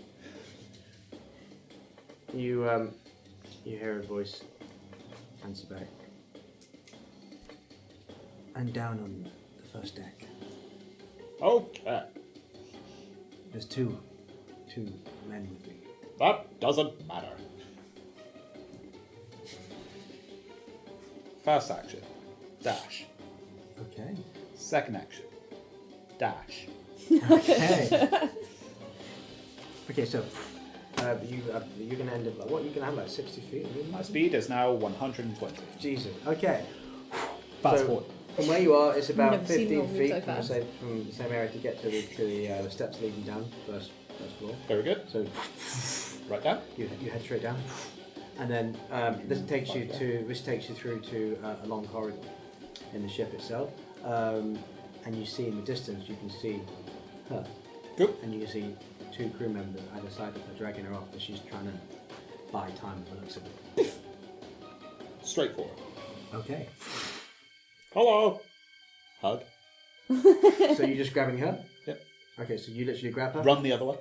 You hear a voice answer back. I'm down on the first deck. Okay, There's two men with me. that doesn't matter. First action, dash. Okay. Second action, dash. Okay. Okay, so you're gonna end up like what? You're gonna have like 60 feet. My speed is now 120. Jesus. Okay. Fast So, forward. From where you are, it's about Never seen 15 one move feet so from, fast. from the same area to get to the steps leading down to the first floor. Very good. So Right down. you head straight down, and then this takes you through to a long corridor in the ship itself, and you see in the distance you can see her, Good. and you can see two crew members either side of her dragging her off, but she's trying to buy time by the looks of it. Straightforward. Okay. Hello. Hug. So you're just grabbing her? Yep. Okay, so you literally grab her? Run the other way.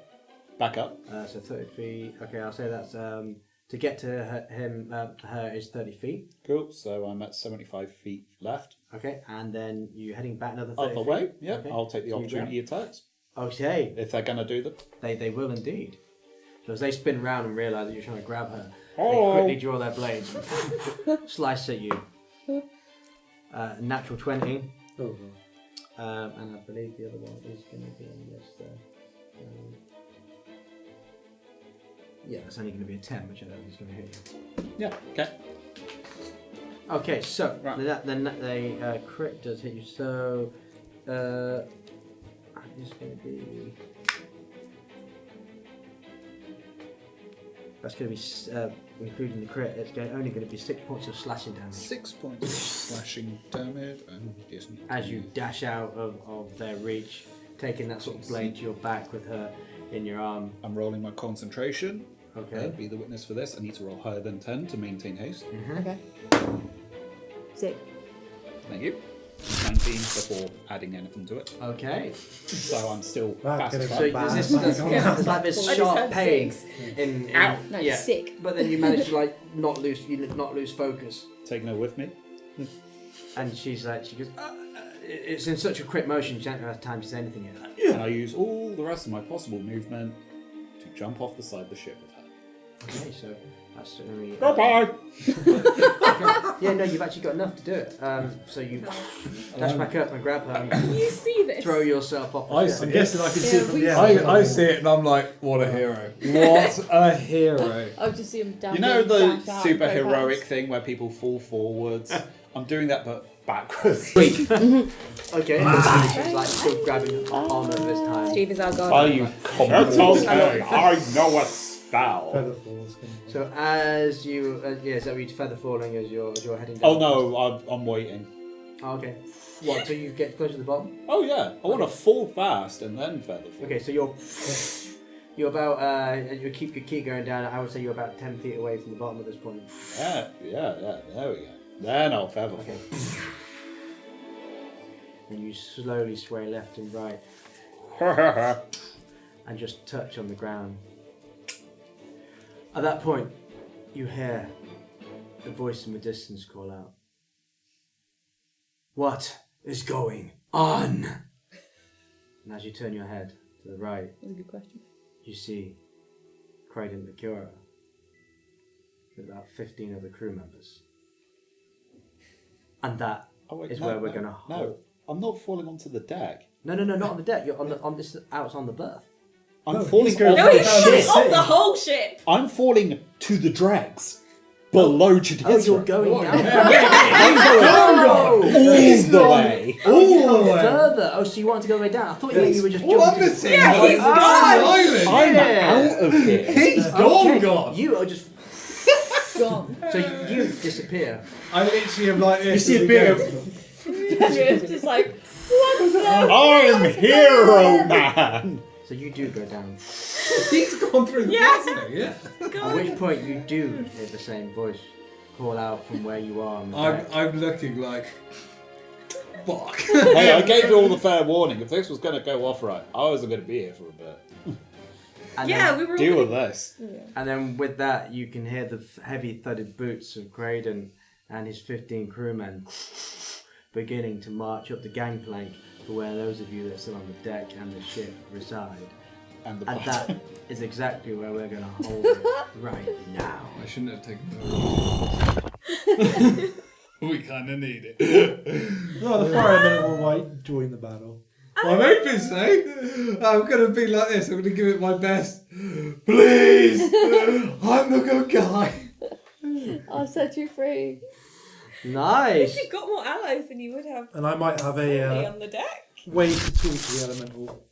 Back up. So 30 feet. Okay, I'll say that's to get to her is 30 feet. Cool. So I'm at 75 feet left. Okay, and then you're heading back another 30 Other feet. way. Yep. Okay. I'll take the So you opportunity attacks Okay, if they're gonna do them. they will indeed. So as they spin round and realise that you're trying to grab her, Oh. they quickly draw their blades, slice at you. Natural 20, Oh, and I believe the other one is going to be on this. Yeah, it's only going to be a 10, which I don't think is going to hit you. Yeah. Okay. Okay, so Right. then the crit does hit you. So it's going to be That's going to be, including the crit, it's only going to be 6 points of slashing damage. 6 points of slashing damage. And yes, As you dash out of their reach, taking that sort of blade to your back with her in your arm. I'm rolling my concentration. Okay. Be the witness for this. I need to roll higher than 10 to maintain haste. Okay. 6. Thank you. 19 before adding anything to it. Okay. So I'm still That fast. could've So bad. there's like this I just sharp heard pain 6. in No, yeah. sick. But then you manage to like not lose focus. Taking her with me. And she goes, it's in such a quick motion, she doesn't have time to say anything yet. And I use all the rest of my possible movement to jump off the side of the ship with her. Okay, so that's certainly. Bye-bye! Yeah, no, you've actually got enough to do it. So you dash back up and grab her and You see this? throw yourself off the I ship. see I'm it. guessing I can see it from the end. I see it and I'm like, what a hero. What a hero. I'll just see him down. You know the dash out, super go heroic past. thing where people fall forwards? I'm doing that but backwards. Okay, she's like still grabbing armor this time. Steve is our god. Are you confident? I know a spell. Feather falls. So as you, so you feather falling as you're heading down. Oh no, I'm waiting. Oh, okay. What, until you get close to the bottom? Oh yeah, I want to fall fast and then feather fall. Okay, so you're about, you keep going down, I would say you're about 10 feet away from the bottom at this point. Yeah, there we go. Then I'll feather Okay. fall. And you slowly sway left and right and just touch on the ground. At that point, you hear a voice in the distance call out, "What is going on?" And as you turn your head to the right, That's a good question. you see Creydent Lecuro with about 15 other crew members. And that is where we're going to hold. No, I'm not falling onto the deck. No, not on the deck. You're on this out on the berth. I'm falling going off No, the he's falling ship. off the whole ship. I'm falling to the dregs. Below Judith. Oh, you're going down. I'm going all the way. All the way. Further. Oh, so you want to go way down? I thought you were just All jumping. I'm missing Yeah, is he's like, gone. I'm Yeah. out of here. He's Okay, gone. You are just. Gone. So you disappear. I literally am like this. You see a bit as of- we go. It's just like, what the? I'm hero man. So you do go down. He's gone through the Yes. plastic, yeah. At which point you do hear the same voice call out from where you are on the deck. I'm looking like, fuck. Hey, I gave you all the fair warning. If this was going to go off right, I wasn't going to be here for a bit. And Yeah, then, we were all Deal gonna- with this. and then with that, you can hear the heavy thudded boots of Creydent and his 15 crewmen beginning to march up the gangplank to where those of you that are still on the deck and the ship reside. And the And bottom. that is exactly where we're going to hold it right now. I shouldn't have taken that. We kind of need it. No, the firemen will wait during the battle. I'm hoping so. I'm going to be like this. I'm going to give it my best. Please! I'm the good guy. I'll set you free. Nice! You've got more allies than you would have And I might have me a on the deck. way to talk to the elemental.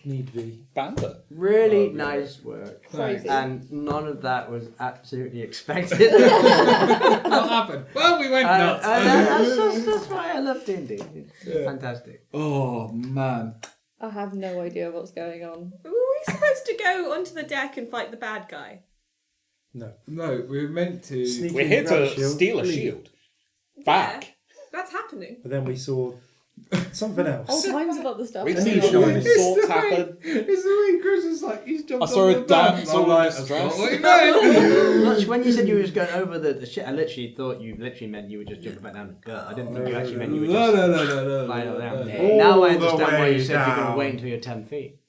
Need be. Bandit. Really nice work. Crazy. And none of that was absolutely expected. What happened? Well, we went nuts. That's why I love D&D. It's fantastic. Oh, man. I have no idea what's going on. Were we supposed to go onto the deck and fight the bad guy? No. No, we were meant to. Sneak We're in, here grab a to shield, steal a leave. shield. Back. Yeah, that's happening. But then we saw something All else. kinds of other stuff. We've going seen on. shiny It's sorts the way- happen. It's the way Chris is like, he's jumped I saw on a the boat. damsel I'm in like, distress. that's not what you meant. Much when you said you were just going over the shit, I literally thought you literally meant you were just jumping back down the gut. I didn't think you actually meant you were just No. flying all down. no. Now I All the understand why you way said you're going to down. wait until you're 10 feet.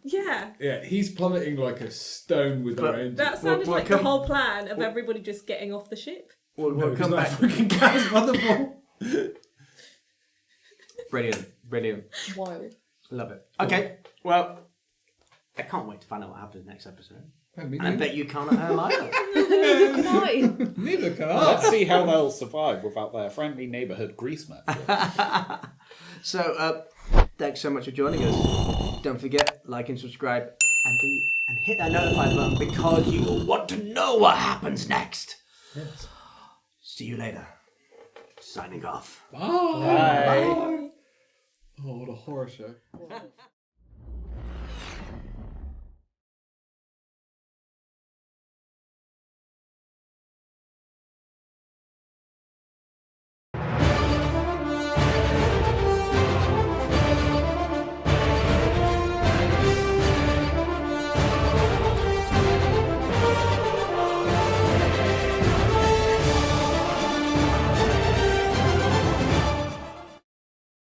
Yeah, Yeah, he's plummeting like a stone with But our engine. that sounded Well, like come- the whole plan of everybody just getting off the ship. We'll No, come back. freaking gas, motherfucker. Brilliant. Wild. Love it. Okay, well, I can't wait to find out what happens next episode. And I bet you can't at home either. Can I? Neither can Let's I. see how they'll survive without their friendly neighbourhood grease method. So, thanks so much for joining us. Don't forget, like and subscribe and hit that notify button because you will want to know what happens next. Yes. See you later. Signing off. Bye. Bye. Oh, what a horror show.